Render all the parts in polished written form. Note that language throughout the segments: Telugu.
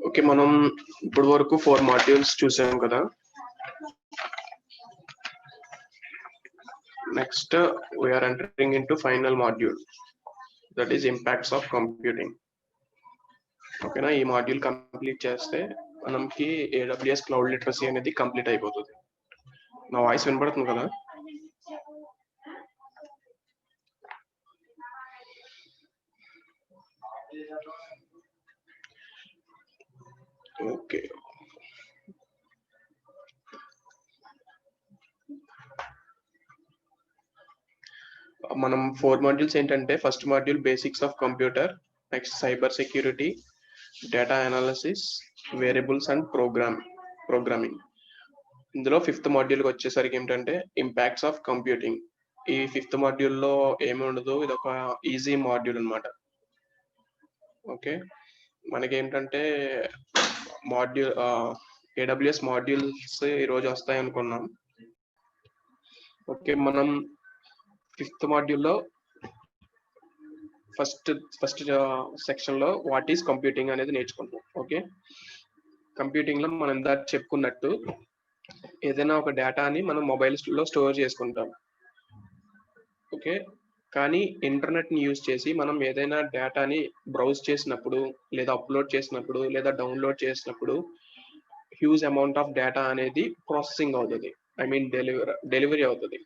ఓకే, మనం ఇప్పుడు వరకు 4 మాడ్యూల్స్ చూసాం కదా. Next we are entering into final module, that is impacts of computing. ఓకేనా, ఈ మాడ్యూల్ కంప్లీట్ చేస్తే మనకి AWS క్లౌడ్ లిటరసీ అనేది కంప్లీట్ అయిపోతుంది. నా వాయిస్ వినపడుతుంది కదా? ఓకే, మనం 4 మాడ్యూల్స్ ఏంటంటే, first module basics of computer, next cyber security, data analysis, variables and programming. ఇందులో 5th మాడ్యూల్కి వచ్చేసరికి ఏంటంటే ఇంపాక్ట్స్ ఆఫ్ కంప్యూటింగ్. ఈ 5th మాడ్యూల్లో ఏమి ఉండదు, ఇది ఒక ఈజీ మాడ్యూల్ అన్నమాట. ఓకే, మనకి ఏంటంటే మాడ్యూల్ AWS మాడ్యూల్స్ ఈరోజు వస్తాయి అనుకున్నాం. ఓకే, మనం 5th మాడ్యూల్లో ఫస్ట్ సెక్షన్ లో వాట్ ఈస్ కంప్యూటింగ్ అనేది నేర్చుకుంటాం. ఓకే, కంప్యూటింగ్ లో మనం ఇందాక చెప్పుకున్నట్టు ఏదైనా ఒక డేటాని మనం మొబైల్స్ లో స్టోర్ చేసుకుంటాం. ఓకే, కానీ ఇంటర్నెట్ ని యూజ్ చేసి మనం ఏదైనా డేటాని బ్రౌజ్ చేసినప్పుడు, లేదా అప్లోడ్ చేసినప్పుడు, లేదా డౌన్లోడ్ చేసినప్పుడు హ్యూజ్ అమౌంట్ ఆఫ్ డేటా అనేది ప్రాసెసింగ్ అవుతుంది. ఐ మీన్ డెలివరీ అవుతుంది.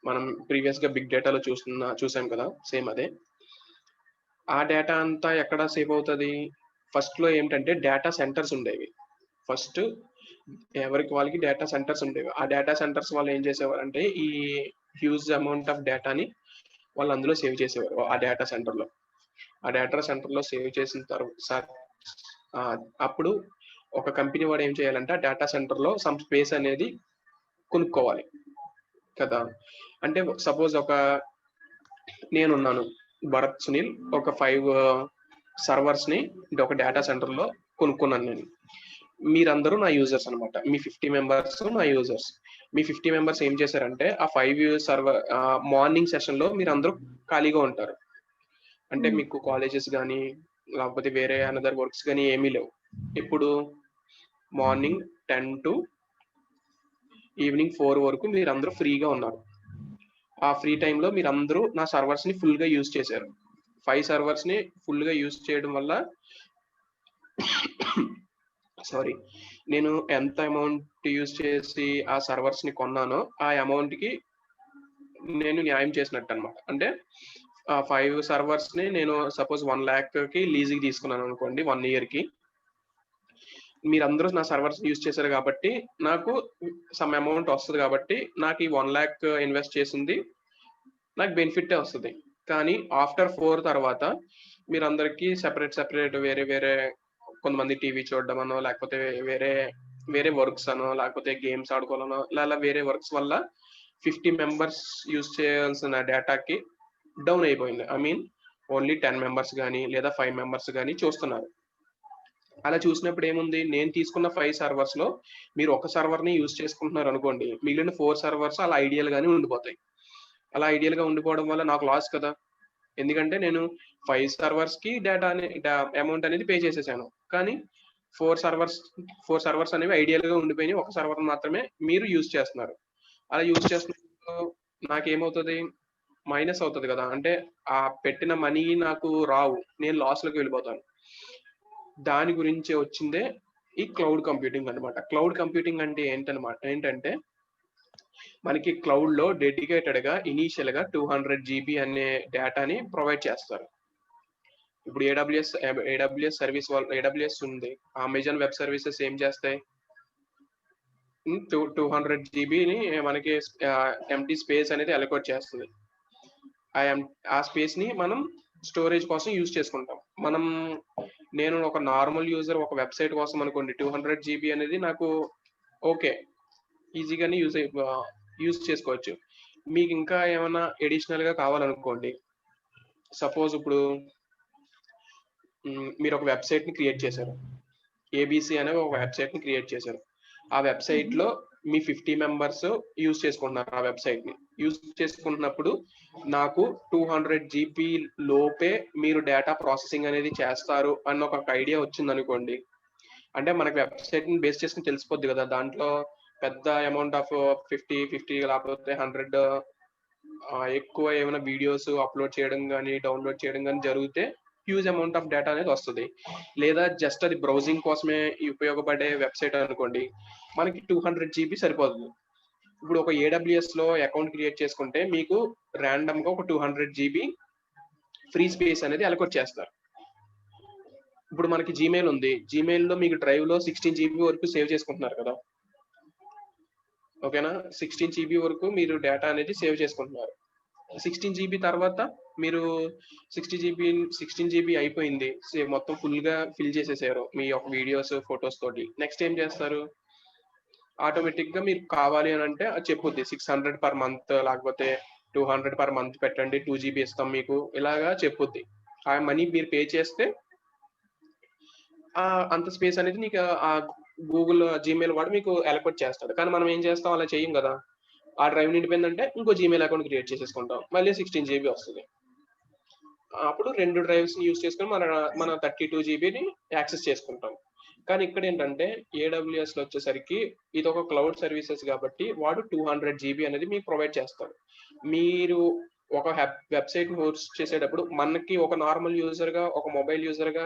మనం ప్రీవియస్ గా బిగ్ డేటాలో చూసాం కదా, సేమ్ అదే. ఆ డేటా అంతా ఎక్కడ సేవ్ అవుతుంది? ఫస్ట్ లో ఏంటంటే డేటా సెంటర్స్ ఉండేవి. ఫస్ట్ ఎవరికి వాళ్ళకి డేటా సెంటర్స్ ఉండేవి. ఆ డేటా సెంటర్స్ వాళ్ళు ఏం చేసేవారంటే ఈ హ్యూజ్ అమౌంట్ ఆఫ్ డేటాని వాళ్ళు అందులో సేవ్ చేసేవారు. ఆ డేటా సెంటర్లో సేవ్ చేసిన తర్వాత అప్పుడు ఒక కంపెనీ వాడు ఏం చేయాలంటే ఆ డేటా సెంటర్లో సమ్ స్పేస్ అనేది కొనుక్కోవాలి కదా. అంటే సపోజ్ నేనున్నాను భరత్ సునీల్, ఒక 5 సర్వర్స్ ని ఒక డేటా సెంటర్ లో కొనుక్కున్నాను నేను. మీరందరూ నా యూజర్స్ అనమాట. మీ 50 మెంబర్స్ నా యూజర్స్. మీ 50 మెంబర్స్ ఏం చేశారంటే ఆ 5 సర్వర్ మార్నింగ్ సెషన్ లో మీరు అందరూ ఖాళీగా ఉంటారు. అంటే మీకు కాలేజెస్ కానీ లేకపోతే వేరే అనదర్ వర్క్స్ కానీ ఏమీ లేవు. ఇప్పుడు మార్నింగ్ 10 to ఈవినింగ్ 4 వరకు మీరు అందరూ ఫ్రీగా ఉన్నారు. ఆ ఫ్రీ టైంలో మీరు అందరూ నా సర్వర్స్ ని ఫుల్ గా యూజ్ చేశారు. 5 సర్వర్స్ ని ఫుల్ గా యూజ్ చేయడం వల్ల నేను ఎంత అమౌంట్ యూజ్ చేసి ఆ సర్వర్స్ ని కొన్నానో ఆ అమౌంట్ కి నేను న్యాయం చేసినట్టు అనమాట. అంటే 5 సర్వర్స్ ని నేను సపోజ్ 1 lakh కి లీజుకి తీసుకున్నాను అనుకోండి, 1 year కి. మీరందరూ నా సర్వర్స్ యూజ్ చేశారు కాబట్టి నాకు సమ్ అమౌంట్ వస్తుంది. కాబట్టి నాకు ఈ 1 lakh ఇన్వెస్ట్ చేసింది నాకు బెనిఫిట్ వస్తుంది. కానీ ఆఫ్టర్ 4 తర్వాత మీరందరికీ సెపరేట్ వేరే కొంతమంది టీవీ చూడడం అనో, లేకపోతే వేరే వర్క్స్ అనో, లేకపోతే గేమ్స్ ఆడుకోవాలనో, ఇలా వేరే వర్క్స్ వల్ల 50 మెంబర్స్ యూజ్ చేయాల్సిన డేటాకి డౌన్ అయిపోయింది. ఐ మీన్ ఓన్లీ 10 మెంబర్స్ కానీ లేదా 5 మెంబర్స్ కానీ చూస్తున్నారు. అలా చూసినప్పుడు ఏముంది, నేను తీసుకున్న 5 సర్వర్స్ లో మీరు ఒక సర్వర్ ని యూజ్ చేసుకుంటున్నారు అనుకోండి, మిగిలిన 4 సర్వర్స్ అలా ఐడియల్ గానే ఉండిపోతాయి. అలా ఐడియల్ గా ఉండిపోవడం వల్ల నాకు లాస్ కదా. ఎందుకంటే నేను 5 సర్వర్స్ కి అమౌంట్ అనేది పే చేసేసాను. కానీ 4 సర్వర్స్ అనేవి ఐడియల్ గా ఉండిపోయినాయి. ఒక సర్వర్ మాత్రమే మీరు యూజ్ చేస్తున్నారు. అలా యూజ్ చేస్తున్నప్పుడు నాకేమవుతుంది, మైనస్ అవుతుంది కదా. అంటే ఆ పెట్టిన మనీ నాకు రావు, నేను లాస్ లోకి వెళ్ళిపోతాను. దాని గురించి వచ్చిందే ఈ క్లౌడ్ కంప్యూటింగ్ అనమాట. క్లౌడ్ కంప్యూటింగ్ అంటే ఏంటంటే మనకి క్లౌడ్ లో డెడికేటెడ్ గా ఇనీషియల్ గా 200 GB అనే డేటాని ప్రొవైడ్ చేస్తారు. ఇప్పుడు AWS సర్వీస్ AWS ఉంది, అమెజాన్ వెబ్ సర్వీసెస్ ఏం చేస్తాయి, 200 GBని మనకి ఎంటీ స్పేస్ అనేది అలొకేట్ చేస్తుంది. ఆ స్పేస్ ని మనం స్టోరేజ్ కోసం యూజ్ చేసుకుంటాం. నేను ఒక నార్మల్ యూజర్ ఒక వెబ్సైట్ కోసం అనుకోండి, 200 GB అనేది నాకు ఓకే, ఈజీగానే యూజ్ చేసుకోవచ్చు. మీకు ఇంకా ఏమైనా ఎడిషనల్ గా కావాలనుకోండి, సపోజ్ ఇప్పుడు మీరు ఒక వెబ్సైట్ ని క్రియేట్ చేశారు, ABC అనే ఒక వెబ్సైట్ ని క్రియేట్ చేశారు. ఆ వెబ్సైట్ లో మీ 50 మెంబర్స్ యూజ్ చేసుకుంటున్నారు. ఆ వెబ్సైట్ ని యూజ్ చేసుకుంటున్నప్పుడు నాకు 200 GB లోపే మీరు డేటా ప్రాసెసింగ్ అనేది చేస్తారు అన్న ఒక ఐడియా వచ్చింది అనుకోండి. అంటే మనకి వెబ్సైట్ని బేస్ చేసుకుని తెలిసిపోద్ది కదా, దాంట్లో పెద్ద అమౌంట్ ఆఫ్ 50 లేకపోతే 100 ఎక్కువ ఏమైనా వీడియోస్ అప్లోడ్ చేయడం కానీ డౌన్లోడ్ చేయడం కానీ జరిగితే హ్యూజ్ అమౌంట్ ఆఫ్ డేటా అనేది వస్తుంది. లేదా జస్ట్ అది బ్రౌజింగ్ కోసమే ఉపయోగపడే వెబ్సైట్ అనుకోండి, మనకి 200 GB సరిపోతుంది. ఇప్పుడు ఒక AWS లో అకౌంట్ క్రియేట్ చేసుకుంటే మీకు ర్యాండమ్ గా ఒక 200 GB ఫ్రీ స్పేస్ అనేది అలొకేట్ చేస్తారు. ఇప్పుడు మనకి జీమెయిల్ ఉంది, జీమెయిల్ లో మీకు డ్రైవ్ లో 16 GB వరకు సేవ్ చేసుకుంటున్నారు కదా, ఓకేనా. 16 GB వరకు మీరు డేటా అనేది సేవ్ చేసుకుంటున్నారు. 16 GB తర్వాత మీరు 16 GB అయిపోయింది, మొత్తం ఫుల్ గా ఫిల్ చేసేసారు మీ యొక్క వీడియోస్ ఫొటోస్ తోటి. నెక్స్ట్ ఏం చేస్తారు, ఆటోమేటిక్ గా మీరు కావాలి అని అంటే అది చెప్పుద్ది 600 పర్ మంత్ లేకపోతే 200 పర్ మంత్ పెట్టండి, 2 GB ఇస్తాం మీకు, ఇలాగా చెప్పుద్ది. ఆ మనీ మీరు పే చేస్తే అంత స్పేస్ అనేది నీకు ఆ గూగుల్ జీమెయిల్ వాడు మీకు అలొకేట్ చేస్తాడు. కానీ మనం ఏం చేస్తాం, అలా చేయం కదా. ఆ డ్రైవ్ నిండిపోయిందంటే ఇంకో జీమెయిల్ అకౌంట్ క్రియేట్ చేసేసుకుంటాం, మళ్ళీ 16 GB వస్తుంది. అప్పుడు 2 డ్రైవ్స్ యూస్ చేసుకొని మన 32 GBని యాక్సెస్ చేసుకుంటాం. కానీ ఇక్కడ ఏంటంటే AWS లో వచ్చేసరికి ఇది ఒక క్లౌడ్ సర్వీసెస్ కాబట్టి వాడు 200 GB అనేది మీకు ప్రొవైడ్ చేస్తాడు. మీరు ఒక వెబ్సైట్ హోస్ట్ చేసేటప్పుడు మనకి ఒక నార్మల్ యూజర్ గా, ఒక మొబైల్ యూజర్ గా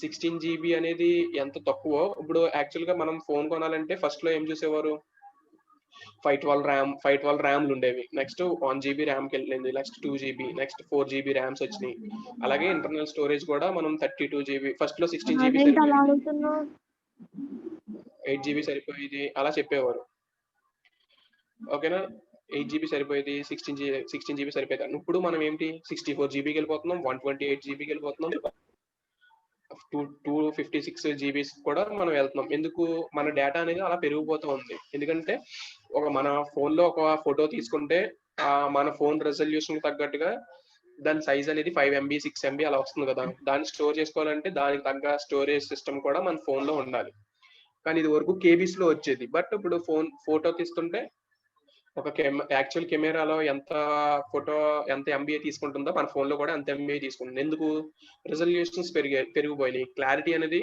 16 GB అనేది ఎంత తక్కువ. ఇప్పుడు యాక్చువల్ గా మనం ఫోన్ కొనాలంటే ఫస్ట్ లో ఏం చూసేవారు, 512 ర్యామ్లు ఉండేవి, నెక్స్ట్ 1 GB ర్యామ్కి వెళ్ళింది, next 2 GB, next 4 GB rams వచ్చినాయి. అలాగే ఇంటర్నల్ స్టోరేజ్ కూడా మనం 32 GB, ఫస్ట్ లో 16 GB సరిపోయింది, 8 GB సరిపోయేది, అలా చెప్పేవారు, ఓకేనా. 8 GB సరిపోయేది, 16 GB సరిపోయేది. ఇప్పుడు మనం ఏంటి 64 GBకి వెళ్ళిపోతున్నాం, 128 GBకి వెళ్ళిపోతున్నాం, 256 GB కూడా మనం వెళ్తున్నాం. ఎందుకు, మన డేటా అనేది అలా పెరిగిపోతూ ఉంది. ఎందుకంటే మన ఫోన్ లో ఒక ఫోటో తీసుకుంటే మన ఫోన్ రెజల్యూషన్ తగ్గట్టుగా దాని సైజ్ అనేది 5 MB 6 MB అలా వస్తుంది కదా. దాన్ని స్టోర్ చేసుకోవాలంటే దానికి తగ్గ స్టోరేజ్ సిస్టమ్ కూడా మన ఫోన్ లో ఉండాలి. కానీ ఇది వరకు కేబీస్ లో వచ్చేది, బట్ ఇప్పుడు ఫోటో తీస్తుంటే ఒక యాక్చువల్ కెమెరాలో ఎంత MB తీసుకుంటుందో మన ఫోన్ లో కూడా అంత MB తీసుకుంటుంది. ఎందుకు, రిజల్యూషన్స్ పెరిగిపోయినాయి, క్లారిటీ అనేది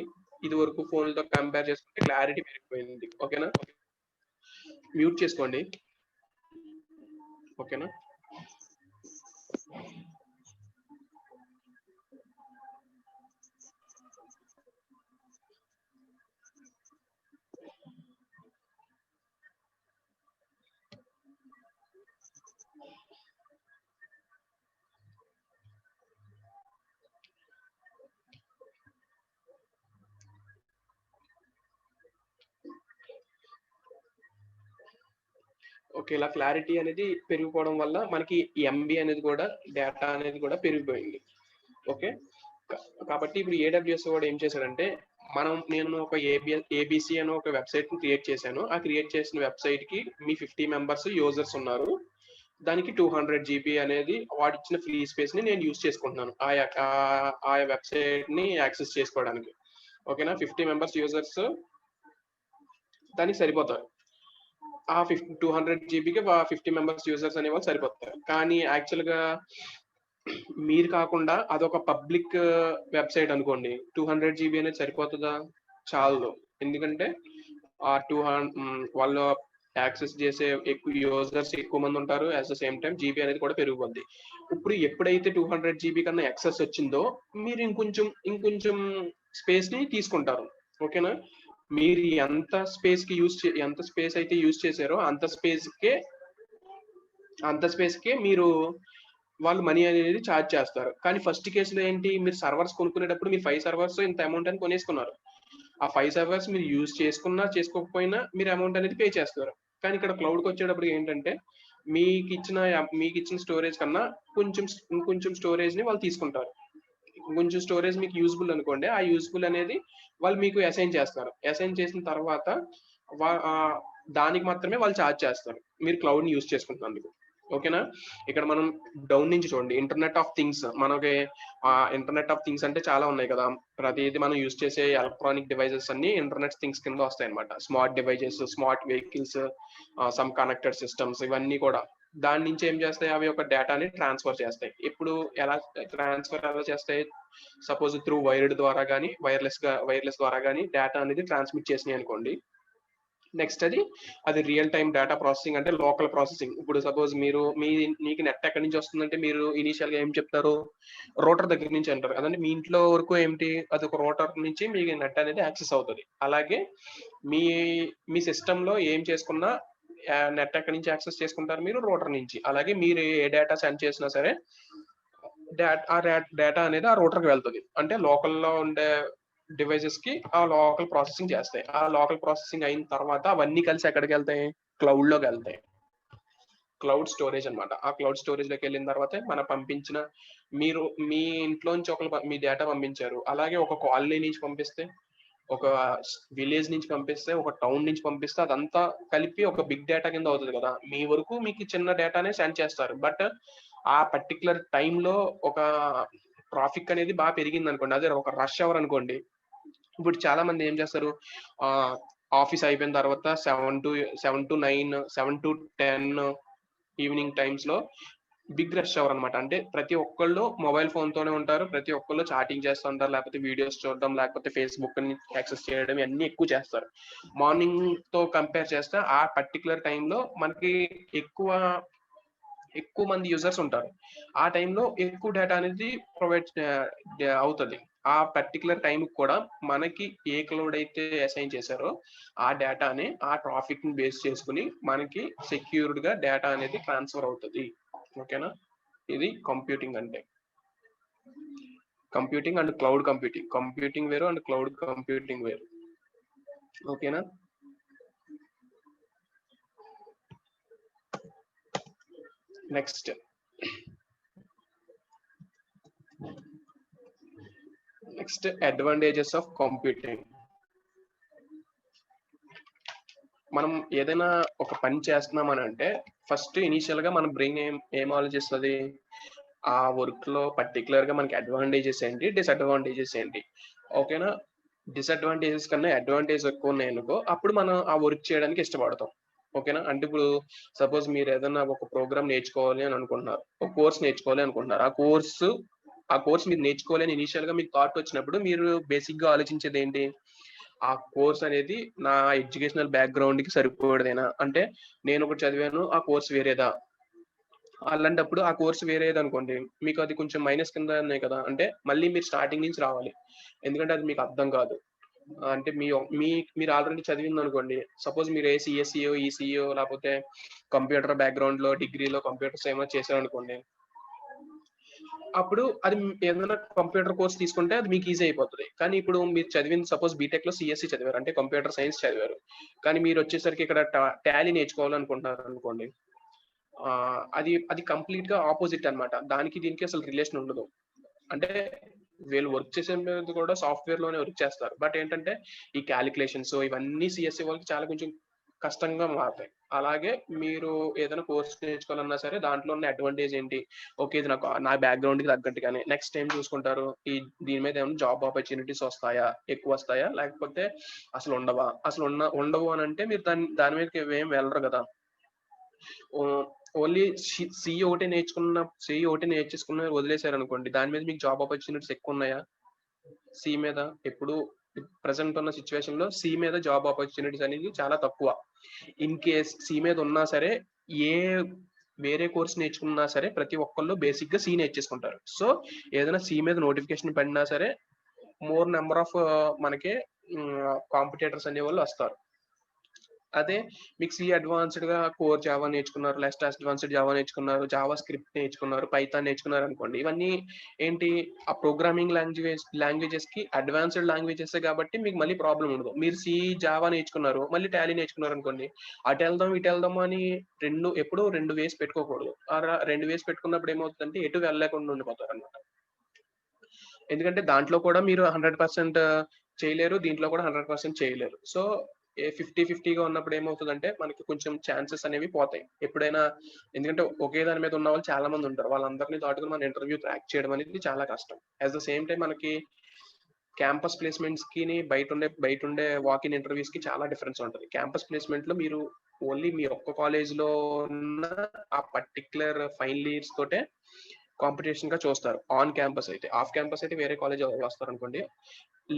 ఇది వరకు ఫోన్ తో కంపేర్ చేసుకుంటే క్లారిటీ పెరిగిపోయింది, ఓకేనా. మ్యూట్ చేసుకోండి, ఓకేనా. ఓకే, ఇలా క్లారిటీ అనేది పెరిగిపోవడం వల్ల మనకి MB అనేది కూడా, డేటా అనేది కూడా పెరిగిపోయింది, ఓకే. కాబట్టి ఇప్పుడు AWS కూడా ఏం చేశాడంటే, నేను ఒక ABC అని ఒక వెబ్సైట్ ని క్రియేట్ చేశాను. ఆ క్రియేట్ చేసిన వెబ్సైట్ కి మీ 50 మెంబర్స్ యూజర్స్ ఉన్నారు, దానికి 200 GB అనేది వాడిచ్చిన ఫ్రీ స్పేస్ ని నేను యూజ్ చేసుకుంటున్నాను ఆ వెబ్సైట్ ని యాక్సెస్ చేసుకోవడానికి, ఓకేనా. 50 మెంబర్స్ యూజర్స్ దానికి సరిపోతారు. ఆ 200 GBకి 50 మెంబర్స్ యూజర్స్ అనే వాళ్ళు సరిపోతారు. కానీ యాక్చువల్ గా మీరు కాకుండా అదొక పబ్లిక్ వెబ్సైట్ అనుకోండి, 200 GB అనేది సరిపోతుందా, చాలు. ఎందుకంటే ఆ 200 వాళ్ళు యాక్సెస్ చేసే ఎక్కువ యూజర్స్ ఎక్కువ మంది ఉంటారు, at the same time GB అనేది కూడా పెరిగిపోద్ది. ఇప్పుడు ఎప్పుడైతే 200 GB కన్నా ఎక్సెస్ వచ్చిందో మీరు ఇంకొంచెం స్పేస్ ని తీసుకుంటారు, ఓకేనా. మీరు ఎంత స్పేస్ అయితే యూజ్ చేశారో అంత స్పేస్ కే మీరు వాళ్ళు మనీ అనేది ఛార్జ్ చేస్తారు. కానీ ఫస్ట్ కేసులో ఏంటి, మీరు సర్వర్స్ కొనుక్కునేటప్పుడు మీరు 5 సర్వర్స్ ఇంత అమౌంట్ అని కొనేసుకున్నారు, ఆ 5 సర్వర్స్ మీరు యూజ్ చేసుకున్నా చేసుకోకపోయినా మీరు అమౌంట్ అనేది పే చేస్తారు. కానీ ఇక్కడ క్లౌడ్కి వచ్చేటప్పుడు ఏంటంటే మీకు ఇచ్చిన స్టోరేజ్ కన్నా ఇంకొంచెం స్టోరేజ్ ని వాళ్ళు తీసుకుంటారు. కొంచెం స్టోరేజ్ మీకు యూజ్ఫుల్ అనుకోండి, ఆ యూజ్ఫుల్ అనేది వాళ్ళు మీకు అసైన్ చేస్తారు. అసైన్ చేసిన తర్వాత దానికి మాత్రమే వాళ్ళు ఛార్జ్ చేస్తారు, మీరు క్లౌడ్ ని యూజ్ చేసుకుంటున్నందుకు, ఓకేనా. ఇక్కడ మనం డౌన్ నుంచి చూడండి, ఇంటర్నెట్ ఆఫ్ థింగ్స్. మనకి ఇంటర్నెట్ ఆఫ్ థింగ్స్ అంటే చాలా ఉన్నాయి కదా, ప్రతిదీ మనం యూజ్ చేసే ఎలక్ట్రానిక్ డివైజెస్ అన్ని ఇంటర్నెట్ థింగ్స్ కింద వస్తాయి అనమాట. Smart devices, smart vehicles, some connected systems, ఇవన్నీ కూడా దాని నుంచి ఏం చేస్తాయి, అవి ఒక డేటాని ట్రాన్స్ఫర్ చేస్తాయి. ఇప్పుడు ఎలా చేస్తాయి, సపోజ్ త్రూ వైర్డ్ ద్వారా కానీ వైర్లెస్ ద్వారా కానీ డేటా అనేది ట్రాన్స్మిట్ చేసినాయి అనుకోండి. నెక్స్ట్ అది రియల్ టైమ్ డేటా ప్రాసెసింగ్, అంటే లోకల్ ప్రాసెసింగ్. ఇప్పుడు సపోజ్ మీకు నెట్ ఎక్కడి నుంచి వస్తుందంటే మీరు ఇనీషియల్ గా ఏం చెప్తారు, రోటర్ దగ్గర నుంచి అంటారు అదంటే మీ ఇంట్లో వరకు ఏంటి, అది ఒక రోటర్ నుంచి మీ నెట్ అనేది యాక్సెస్ అవుతుంది. అలాగే మీ మీ సిస్టమ్ లో ఏం చేసుకున్నా నెట్ ఎక్కడి నుంచి యాక్సెస్ చేసుకుంటారు, మీరు రోటర్ నుంచి. అలాగే మీరు ఏ డేటా సెండ్ చేసినా సరే డేటా అనేది ఆ రోటర్ కి వెళ్తుంది. అంటే లోకల్లో ఉండే డివైజెస్ కి ఆ లోకల్ ప్రాసెసింగ్ చేస్తాయి. ఆ లోకల్ ప్రాసెసింగ్ అయిన తర్వాత అవన్నీ కలిసి ఎక్కడికి వెళ్తాయి, క్లౌడ్ లోకి వెళ్తాయి. క్లౌడ్ స్టోరేజ్ అన్నమాట. ఆ క్లౌడ్ స్టోరేజ్ లోకి వెళ్ళిన తర్వాత మన పంపించిన మీరు మీ ఇంట్లో నుంచి మీ డేటా పంపించారు, అలాగే ఒక కాలనీ నుంచి పంపిస్తే, ఒక విలేజ్ నుంచి పంపిస్తే, ఒక టౌన్ నుంచి పంపిస్తే, అదంతా కలిపి ఒక బిగ్ డేటా కింద అవుతుంది కదా. మీ వరకు మీకు చిన్న డేటానే సెండ్ చేస్తారు, బట్ ఆ పర్టికులర్ టైంలో ఒక ట్రాఫిక్ అనేది బాగా పెరిగింది అనుకోండి, అదే ఒక రష్ అవర్ అనుకోండి. ఇప్పుడు చాలా మంది ఏం చేస్తారు, ఆఫీస్ అయిపోయిన తర్వాత 7 to 9, 7 to 10 ఈవినింగ్ టైమ్స్ లో బిగ్ రష్ అవర్ అనమాట. అంటే ప్రతి ఒక్కళ్ళు మొబైల్ ఫోన్ తోనే ఉంటారు, ప్రతి ఒక్కళ్ళు చాటింగ్ చేస్తూ ఉంటారు, లేకపోతే వీడియోస్ చూడడం, లేకపోతే ఫేస్బుక్ ని యాక్సెస్ చేయడం, అన్ని ఎక్కువ చేస్తారు. మార్నింగ్ తో కంపేర్ చేస్తే ఆ పర్టికులర్ టైంలో మనకి ఎక్కువ మంది యూజర్స్ ఉంటారు. ఆ టైంలో ఎక్కువ డేటా అనేది ప్రొవైడ్ అవుతుంది. ఆ పర్టికులర్ టైం కూడా మనకి ఏ క్లౌడ్ అయితే అసైన్ చేశారో ఆ డేటాని ఆ ట్రాఫిక్ ని బేస్ చేసుకుని మనకి సెక్యూర్డ్ గా డేటా అనేది ట్రాన్స్ఫర్ అవుతుంది. ఓకేనా, ఇది కంప్యూటింగ్ అంటే. కంప్యూటింగ్ అండ్ క్లౌడ్ కంప్యూటింగ్ వేరు అండ్ క్లౌడ్ కంప్యూటింగ్ వేరు. ఓకేనా, నెక్స్ట్ అడ్వాంటేజెస్ ఆఫ్ కంప్యూటింగ్. మనం ఏదైనా ఒక పని చేస్తున్నామని అంటే ఫస్ట్ ఇనీషియల్ గా మన బ్రెయిన్ ఏం ఆలోచిస్తుంది, ఆ వర్క్ లో పర్టికులర్ గా మనకి అడ్వాంటేజెస్ ఏంటి, డిసడ్వాంటేజెస్ ఏంటి. ఓకేనా, డిసడ్వాంటేజెస్ కన్నా అడ్వాంటేజ్ ఎక్కువ ఉన్నాయి అనుకో, అప్పుడు మనం ఆ వర్క్ చేయడానికి ఇష్టపడతాం. ఓకేనా, అంటే ఇప్పుడు సపోజ్ మీరు ఏదైనా ఒక ప్రోగ్రామ్ నేర్చుకోవాలి అని అనుకుంటున్నారు, ఒక కోర్స్ నేర్చుకోవాలి అనుకుంటున్నారు. ఆ కోర్స్ మీరు నేర్చుకోవాలని ఇనీషియల్ గా మీకు థాట్ వచ్చినప్పుడు మీరు బేసిక్ గా ఆలోచించేది ఏంటి, ఆ కోర్స్ అనేది నా ఎడ్యుకేషనల్ బ్యాక్గ్రౌండ్ కి సరిపోయేదేనా, అంటే నేను ఒకటి చదివాను, ఆ కోర్స్ వేరేదా. అలాంటప్పుడు ఆ కోర్స్ వేరేది అనుకోండి, మీకు అది కొంచెం మైనస్ కింద ఉన్నాయి కదా, అంటే మళ్ళీ మీరు స్టార్టింగ్ నుంచి రావాలి, ఎందుకంటే అది మీకు అర్థం కాదు. అంటే మీరు ఆల్రెడీ చదివింది అనుకోండి, సపోజ్ మీరు సిఎస్సిఓ, ఈసీఓ, లేకపోతే కంప్యూటర్ బ్యాక్గ్రౌండ్ లో డిగ్రీలో కంప్యూటర్స్ ఏమైనా చేశారు అనుకోండి, అప్పుడు అది ఏదైనా కంప్యూటర్ కోర్స్ తీసుకుంటే అది మీకు ఈజీ అయిపోతుంది. కానీ ఇప్పుడు మీరు చదివింది సపోజ్ బీటెక్ లో సిఎస్సి చదివారు, అంటే కంప్యూటర్ సైన్స్ చదివారు, కానీ మీరు వచ్చేసరికి ఇక్కడ టాలీ నేర్చుకోవాలనుకుంటున్నారు అనుకోండి, అది కంప్లీట్ గా ఆపోజిట్ అన్నమాట. దానికి దీనికి అసలు రిలేషన్ ఉండదు. అంటే వీళ్ళు వర్క్ చేసే మీద కూడా సాఫ్ట్వేర్ లోనే వర్క్ చేస్తారు, బట్ ఏంటంటే ఈ క్యాలిక్యులేషన్స్ ఇవన్నీ సిఎస్సి వాళ్ళకి చాలా కొంచెం కష్టంగా మారుతాయి. అలాగే మీరు ఏదైనా కోర్స్ నేర్చుకోవాలన్నా సరే దాంట్లో ఉన్న అడ్వాంటేజ్ ఏంటి, ఓకే ఇది నా బ్యాక్గ్రౌండ్ కి తగ్గట్టుగానే. నెక్స్ట్ ఏం చూసుకుంటారు, దీని మీద ఏమైనా జాబ్ ఆపర్చునిటీస్ వస్తాయా, ఎక్కువ వస్తాయా, లేకపోతే అసలు ఉండవా. అసలు ఉండవు అని అంటే మీరు దాని మీదకి ఏం వెళ్ళరు కదా. ఓన్లీ సిఈ ఒకటి నేర్చేసుకున్న వదిలేశారు అనుకోండి, దాని మీద మీకు జాబ్ ఆపర్చునిటీస్ ఎక్కువ ఉన్నాయా. సి మీద ఎప్పుడు ప్రెసెంట్ ఉన్న సిచ్యువేషన్ లో సి మీద జాబ్ ఆపర్చునిటీస్ అనేది చాలా తక్కువ. ఇన్ కేస్ సి మీద ఉన్నా సరే, ఏ వేరే కోర్స్ నేర్చుకున్నా సరే ప్రతి ఒక్కళ్ళు బేసిక్ గా సి నేర్చేసుకుంటారు. సో ఏదైనా సి మీద నోటిఫికేషన్ పడినా సరే మోర్ నెంబర్ ఆఫ్ మనకి కాంపిటేటర్స్ అనే వాళ్ళు వస్తారు. అదే మీకు సి అడ్వాన్స్డ్ గా కోర్ జావా నేర్చుకున్నారు, లెస్ట్ అడ్వాన్స్డ్ జావా నేర్చుకున్నారు, జావా స్క్రిప్ట్ నేర్చుకున్నారు, పైథాన్ నేర్చుకున్నారు అనుకోండి, ఇవన్నీ ఏంటి, ఆ ప్రోగ్రామింగ్ లాంగ్వేజెస్ కి అడ్వాన్స్డ్ లాంగ్వేజెస్ కాబట్టి మీకు మళ్ళీ ప్రాబ్లం ఉండదు. మీరు సి జావా నేర్చుకున్నారు, మళ్ళీ టాలీ నేర్చుకున్నారు అనుకోండి, అటు వెళ్దాం ఇటు వెళ్దాం అని ఎప్పుడూ రెండు వేస్ పెట్టుకోకూడదు. రెండు వేస్ పెట్టుకున్నప్పుడు ఏమవుతుందంటే ఎటు వెళ్ళలేకుండా ఉండిపోతారు అనమాట. ఎందుకంటే దాంట్లో కూడా మీరు 100% చేయలేరు, దీంట్లో కూడా 100% చేయలేరు. సో 50-50గా ఉన్నప్పుడు ఏమవుతుందంటే మనకి కొంచెం ఛాన్సెస్ అనేవి పోతాయి ఎప్పుడైనా. ఎందుకంటే ఒకే దాని మీద ఉన్న వాళ్ళు చాలా మంది ఉంటారు, వాళ్ళందరినీ దాటుకుని మన ఇంటర్వ్యూ క్రాక్ చేయడం అనేది చాలా కష్టం. అట్ ద సేమ్ టైం మనకి క్యాంపస్ ప్లేస్మెంట్స్ కి బయట ఉండే వాక్ ఇన్ ఇంటర్వ్యూస్ కి చాలా డిఫరెన్స్ ఉంటుంది. క్యాంపస్ ప్లేస్మెంట్ లో మీరు ఓన్లీ మీ ఒక్క కాలేజ్లో ఉన్న ఆ పర్టిక్యులర్ ఫైనల్ ఇయర్స్ తోటే కాంపిటీషన్ గా చూస్తారు ఆన్ క్యాంపస్ అయితే. ఆఫ్ క్యాంపస్ అయితే వేరే కాలేజ్ వస్తారు అనుకోండి.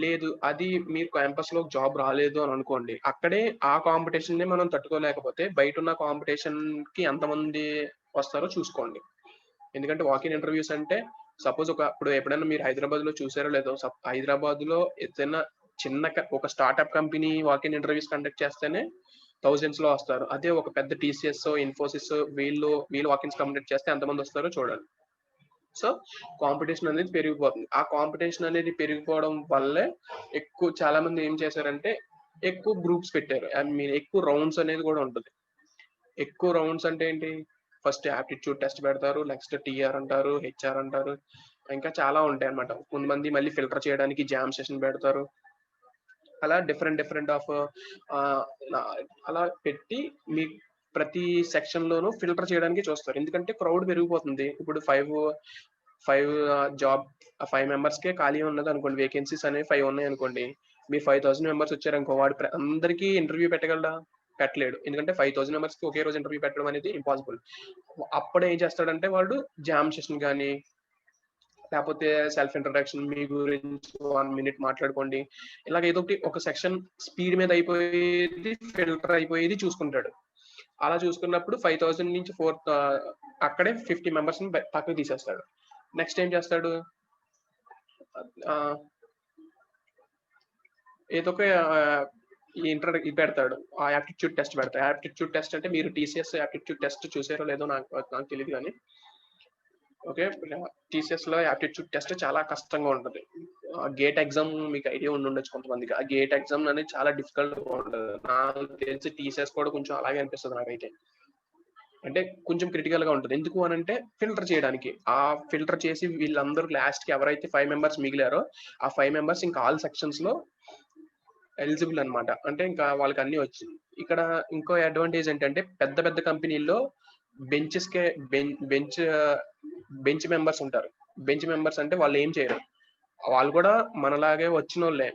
లేదు అది మీరు క్యాంపస్ లో జాబ్ రాలేదు అని అనుకోండి, అక్కడే ఆ కాంపిటీషన్ ని మనం తట్టుకోలేకపోతే బయట ఉన్న కాంపిటీషన్ కి ఎంతమంది వస్తారో చూసుకోండి. ఎందుకంటే వాకిన్ ఇంటర్వ్యూస్ అంటే సపోజ్ ఇప్పుడు ఎప్పుడైనా మీరు హైదరాబాద్ లో చూసారో లేదో, హైదరాబాద్ లో ఏదైనా ఒక startup company walk-in interviews conduct చేస్తేనే థౌజండ్స్ లో వస్తారు. అదే ఒక పెద్ద టీసీఎస్, ఇన్ఫోసిస్ వీళ్ళు వాకిన్స్ కండక్ట్ చేస్తే ఎంతమంది వస్తారో చూడాలి. సో కాంపిటీషన్ అనేది పెరిగిపోతుంది. ఆ కాంపిటీషన్ అనేది పెరిగిపోవడం వల్లే చాలా మంది ఏం చేశారంటే ఎక్కువ గ్రూప్స్ పెట్టారు. ఐ మీన్ ఎక్కువ రౌండ్స్ అనేది కూడా ఉంటుంది. ఎక్కువ రౌండ్స్ అంటే ఏంటి, ఫస్ట్ యాప్టిట్యూడ్ టెస్ట్ పెడతారు, నెక్స్ట్ టీఆర్ అంటారు, హెచ్ఆర్ అంటారు, ఇంకా చాలా ఉంటాయి అన్నమాట. కొంతమంది మళ్ళీ ఫిల్టర్ చేయడానికి జామ్ సెషన్ పెడతారు. అలా డిఫరెంట్ ఆఫ్ అలా పెట్టి మీ ప్రతి సెక్షన్ లోనూ ఫిల్టర్ చేయడానికి చూస్తారు. ఎందుకంటే క్రౌడ్ పెరిగిపోతుంది. ఇప్పుడు 5 మెంబర్స్ కే ఖాళీ ఉన్నది అనుకోండి, వేకెన్సీస్ అనేవి 5 ఉన్నాయి అనుకోండి. మీ 5000 మెంబర్స్ వచ్చారనుకో, వాడు అందరికీ ఇంటర్వ్యూ పెట్టగలడా? పెట్టలేడు. ఎందుకంటే 5000 మెంబర్స్ కి ఒకే రోజు ఇంటర్వ్యూ పెట్టడం అనేది ఇంపాసిబుల్. అప్పుడు ఏం చేస్తాడంటే వాడు జామ్ సెషన్ కానీ, లేకపోతే సెల్ఫ్ ఇంట్రడక్షన్, మీ గురించి 1 మినిట్ మాట్లాడుకోండి, ఇలాగ ఏదో ఒకటి ఒక సెక్షన్ స్పీడ్ మీద అయిపోయేది, ఫిల్టర్ అయిపోయేది చూసుకుంటాడు. అలా చూసుకున్నప్పుడు 5000 నుంచి అక్కడే 50 మెంబర్స్ ని పక్కకు తీసేస్తాడు. నెక్స్ట్ ఏం చేస్తాడు, ఏదో ఒక పెడతాడు, ఆ యాప్టిట్యూడ్ టెస్ట్ పెడతాడు. యాప్టిట్యూడ్ టెస్ట్ అంటే మీరు టీసీఎస్ యాప్టిట్యూడ్ టెస్ట్ చూసారో లేదో నాకు తెలియదు కానీ, ఓకే, టీసీఎస్ లో యాప్టిట్యూడ్ టెస్ట్ చాలా కష్టంగా ఉంటుంది. గేట్ ఎగ్జామ్ మీకు ఐడియా ఉండొచ్చు కొంతమందికి. ఆ గేట్ ఎగ్జామ్ అనేది చాలా డిఫికల్ట్ గా ఉంటుంది. నాకు తెలిసి టీసీఎస్ కూడా కొంచెం అలాగే అనిపిస్తుంది నాకైతే. అంటే కొంచెం క్రిటికల్ గా ఉంటుంది. ఎందుకు అని అంటే ఫిల్టర్ చేయడానికి. ఆ ఫిల్టర్ చేసి వీళ్ళందరూ లాస్ట్ కి ఎవరైతే 5 మెంబర్స్ మిగిలారో ఆ 5 మెంబర్స్ ఇంకా ఆల్ సెక్షన్స్ లో ఎలిజిబుల్ అన్నమాట. అంటే ఇంకా వాళ్ళకి అన్ని వచ్చింది. ఇక్కడ ఇంకో అడ్వాంటేజ్ ఏంటంటే పెద్ద పెద్ద కంపెనీల్లో బెంచెస్ కే బెంచ్ మెంబర్స్ ఉంటారు. బెంచ్ మెంబర్స్ అంటే వాళ్ళు ఏం చేయరు, వాళ్ళు కూడా మనలాగే వచ్చిన వాళ్ళే.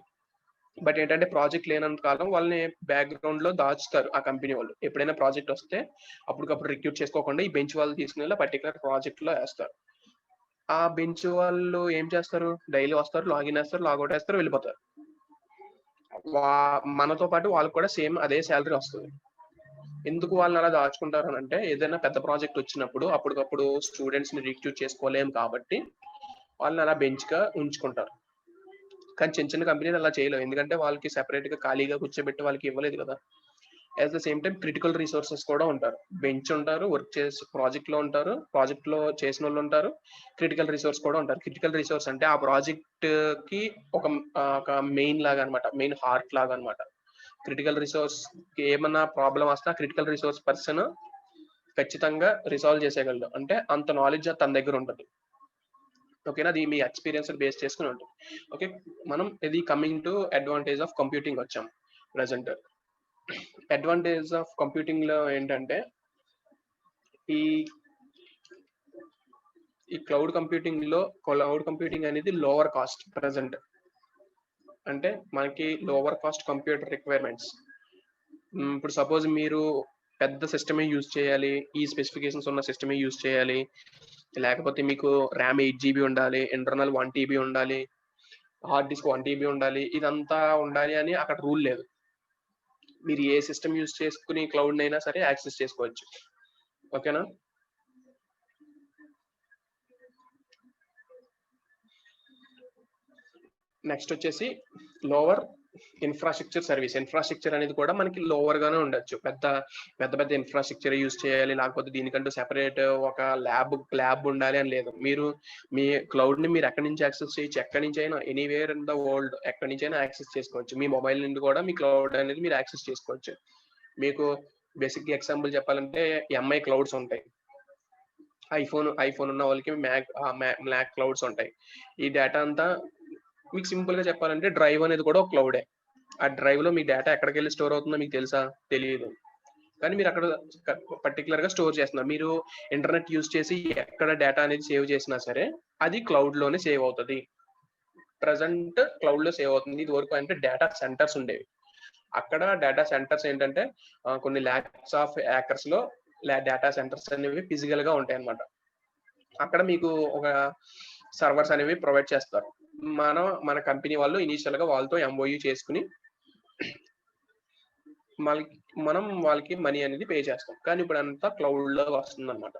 బట్ ఏంటంటే ప్రాజెక్ట్ లేనంత కాలం వాళ్ళని బ్యాక్గ్రౌండ్ లో దాచుతారు ఆ కంపెనీ వాళ్ళు. ఎప్పుడైనా ప్రాజెక్ట్ వస్తే అప్పటికప్పుడు రిక్రూట్ చేసుకోకుండా ఈ బెంచ్ వాళ్ళు తీసుకుని పర్టికులర్ ప్రాజెక్ట్ లో వేస్తారు. ఆ బెంచ్ వాళ్ళు ఏం చేస్తారు, డైలీ వస్తారు, లాగిన్ వేస్తారు, లాగౌట్ వేస్తారు, వెళ్ళిపోతారు. మనతో పాటు వాళ్ళకి కూడా సేమ్ అదే శాలరీ వస్తుంది. ఎందుకు వాళ్ళని అలా దాచుకుంటారు అని అంటే, ఏదైనా పెద్ద ప్రాజెక్ట్ వచ్చినప్పుడు అప్పటికప్పుడు స్టూడెంట్స్ ని రిక్రూట్ చేసుకోలేము కాబట్టి వాళ్ళని అలా బెంచ్ గా ఉంచుకుంటారు. కానీ చిన్న చిన్న కంపెనీలు అలా చేయలేవు, ఎందుకంటే వాళ్ళకి సెపరేట్ గా ఖాళీగా కూర్చోబెట్టి వాళ్ళకి ఇవ్వలేదు కదా. At the same time critical resources కూడా ఉంటారు. బెంచ్ ఉంటారు, వర్క్ చేసి ప్రాజెక్ట్ లో ఉంటారు, ప్రాజెక్ట్ లో చేసిన వాళ్ళు ఉంటారు, క్రిటికల్ రిసోర్స్ కూడా ఉంటారు. క్రిటికల్ రిసోర్స్ అంటే ఆ ప్రాజెక్ట్ కి ఒక మెయిన్ లాగా అనమాట, మెయిన్ హార్ట్ లాగా అనమాట. క్రిటికల్ రిసోర్స్ కి ఏమన్నా ప్రాబ్లం వస్తే క్రిటికల్ రిసోర్స్ పర్సన్ ఖచ్చితంగా రిసాల్వ్ చేసేయగలడు. అంటే అంత నాలెడ్జ్ తన దగ్గర ఉంటుంది. ఓకేనా, అది మీ ఎక్స్పీరియన్స్ బేస్ చేసుకుని ఉంటుంది. ఓకే, మనం ఇది coming to advantage of computing వచ్చాం. ప్రజెంట్ అడ్వాంటేజ్ ఆఫ్ కంప్యూటింగ్ లో ఏంటంటే, ఈ క్లౌడ్ కంప్యూటింగ్ అనేది లోవర్ కాస్ట్. ప్రజెంట్ అంటే మనకి లోవర్ కాస్ట్ కంప్యూటర్ రిక్వైర్మెంట్స్. ఇప్పుడు సపోజ్ మీరు పెద్ద సిస్టమే యూజ్ చేయాలి, ఈ స్పెసిఫికేషన్స్ ఉన్న సిస్టమే యూజ్ చేయాలి, లేకపోతే మీకు ర్యామ్ 8 GB ఉండాలి, ఇంటర్నల్ 1 TB ఉండాలి, హార్డ్ డిస్క్ 1 TB ఉండాలి, ఇదంతా ఉండాలి అని అక్కడ రూల్ లేదు. మీరు ఏ సిస్టమ్ యూజ్ చేసుకుని క్లౌడ్ అయినా సరే యాక్సెస్ చేసుకోవచ్చు. ఓకేనా, నెక్స్ట్ వచ్చేసి లోవర్ ఇన్ఫ్రాస్ట్రక్చర్ సర్వీస్. ఇన్ఫ్రాస్ట్రక్చర్ అనేది కూడా మనకి లోవర్ గానే ఉండొచ్చు. పెద్ద ఇన్ఫ్రాస్ట్రక్చర్ యూజ్ చేయాలి, లేకపోతే దీనికంటూ సెపరేట్ ఒక ల్యాబ్ ఉండాలి అని లేదు. మీరు మీ క్లౌడ్ ని మీరు ఎక్కడి నుంచి యాక్సెస్ చేయొచ్చు, ఎక్కడి నుంచి అయినా, ఎనీవేర్ ఇన్ ద వరల్డ్ ఎక్కడి నుంచి అయినా యాక్సెస్ చేసుకోవచ్చు. మీ మొబైల్ నుండి కూడా మీ క్లౌడ్ అనేది మీరు యాక్సెస్ చేసుకోవచ్చు. మీకు బేసిక్ ఎగ్జాంపుల్ చెప్పాలంటే ఎంఐ క్లౌడ్స్ ఉంటాయి, ఐఫోన్ ఉన్న వాళ్ళకి మ్యాక్ క్లౌడ్స్ ఉంటాయి. ఈ డేటా అంతా మీకు సింపుల్ గా చెప్పాలంటే డ్రైవ్ అనేది కూడా ఒక క్లౌడే. ఆ డ్రైవ్ లో మీ డేటా ఎక్కడికి వెళ్ళి స్టోర్ అవుతుందో మీకు తెలుసా? తెలియదు, కానీ మీరు అక్కడ పర్టికులర్ గా స్టోర్ చేస్తున్నారు. మీరు ఇంటర్నెట్ యూజ్ చేసి ఎక్కడ డేటా అనేది సేవ్ చేసినా సరే అది క్లౌడ్ లోనే సేవ్ అవుతుంది. ప్రజెంట్ క్లౌడ్ లో సేవ్ అవుతుంది. ఇది వరకు అంటే డేటా సెంటర్స్ ఉండేవి, అక్కడ డేటా సెంటర్స్ ఏంటంటే కొన్ని లాక్స్ ఆఫ్ ఏకర్స్ లో డేటా సెంటర్స్ అనేవి ఫిజికల్ గా ఉంటాయి అన్నమాట. అక్కడ మీకు ఒక సర్వర్స్ అనేవి ప్రొవైడ్ చేస్తారు. మన కంపెనీ వాళ్ళు ఇనీషియల్ గా వాళ్ళతో ఎంఓయూ చేసుకుని వాళ్ళకి మనం వాళ్ళకి మనీ అనేది పే చేస్తాం. కానీ ఇప్పుడు అంతా క్లౌడ్ లో వస్తుందన్నమాట.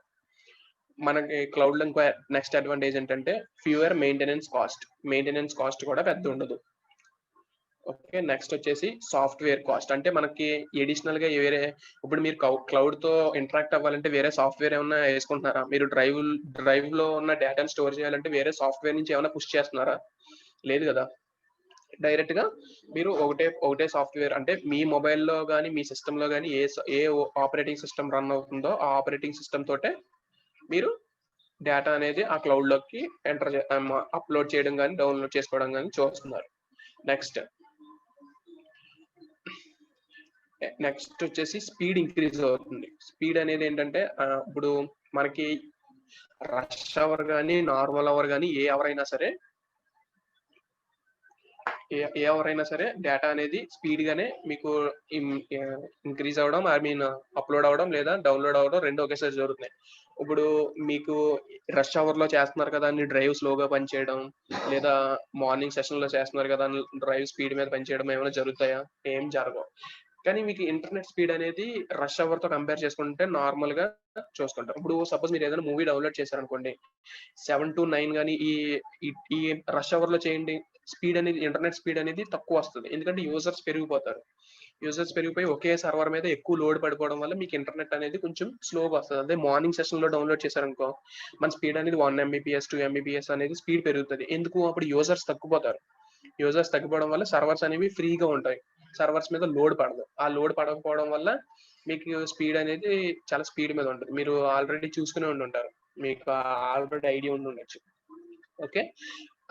మనకి క్లౌడ్ లో ఇంకో నెక్స్ట్ అడ్వాంటేజ్ ఏంటంటే ఫ్యూయర్ మెయింటెనెన్స్ కాస్ట్ కూడా పెద్ద ఉండదు. ఓకే, నెక్స్ట్ వచ్చేసి సాఫ్ట్వేర్ కాస్ట్. అంటే మనకి ఎడిషనల్ గా ఇప్పుడు మీరు క్లౌడ్ తో ఇంటరాక్ట్ అవ్వాలంటే వేరే సాఫ్ట్వేర్ ఏమైనా వేసుకుంటున్నారా? మీరు డ్రైవ్ లో ఉన్న డేటాను స్టోర్ చేయాలంటే వేరే సాఫ్ట్వేర్ నుంచి ఏమైనా పుష్ చేస్తున్నారా? లేదు కదా. డైరెక్ట్ గా మీరు ఒకటే సాఫ్ట్వేర్, అంటే మీ మొబైల్లో కానీ మీ సిస్టమ్ లో కానీ ఏ ఆపరేటింగ్ సిస్టమ్ రన్ అవుతుందో ఆ ఆపరేటింగ్ సిస్టమ్ తోటే మీరు డేటా అనేది ఆ క్లౌడ్ లోకి అప్లోడ్ చేయడం కానీ డౌన్లోడ్ చేసుకోవడం కానీ చూస్తున్నారు. నెక్స్ట్ వచ్చేసి స్పీడ్ ఇంక్రీజ్ అవుతుంది. స్పీడ్ అనేది ఏంటంటే ఇప్పుడు మనకి రష్ అవర్ కానీ నార్మల్ అవర్ కానీ ఏ అవర్ అయినా సరే డేటా అనేది స్పీడ్ గానే మీకు ఇంక్రీజ్ అవ్వడం, అప్లోడ్ అవ్వడం లేదా డౌన్లోడ్ అవ్వడం రెండు ఒకేసారి జరుగుతున్నాయి. ఇప్పుడు మీకు రష్ అవర్ లో చేస్తున్నారు కదా అని డ్రైవ్ స్లోగా పనిచేయడం, లేదా మార్నింగ్ సెషన్ లో చేస్తున్నారు కదా అని డ్రైవ్ స్పీడ్ మీద పనిచేయడం ఏమైనా జరుగుతాయా? ఏం జరగవు. కానీ మీకు ఇంటర్నెట్ స్పీడ్ అనేది రష్ అవర్ తో కంపేర్ చేసుకుంటే నార్మల్ గా చూసుకుంటాం. ఇప్పుడు సపోజ్ మీరు ఏదైనా మూవీ డౌన్లోడ్ చేశారనుకోండి, 7 to 9 కానీ ఈ రష్ అవర్ లో చేయండి, ఇంటర్నెట్ స్పీడ్ అనేది తక్కువ వస్తుంది. ఎందుకంటే యూజర్స్ పెరిగిపోయి ఒకే సర్వర్ మీద ఎక్కువ లోడ్ పడిపోవడం వల్ల మీకు ఇంటర్నెట్ అనేది కొంచెం స్లోగా వస్తుంది. అదే మార్నింగ్ సెషన్ లో డౌన్లోడ్ చేశారనుకో, మన స్పీడ్ అనేది 1 Mbps 2 Mbps అనేది స్పీడ్ పెరుగుతుంది. ఎందుకు? అప్పుడు యూజర్స్ తగ్గిపోవడం వల్ల సర్వర్స్ అనేవి ఫ్రీగా ఉంటాయి. సర్వర్స్ మీద లోడ్ పడదు. ఆ లోడ్ పడకపోవడం వల్ల మీకు స్పీడ్ అనేది చాలా స్పీడ్ మీద ఉంటుంది. మీరు ఆల్రెడీ చూసుకునే ఉంటారు, మీకు ఆల్రెడీ ఐడియా ఉండొచ్చు. ఓకే,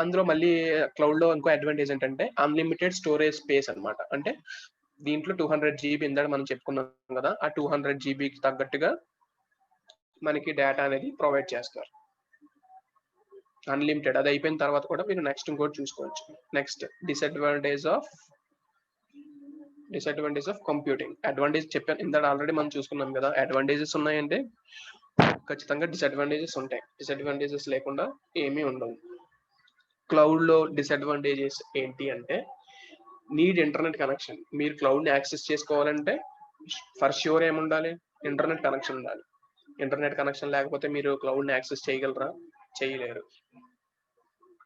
అందులో మళ్ళీ క్లౌడ్ లో ఇంకో అడ్వాంటేజ్ ఏంటంటే అన్లిమిటెడ్ స్టోరేజ్ స్పేస్ అన్నమాట. అంటే దీంట్లో 200 GB ఇందాక మనం చెప్పుకున్నాం కదా, ఆ 200 GBకి తగ్గట్టుగా మనకి డేటా అనేది ప్రొవైడ్ చేస్తారు అన్లిమిటెడ్. అది అయిపోయిన తర్వాత కూడా మీరు నెక్స్ట్ ఇంకోటి చూసుకోవచ్చు. Next disadvantage of computing. Advantage చెప్పాను ఇందాక ఆల్రెడీ మనం చూసుకున్నాం కదా. అడ్వాంటేజెస్ ఉన్నాయంటే ఖచ్చితంగా డిసడ్వాంటేజెస్ ఉంటాయి. డిసడ్వాంటేజెస్ లేకుండా ఏమీ ఉండవు. క్లౌడ్ లో డిసడ్వాంటేజెస్ ఏంటి అంటే నీడ్ ఇంటర్నెట్ కనెక్షన్. మీరు క్లౌడ్ ని యాక్సెస్ చేసుకోవాలంటే ఫర్ ష్యూర్ ఏముండాలి? ఇంటర్నెట్ కనెక్షన్ ఉండాలి. ఇంటర్నెట్ కనెక్షన్ లేకపోతే మీరు క్లౌడ్ ని యాక్సెస్ చేయగలరా? చేయలేరు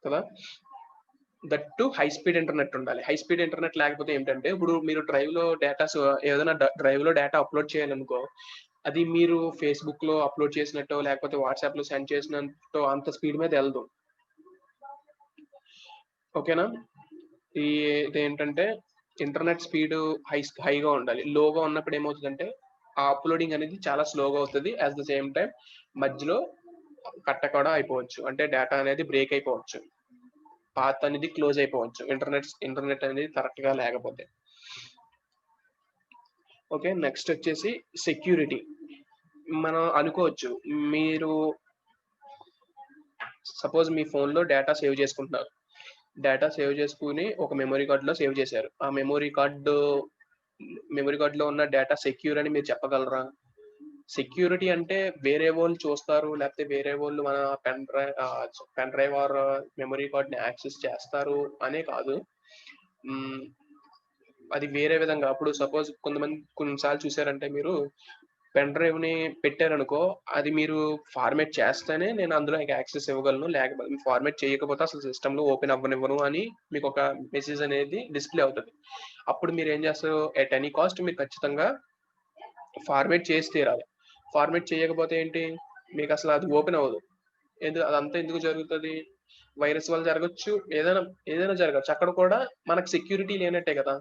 కదా. That to high speed internet ఉండాలి. హై స్పీడ్ ఇంటర్నెట్ లేకపోతే ఏంటంటే ఇప్పుడు మీరు ఏదైనా డ్రైవ్ లో డేటా అప్లోడ్ చేయాలనుకో, అది మీరు ఫేస్బుక్ లో అప్లోడ్ చేసినట్టు లేకపోతే వాట్సాప్ లో సెండ్ చేసినట్టు అంత స్పీడ్ మీద వెళ్దు. ఓకేనా. ఇదేంటంటే ఇంటర్నెట్ స్పీడ్ హైగా ఉండాలి. లోగా ఉన్నప్పుడు ఏమవుతుందంటే ఆ అప్లోడింగ్ అనేది చాలా స్లోగా అవుతుంది. అట్ ద సేమ్ టైం మధ్యలో కట్ట కూడా అయిపోవచ్చు, అంటే డేటా అనేది బ్రేక్ అయిపోవచ్చు, పాత్ అనేది క్లోజ్ అయిపోవచ్చు ఇంటర్నెట్ అనేది కరెక్ట్ గా లేకపోతే. ఓకే, నెక్స్ట్ వచ్చేసి సెక్యూరిటీ. మనం అనుకోవచ్చు, మీరు సపోజ్ మీ ఫోన్ లో డేటా సేవ్ చేసుకుంటున్నారు. డేటా సేవ్ చేసుకుని ఒక మెమరీ కార్డ్ లో సేవ్ చేశారు. ఆ మెమరీ కార్డ్ లో ఉన్న డేటా సెక్యూర్ అని మీరు చెప్పగలరా? సెక్యూరిటీ అంటే వేరే వాళ్ళు చూస్తారు, లేకపోతే వేరే వాళ్ళు మన pen drive or memory card ని యాక్సెస్ చేస్తారు అనే కాదు. అది వేరే విధంగా. అప్పుడు సపోజ్ కొన్నిసార్లు చూసారంటే మీరు పెన్ డ్రైవ్ ని పెట్టారనుకో, అది మీరు ఫార్మేట్ చేస్తేనే నేను అందులో యాక్సెస్ ఇవ్వగలను, లేకపోతే ఫార్మేట్ చేయకపోతే అసలు సిస్టమ్ లో ఓపెన్ అవ్వనివ్వను అని మీకు ఒక మెసేజ్ అనేది డిస్ప్లే అవుతుంది. అప్పుడు మీరు ఏం చేస్తారు? ఎట్ ఎనీ కాస్ట్ మీరు ఖచ్చితంగా ఫార్మేట్ చేసి తీరాలి. ఫార్మేట్ చేయకపోతే ఏంటి? మీకు అసలు అది ఓపెన్ అవ్వదు. అదంతా ఎందుకు జరుగుతుంది? వైరస్ వల్ల జరగచ్చు, ఏదైనా జరగచ్చు. అక్కడ కూడా మనకు సెక్యూరిటీ లేనట్టే కదా.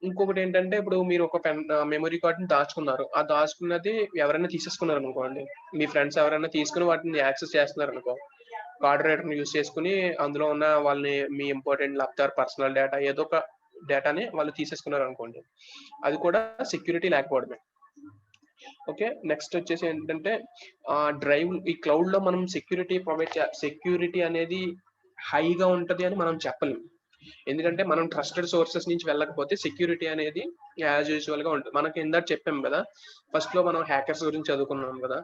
ఇంకొకటి ఏంటంటే ఇప్పుడు మీరు ఒక మెమరీ కార్డ్ ని దాచుకున్నారు. ఆ దాచుకున్నది ఎవరైనా తీసేసుకున్నారు అనుకోండి, మీ ఫ్రెండ్స్ ఎవరైనా తీసుకుని వాటిని యాక్సెస్ చేస్తున్నారు అనుకో, కార్డ్ రైడర్ ని యూజ్ చేసుకుని అందులో ఉన్న వాళ్ళని మీ ఇంపార్టెంట్ లేకపోతే పర్సనల్ డేటా ఏదో ఒక డేటాని వాళ్ళు తీసేసుకున్నారు అనుకోండి, అది కూడా సెక్యూరిటీ లేకపోవడమే. ఓకే, నెక్స్ట్ వచ్చేసి ఏంటంటే ఈ క్లౌడ్ లో మనం సెక్యూరిటీ అనేది హైగా ఉంటది అని మనం చెప్పలేం. ఎందుకంటే మనం ట్రస్టెడ్ సోర్సెస్ నుంచి వెళ్ళకపోతే సెక్యూరిటీ అనేది యాజ్ యూజువల్ గా ఉంటుంది. మనకి ఇందాక చెప్పాం కదా, ఫస్ట్ లో మనం హ్యాకర్స్ గురించి చదువుకున్నాం కదా,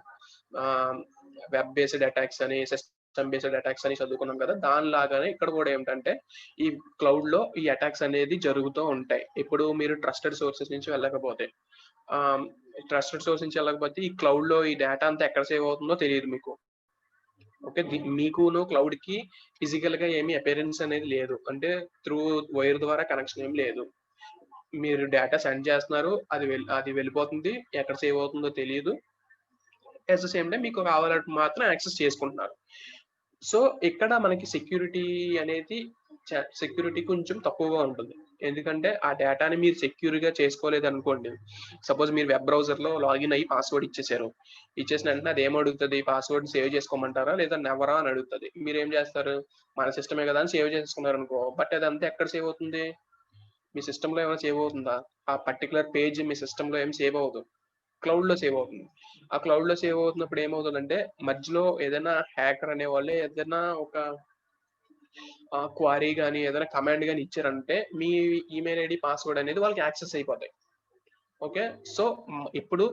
వెబ్ బేస్డ్ అటాక్స్ అని, సిస్టమ్ బేస్డ్ అటాక్స్ అని చదువుకున్నాం కదా. దానిలాగానే ఇక్కడ కూడా ఏంటంటే ఈ క్లౌడ్ లో ఈ అటాక్స్ అనేది జరుగుతూ ఉంటాయి. ఇప్పుడు మీరు ట్రస్టెడ్ సోర్సెస్ నుంచి వెళ్ళకపోతే, ట్రస్టెడ్ సోర్స్ నుంచి వెళ్ళకపోతే ఈ క్లౌడ్ లో ఈ డేటా అంతా ఎక్కడ సేవ్ అవుతుందో తెలియదు మీకు. ఓకే, మీకును క్లౌడ్ కి ఫిజికల్ గా ఏమి అపేరెన్స్ అనేది లేదు, అంటే త్రూ వైర్ ద్వారా కనెక్షన్ ఏమి లేదు. మీరు డేటా సెండ్ చేస్తున్నారు, అది వెళ్ళిపోతుంది, ఎక్కడ సేవ్ అవుతుందో తెలియదు. అట్ ద సేమ్ టైం మీకు కావాలంటే మాత్రం యాక్సెస్ చేసుకుంటున్నారు. సో ఇక్కడ మనకి సెక్యూరిటీ కొంచెం తక్కువగా ఉంటుంది. ఎందుకంటే ఆ డేటాని మీరు సెక్యూర్ గా చేసుకోలేదు అనుకోండి, సపోజ్ మీరు వెబ్ బ్రౌజర్ లో లాగిన్ అయ్యి పాస్వర్డ్ ఇచ్చేసారు, ఇచ్చేసిన వెంటనే అది ఏమడుగుతుంది, పాస్వర్డ్ సేవ్ చేసుకోమంటారా లేదా నెవరా అని అడుగుతుంది. మీరు ఏం చేస్తారు, మన సిస్టమే కదా అని సేవ్ చేసుకున్నారు అనుకో, బట్ అదంతా ఎక్కడ సేవ్ అవుతుంది, మీ సిస్టమ్ లో ఏమైనా సేవ్ అవుతుందా? ఆ పర్టికులర్ పేజ్ మీ సిస్టమ్ లో ఏం సేవ్ అవ్వదు, క్లౌడ్ లో సేవ్ అవుతుంది. ఆ క్లౌడ్ లో సేవ్ అవుతున్నప్పుడు ఏమవుతుందంటే మధ్యలో ఏదైనా హ్యాకర్ అనే వాళ్ళే ఏదైనా ఒక క్వారీ కానీ ఏదైనా కమాండ్ కానీ ఇచ్చారంటే మీ ఈమెయిల్ ఐడి పాస్వర్డ్ అనేది వాళ్ళకి యాక్సెస్ అయిపోతాయి. ఓకే, సో ఇప్పుడు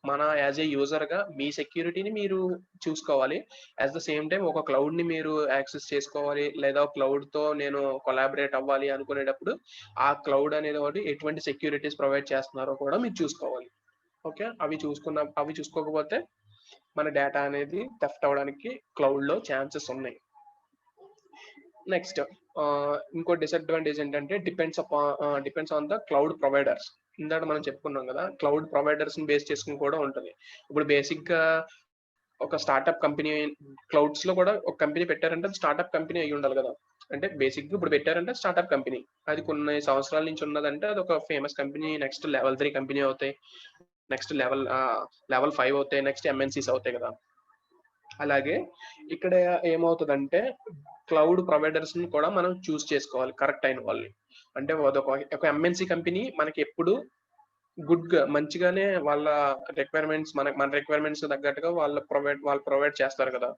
మన యాజ్ ఏ యూజర్ గా మీ సెక్యూరిటీని మీరు చూసుకోవాలి. అట్ ద సేమ్ టైం ఒక క్లౌడ్ ని మీరు యాక్సెస్ చేసుకోవాలి, లేదా క్లౌడ్ తో నేను కొలాబరేట్ అవ్వాలి అనుకునేటప్పుడు ఆ క్లౌడ్ అనేది ఒకటి ఎటువంటి సెక్యూరిటీస్ ప్రొవైడ్ చేస్తున్నారో కూడా మీరు చూసుకోవాలి. ఓకే, అవి చూసుకోకపోతే మన డేటా అనేది థెఫ్ట్ అవ్వడానికి క్లౌడ్ లో ఛాన్సెస్ ఉన్నాయి. నెక్స్ట్ ఇంకో డిసడ్వాంటేజ్ ఏంటంటే depends on the cloud providers. ఇందాక మనం చెప్పుకున్నాం కదా, క్లౌడ్ ప్రొవైడర్స్ ని బేస్ చేసుకుని కూడా ఉంటుంది. ఇప్పుడు బేసిక్ గా ఒక స్టార్ట్అప్ కంపెనీ క్లౌడ్స్ లో కూడా ఒక కంపెనీ పెట్టారంటే స్టార్ట్అప్ కంపెనీ అయి ఉండాలి కదా. అంటే బేసిక్ గా ఇప్పుడు పెట్టారంటే స్టార్ట్అప్ కంపెనీ, అది కొన్ని సంవత్సరాల నుంచి ఉన్నదంటే అది ఒక famous company, next level 3 company అవుతాయి, నెక్స్ట్ లెవెల్ 5 అవుతాయి, నెక్స్ట్ ఎంఎన్సీస్ అవుతాయి కదా. అలాగే ఇక్కడ ఏమవుతుందంటే క్లౌడ్ ప్రొవైడర్స్ ని కూడా మనం చూస్ చేసుకోవాలి, కరెక్ట్ అయిన వాళ్ళని. అంటే ఒక ఎంఎన్సీ కంపెనీ మనకి ఎప్పుడు మంచిగానే వాళ్ళ రిక్వైర్మెంట్స్ మన రిక్వైర్మెంట్స్ తగ్గట్టుగా వాళ్ళు ప్రొవైడ్ చేస్తారు కదా.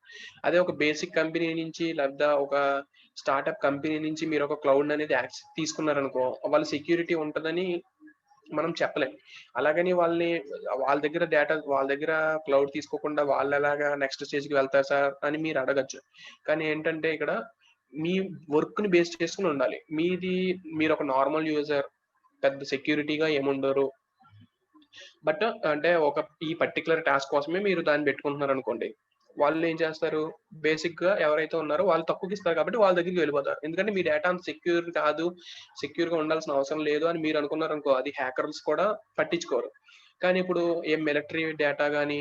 అదే ఒక బేసిక్ కంపెనీ నుంచి లేదా ఒక స్టార్ట్అప్ కంపెనీ నుంచి మీరు ఒక క్లౌడ్ అనేది యాక్సెస్ తీసుకున్నారనుకో, వాళ్ళ సెక్యూరిటీ ఉంటుందని మనం చెప్పలేం. అలాగని వాళ్ళ దగ్గర క్లౌడ్ తీసుకోకుండా వాళ్ళు ఎలాగా నెక్స్ట్ స్టేజ్ కి వెళ్తారు సార్ అని మీరు అడగచ్చు. కానీ ఏంటంటే ఇక్కడ మీ వర్క్ ని బేస్ చేసుకుని ఉండాలి. మీరు ఒక నార్మల్ యూజర్, పెద్ద సెక్యూరిటీగా ఏముండరు, బట్ అంటే ఈ పర్టికులర్ టాస్క్ కోసమే మీరు దాన్ని పెట్టుకుంటున్నారు అనుకోండి, వాళ్ళు ఏం చేస్తారు, బేసిక్ గా ఎవరైతే ఉన్నారో వాళ్ళు తక్కువకి ఇస్తారు కాబట్టి వాళ్ళ దగ్గరికి వెళ్ళిపోతారు. ఎందుకంటే మీ డేటా అంత సెక్యూర్ గా ఉండాల్సిన అవసరం లేదు అని మీరు అనుకున్నారు అనుకో, అది హ్యాకర్స్ కూడా పట్టించుకోరు. కానీ ఇప్పుడు ఏం మిలిటరీ డేటా కానీ,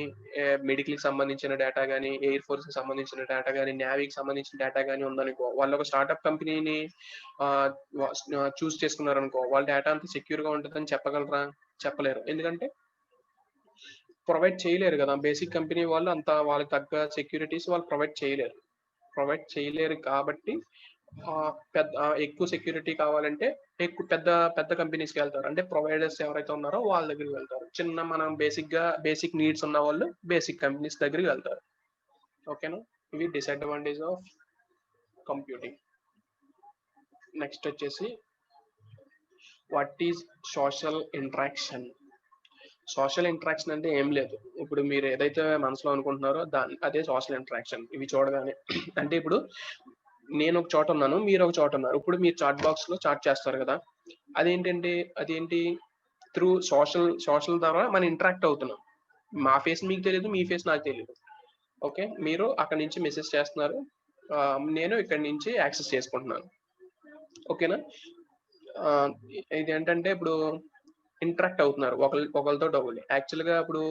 మెడికల్ కి సంబంధించిన డేటా కానీ, ఎయిర్ ఫోర్స్ కి సంబంధించిన డేటా కానీ, నేవీకి సంబంధించిన డేటా కానీ ఉందనుకో, వాళ్ళు ఒక స్టార్ట్అప్ కంపెనీని చూస్ చేసుకున్నారనుకో, వాళ్ళ డేటా అంతా సెక్యూర్ గా ఉంటుందని చెప్పగలరా? చెప్పలేరు. ఎందుకంటే ప్రొవైడ్ చేయలేరు కదా, బేసిక్ కంపెనీ వాళ్ళు అంత వాళ్ళకి తగ్గ సెక్యూరిటీస్ వాళ్ళు ప్రొవైడ్ చేయలేరు కాబట్టి ఎక్కువ సెక్యూరిటీ కావాలంటే పెద్ద పెద్ద కంపెనీస్కి వెళ్తారు. అంటే ప్రొవైడర్స్ ఎవరైతే ఉన్నారో వాళ్ళ దగ్గరికి వెళ్తారు. మనం బేసిక్ నీడ్స్ ఉన్న వాళ్ళు బేసిక్ కంపెనీస్ దగ్గరికి వెళ్తారు. ఓకేనా, ఇవి డిసడ్వాంటేజ్ ఆఫ్ కంప్యూటింగ్. నెక్స్ట్ వచ్చేసి what is social interaction. Social interaction అంటే ఏం లేదు, ఇప్పుడు మీరు ఏదైతే మనసులో అనుకుంటున్నారో అదే సోషల్ ఇంటరాక్షన్. ఇవి చూడగానే అంటే ఇప్పుడు నేను ఒక చోట ఉన్నాను, మీరు ఒక చోట ఉన్నారు, ఇప్పుడు మీరు చాట్ బాక్స్ లో చాట్ చేస్తారు కదా, అదేంటి త్రూ సోషల్ ద్వారా మనం ఇంటరాక్ట్ అవుతున్నాం. మా ఫేస్ మీకు తెలియదు, మీ ఫేస్ నాకు తెలియదు. ఓకే, మీరు అక్కడ నుంచి మెసేజ్ చేస్తున్నారు, నేను ఇక్కడ నుంచి యాక్సెస్ చేసుకుంటున్నాను. ఓకేనా, ఇది ఏంటంటే ఇప్పుడు ఇంటరాక్ట్ అవుతున్నారు ఒకరితో ఒకరు. యాక్చువల్ గా ఇప్పుడు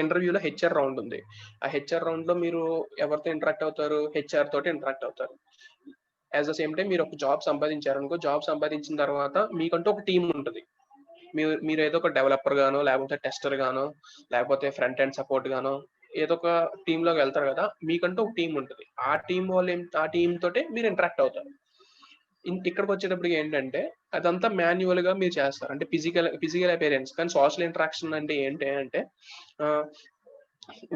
ఇంటర్వ్యూలో హెచ్ఆర్ రౌండ్ ఉంది. ఆ హెచ్ఆర్ రౌండ్ లో మీరు ఎవరితో ఇంటరాక్ట్ అవుతారు, హెచ్ఆర్ తోటి ఇంటరాక్ట్ అవుతారు. యాజ్ ద సేమ్ టైం మీరు ఒక జాబ్ సంపాదించారనుకో, జాబ్ సంపాదించిన తర్వాత మీకంటూ ఒక టీం ఉంటుంది. మీరు ఏదో ఒక డెవలపర్ గానో, లేకపోతే టెస్టర్ గానో, లేకపోతే ఫ్రంట్ ఎండ్ సపోర్ట్ గానో ఏదో ఒక టీమ్ లోకి వెళ్తారు కదా, మీకంటూ ఒక టీం ఉంటుంది. ఆ టీం తోటే మీరు ఇంటరాక్ట్ అవుతారు. ఇక్కడికి వచ్చేటప్పటికి ఏంటంటే అదంతా మాన్యువల్ గా మీరు చేస్తారు, అంటే ఫిజికల్ అపియరెన్స్. కానీ సోషల్ ఇంటరాక్షన్ అంటే ఏంటి అంటే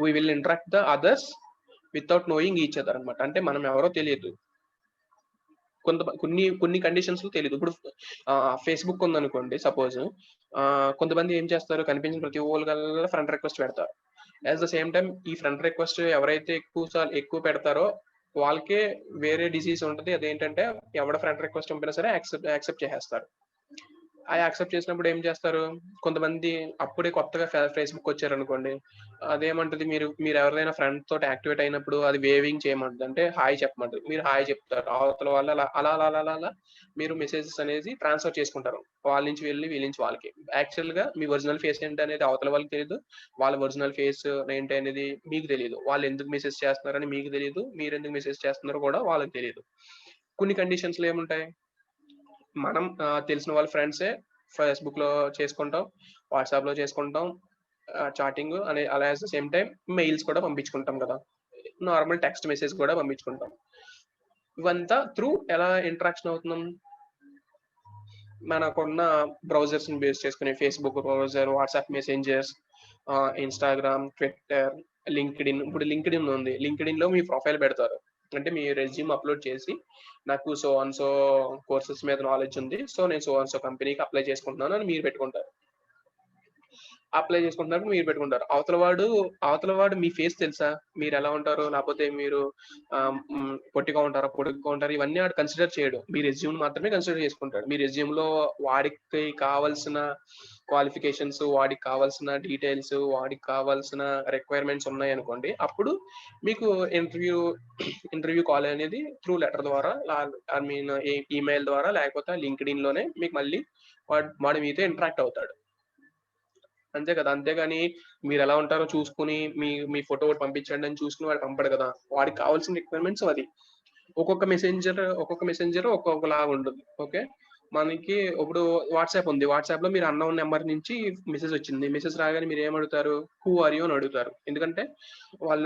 we will interact the others without knowing each other అనమాట. అంటే మనం ఎవరో తెలియదు, కొన్ని కండిషన్స్‌లో తెలీదు. ఇప్పుడు ఫేస్‌బుక్ ఉందనుకోండి సపోజ్. కొంతమంది ఏం చేస్తారు, కనిపించిన ప్రతి ఓళ్ళకల్లా ఫ్రెండ్ రిక్వెస్ట్ పెడతారు. అట్ ద సేమ్ టైమ్ ఈ ఫ్రెండ్ రిక్వెస్ట్ ఎవరైతే ఎక్కువ పెడతారో వాళ్ళకే వేరే డిసీజ్ ఉంటది. అదేంటంటే ఎవడ ఫ్రెండ్ రిక్వెస్ట్ పంపినా సరే యాక్సెప్ట్ చేసేస్తారు. యాక్సెప్ట్ చేసినప్పుడు ఏం చేస్తారు, కొంతమంది అప్పుడే కొత్తగా ఫేస్‌బుక్ వచ్చారనుకోండి. అదేమంటది, మీరు ఎవరిదైనా ఫ్రెండ్ తోటి యాక్టివేట్ అయినప్పుడు అది వేవింగ్ చేయమంటది. అంటే హాయ్ చెప్పమంటది. మీరు హాయ్ చెప్తారు. అవతల వాళ్ళు అలా మీరు మెసేజెస్ అనేది ట్రాన్స్‌ఫర్ చేసుకుంటారు. వాళ్ళ నుంచి వీళ్ళ నుంచి వాళ్ళకి. యాక్చువల్‌గా మీ ఒరిజినల్ ఫేస్ ఏంటనేది అవతల వాళ్ళకి తెలీదు. వాళ్ళ ఒరిజినల్ ఫేస్ ఏంటి అనేది మీకు తెలీదు. వాళ్ళు ఎందుకు మెసేజ్ చేస్తున్నారని మీకు తెలీదు. మీరెందుకు మెసేజ్ చేస్తున్నారో కూడా వాళ్ళకి తెలీదు. కొన్ని కండిషన్స్‌లో ఏముంటాయి, మనం తెలిసిన వాళ్ళ ఫ్రెండ్సే ఫేస్‌బుక్‌లో చేసుకుంటాం. వాట్సాప్‌లో చేసుకుంటాం. చాటింగ్ అలా at the same time mails కూడా పంపించుకుంటాం కదా! నార్మల్ టెక్స్ట్ మెసేజ్ కూడా పంపించుకుంటాం. ఇవంతా ఎలా ఇంటరాక్షన్ అవుతున్నాం? మనకున్న బ్రౌజర్స్‌ని బేస్ చేసుకొని Facebook browser, WhatsApp messengers, Instagram, Twitter, LinkedIn. ఇప్పుడు లింక్డ్ఇన్ ఉంది. లింక్డ్ఇన్‌లో మీ ప్రొఫైల్ పెడతారు. అంటే మీ రెజ్యూమ్ అప్‌లోడ్ చేసి, నాకు సో అండ్ సో కోర్సెస్ మీద నాలెడ్జ్ ఉంది. సో నేను సో అండ్ సో కంపెనీకి అప్లై చేసుకుంటున్నాను అని మీరు పెట్టుకుంటారు. అప్లై చేసుకుంటున్నప్పుడు మీరు పెట్టుకుంటారు. అవతల వాడు మీ ఫేస్ తెలుసా? మీరెలా ఉంటారో, లేపోతే మీరు పొట్టిగా ఉంటారా? పొడుగ్గా ఉంటారా? ఇవన్నీ ఆడు కన్సిడర్ చేయడు. మీ రెజ్యూమ్‌ని మాత్రమే కన్సిడర్ చేసుకుంటాడు. మీ రెజ్యూమ్‌లో వాడికి కావాల్సిన క్వాలిఫికేషన్స్, వాడికి కావాల్సిన డీటెయిల్స్, వాడికి కావాల్సిన రిక్వైర్మెంట్స్ ఉన్నాయనుకోండి. అప్పుడు మీకు ఇంటర్వ్యూ కాల్ అనేది త్రూ లెటర్ ద్వారా ఐ మీన్ ఈమెయిల్ ద్వారా లేకపోతే లింక్డ్ఇన్‌లోనే మీకు మళ్ళీ వాడు మీతో ఇంటరాక్ట్ అవుతాడు. అంతే కదా! అంతేగాని మీరెలా ఉంటారో చూసుకొని మీ ఫోటో ఒకటి పంపించండి అని చూసుకొని వాడు పంపడు కదా! వాడికి కావాల్సిన రిక్వైర్మెంట్స్ అది. ఒక్కొక్క మెసెంజర్ ఒక్కొక్కలాగా ఉంటుంది. ఓకే. మనకి ఇప్పుడు వాట్సాప్ ఉంది. వాట్సాప్‌లో మీరు అన్‌నోన్ నంబర్ నుంచి మెసేజ్ వచ్చింది. మెసేజ్ రాగానే మీరేమడుగుతారు? హూ ఆర్ యూ అని అడుగుతారు. ఎందుకంటే వాళ్ళ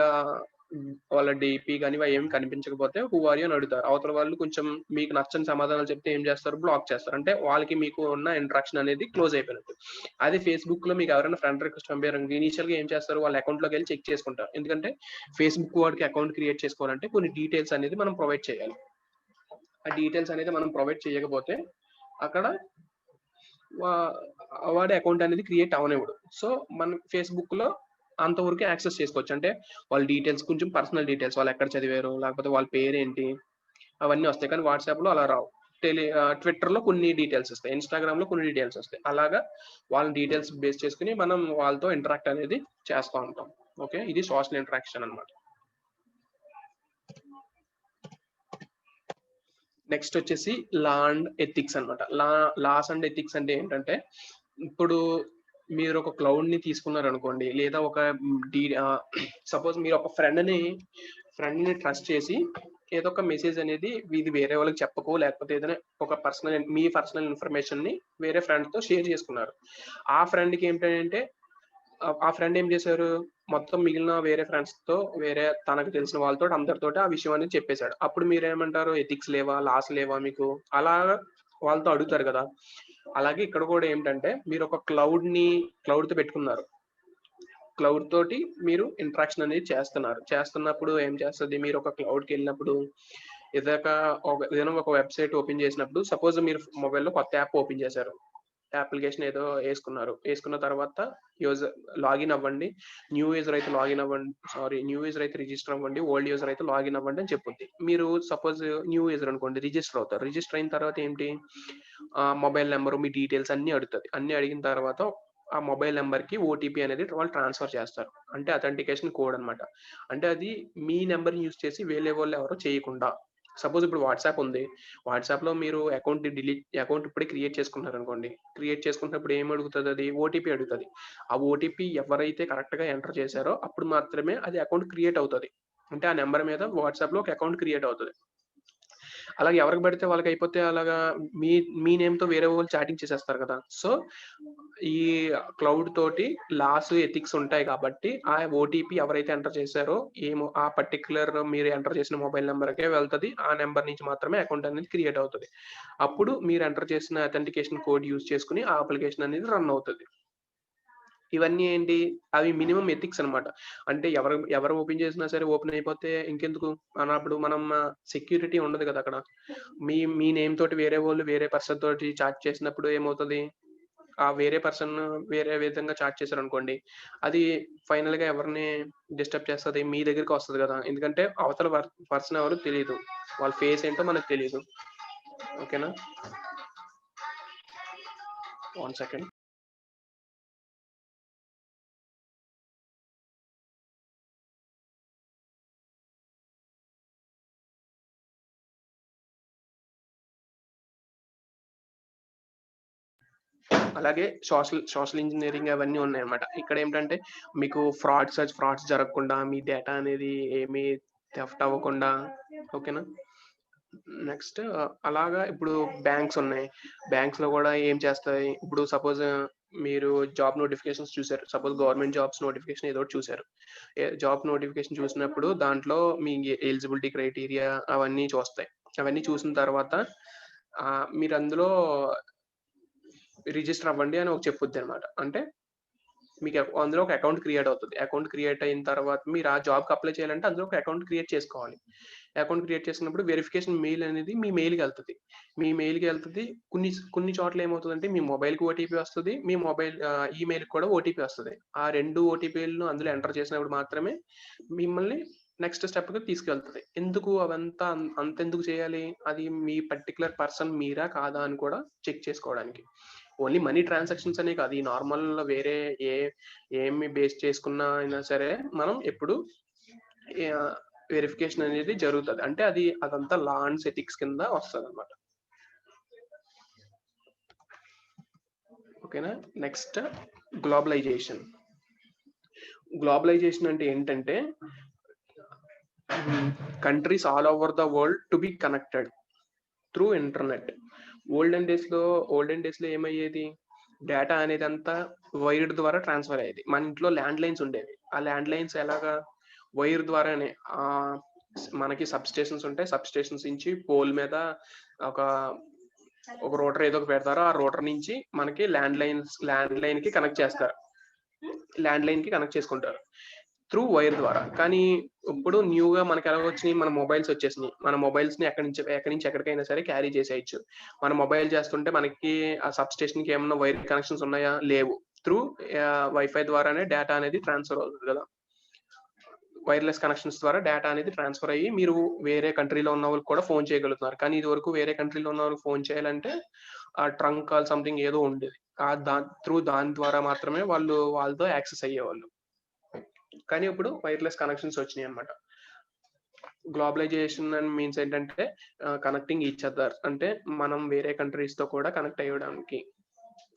వాళ్ళ డీపీ గాని అవేమి కనిపించకపోతే హూ ఆర్ యూ అని అడుగుతారు. అవతల వాళ్ళు కొంచెం మీకు నచ్చని సమాధానాలు చెప్తే ఏం చేస్తారు? బ్లాక్ చేస్తారు. అంటే వాళ్ళకి మీకు ఉన్న ఇంటరాక్షన్ అనేది క్లోజ్ అయిపోయినట్టు. అదే ఫేస్‌బుక్‌లో మీకు ఎవరైనా ఫ్రెండ్ రిక్వెస్ట్ పంపారనుకో, ఇనీషియల్‌గా ఏం చేస్తారు? వాళ్ళ అకౌంట్‌లోకెళ్ళి చెక్ చేసుకుంటారు. ఎందుకంటే ఫేస్‌బుక్ వాడికి అకౌంట్ క్రియేట్ చేసుకోవాలంటే కొన్ని డీటెయిల్స్ అనేది మనం ప్రొవైడ్ చేయాలి. ఆ డీటెయిల్స్ అనేది మనం ప్రొవైడ్ చేయకపోతే అక్కడ వా వాడి అకౌంట్ అనేది క్రియేట్ అవ్వనివ్వడు. సో, మనం ఫేస్‌బుక్‌లో అంతవరకే యాక్సెస్ చేసుకోవచ్చు. అంటే వాళ్ళ డీటెయిల్స్, కొంచెం పర్సనల్ డీటెయిల్స్, వాళ్ళెక్కడ చదివారు, లేకపోతే వాళ్ళ పేరేంటి, అవన్నీ వస్తాయి. కానీ వాట్సాప్‌లో అలా రావు. ట్విట్టర్‌లో కొన్ని డీటెయిల్స్ వస్తాయి. ఇన్‌స్టాగ్రామ్‌లో కొన్ని డీటెయిల్స్ వస్తాయి. అలాగా వాళ్ళ డీటెయిల్స్ బేస్ చేసుకొని మనం వాళ్ళతో ఇంటరాక్ట్ అనేది చేస్తా ఉంటాం. ఓకే. ఇది సోషల్ ఇంటరాక్షన్ అన్నమాట. నెక్స్ట్ వచ్చేసి లా అండ్ ఎథిక్స్ అన్నమాట. లాస్ అండ్ ఎథిక్స్ అంటే ఏంటంటే, ఇప్పుడు మీరు ఒక క్లౌడ్‌ని తీసుకున్నారనుకోండి, లేదా సపోజ్ మీరు ఒక ఫ్రెండ్‌ని ట్రస్ట్ చేసి ఏదో ఒక మెసేజ్ అనేది ఇది వేరే వాళ్ళకి చెప్పకు, లేకపోతే ఏదైనా ఒక మీ పర్సనల్ ఇన్ఫర్మేషన్‌ని వేరే ఫ్రెండ్‌తో షేర్ చేసుకున్నారు. ఆ ఫ్రెండ్‌కి ఏంటంటే ఆ ఫ్రెండ్ ఏం చేశారు, మొత్తం మిగిలిన వేరే ఫ్రెండ్స్‌తో, తనకు తెలిసిన వాళ్ళతోటి అందరితోటి ఆ విషయం అనేది చెప్పేసాడు. అప్పుడు మీరేమంటారు? ఎథిక్స్ లేవా? లాస్ లేవా మీకు? అలా వాళ్ళతో అడుగుతారు కదా! అలాగే ఇక్కడ కూడా ఏంటంటే, మీరు ఒక క్లౌడ్‌తో పెట్టుకున్నారు. క్లౌడ్ తోటి మీరు ఇంటరాక్షన్ అనేది చేస్తున్నారు. చేస్తున్నప్పుడు ఏం చేస్తది, మీరు ఒక క్లౌడ్‌కెళ్ళినప్పుడు ఏదైనా ఒక వెబ్‌సైట్ ఓపెన్ చేసినప్పుడు, సపోజ్ మీరు మొబైల్‌లో కొత్త యాప్ ఓపెన్ చేశారు. అప్లికేషన్ ఏదో యేసుకున్నారు. యేసుకున్న తర్వాత లాగిన్ అవ్వండి. న్యూ యూజర్ అయితే రిజిస్టర్ అవ్వండి. ఓల్డ్ యూజర్ అయితే లాగిన్ అవ్వండి అని చెప్పుద్ది. మీరు సపోజ్ న్యూ యూజర్ అనుకోండి, రిజిస్టర్ అవుతారు. రిజిస్టర్ అయిన తర్వాత ఏంటి, మొబైల్ నంబరు, మీ డీటెయిల్స్ అన్నీ అడుగుతది. అన్నీ అడిగిన తర్వాత ఆ మొబైల్ నంబర్‌కి ఓటీపీ అనేది వాళ్ళు ట్రాన్స్‌ఫర్ చేస్తారు. అంటే అథెంటికేషన్ కోడ్ అన్నమాట. అంటే అది మీ నంబర్‌ని యూజ్ చేసి వేరే వాళ్ళు ఎవరో చేయకుండా. సపోజ్ ఇప్పుడు వాట్సాప్ ఉంది. వాట్సాప్‌లో మీరు అకౌంట్ ఇప్పుడే క్రియేట్ చేసుకున్నారనుకోండి. క్రియేట్ చేసుకున్నప్పుడు ఏమి అడుగుతదది? ఓటీపీ అడుగుతది. ఆ ఓటీపీ ఎవరైతే కరెక్ట్‌గా ఎంటర్ చేశారో అప్పుడు మాత్రమే అది అకౌంట్ క్రియేట్ అవుతది. అంటే ఆ నంబర్ మీద వాట్సాప్‌లో ఒక అకౌంట్ క్రియేట్ అవుతది. అలాగే ఎవరికి పడితే వాళ్ళకయిపోతే అలాగా మీ మీ నేమ్‌తో వేరే వాళ్ళు చాటింగ్ చేసేస్తారు కదా! సో, ఈ క్లౌడ్ తోటి ఎథిక్స్ ఉంటాయి కాబట్టి, ఆ ఓటీపీ ఎవరైతే ఎంటర్ చేశారో ఆ పర్టిక్యులర్ మీరు ఎంటర్ చేసిన మొబైల్ నంబర్‌కే వెళ్తది. ఆ నంబర్ నుంచి మాత్రమే అకౌంట్ అనేది క్రియేట్ అవుతది. అప్పుడు మీరు ఎంటర్ చేసిన అథెంటికేషన్ కోడ్ యూజ్ చేసుకొని ఆ అప్లికేషన్ అనేది రన్ అవుతది. ఇవన్నీ ఏంటి? అవి మినిమమ్ ఎథిక్స్ అన్నమాట. అంటే ఎవరు ఓపెన్ చేసినా సరే ఓపెన్ అయిపోతే ఇంకెందుకు? అన్నప్పుడు మనం సెక్యూరిటీ ఉండదు కదా అక్కడ. మీ మీ నేమ్ తోటి వేరే వోళ్ళు వేరే పర్సన్ తోటి చాట్ చేసినప్పుడు ఏమవుతది? ఆ వేరే పర్సన్ వేరే విధంగా చాట్ చేశారనుకోండి. అది ఫైనల్‌గా ఎవరిని డిస్టర్బ్ చేస్తది? మీ దగ్గరికే వస్తది గదా! ఎందుకంటే అవతల పర్సన్ ఎవరో తెలీదు. వాళ్ళ ఫేస్ ఏంటో మనకు తెలీదు. ఓకేనా? 1 సెకండ్. అలాగే సోషల్ ఇంజినీరింగ్ అవన్నీ ఉన్నాయన్నమాట. ఇక్కడేంటంటే మీకు ఫ్రాడ్స్ జరగకుండా మీ డేటా అనేది ఏమీ థెఫ్ట్ అవ్వకుండా ఓకేనా? నెక్స్ట్ అలాగా ఇప్పుడు బ్యాంక్స్ ఉన్నాయి. బ్యాంక్స్‌లో గూడా ఏం చేస్తాయి, ఇప్పుడు సపోజ్ మీరు జాబ్ నోటిఫికేషన్స్ చూసారు. సపోజ్ గవర్నమెంట్ జాబ్స్ నోటిఫికేషన్ ఏదో ఒకటి చూసారు. జాబ్ నోటిఫికేషన్ చూసినప్పుడు దాంట్లో మీ ఎలిజిబిలిటీ క్రైటీరియా అవన్నీ చూస్తాయి. అవన్నీ చూసిన తర్వాత మీరు అందులో రిజిస్టర్ అవ్వండి అని ఒక చెప్పుద్దనమాట. అంటే మీకు అందులో ఒక అకౌంట్ క్రియేట్ అవుతది. అకౌంట్ క్రియేట్ అయిన తర్వాత మీరు ఆ జాబ్‌కి అప్లై చేయాలంటే అందులో ఒక అకౌంట్ క్రియేట్ చేసుకోవాలి. అకౌంట్ క్రియేట్ చేసుకున్నప్పుడు వెరిఫికేషన్ మెయిల్ అనేది మీ మెయిల్‌కెళ్తది. మీ మెయిల్‌కెళ్తది. కొన్ని కొన్ని చోట్ల ఏమవుతదంటే మీ మొబైల్‌కి ఓటీపీ వస్తది. మీ ఈమెయిల్‌కి కూడా ఓటీపీ వస్తది. ఆ 2 ఓటీపీలను అందులో ఎంటర్ చేసినప్పుడు మాత్రమే మిమ్మల్ని నెక్స్ట్ స్టెప్‌కి తీసుకెళ్తది. ఎందుకు అవంతా అంతెందుకు చేయాలి? అది మీ పర్టిక్యులర్ పర్సన్ మీరా? కాదా? అని కూడా చెక్ చేసుకోవడానికి. ఓన్లీ మనీ ట్రాన్సాక్షన్స్ అనే కాదు. ఈ నార్మల్ వేరే ఏ ఏమి బేస్ చేసుకున్నా అయినా సరే మనం ఎప్పుడు ఆహ్, వెరిఫికేషన్ అనేది జరుగుతది. అంటే అదంతా లా అండ్ ఎథిక్స్ కింద వస్తదనమాట. ఓకేనా? Next globalisation. గ్లోబలైజేషన్ అంటే ఏంటంటే countries all over the world to be connected through internet. Olden డేస్‌లో ఏమయ్యేది? డేటా అనేదంతా వైర్ ద్వారా ట్రాన్స్‌ఫర్ అయ్యేది. మన ఇంట్లో ల్యాండ్ లైన్స్ ఉండేవి. ఆ ల్యాండ్ లైన్స్ ఎలాగా? వైర్ ద్వారానే మనకి సబ్‌స్టేషన్స్ ఉంటాయి. సబ్‌స్టేషన్స్ నుంచి పోల్ మీద ఒక ఒక రూటర్ ఏదో ఒకటి పెడతారు. ఆ రూటర్ నుంచి మనకి ల్యాండ్ లైన్‌కి కనెక్ట్ చేస్తారు. ల్యాండ్ లైన్‌కి కనెక్ట్ చేసుకుంటారు. త్రూ వైర్ ద్వారా. కానీ ఇప్పుడు న్యూగా మనకెలాగొచ్చినియి, మన మొబైల్స్ వచ్చేసినియి. మన మొబైల్స్‌ని ఎక్కడి నుంచి ఎక్కడికైనా సరే క్యారీ చేసేయొచ్చు. మన మొబైల్ చేస్తుంటే మనకి ఆ సబ్‌స్టేషన్‌కి ఏమన్నా వైర్ కనెక్షన్స్ ఉన్నాయా? లేవు. త్రూ వైఫై ద్వారానే డేటా అనేది ట్రాన్స్‌ఫర్ అవుతది గదా! వైర్‌లెస్ కనెక్షన్స్ ద్వారా డేటా అనేది ట్రాన్స్‌ఫర్ అయ్యి మీరు వేరే కంట్రీలో ఉన్న వాళ్ళకి కూడా ఫోన్ చేయగలుగుతున్నారు. కానీ ఇదివరకు వేరే కంట్రీలో ఉన్న వాళ్ళకి ఫోన్ చేయాలంటే ట్రంక్ కాల్ సంథింగ్ ఏదో ఉండేది. దాని ద్వారా మాత్రమే వాళ్ళతో యాక్సెస్ అయ్యేవాళ్ళు. కానీ ఇప్పుడు వైర్‌లెస్ కనెక్షన్స్ వచ్చినియన్నమాట. గ్లోబలైజేషన్ అని మీన్స్ ఏంటంటే కనెక్టింగ్ ఈచ్ అదర్. అంటే మనం వేరే కంట్రీస్‌తో కూడా కనెక్ట్ అయ్యడానికి.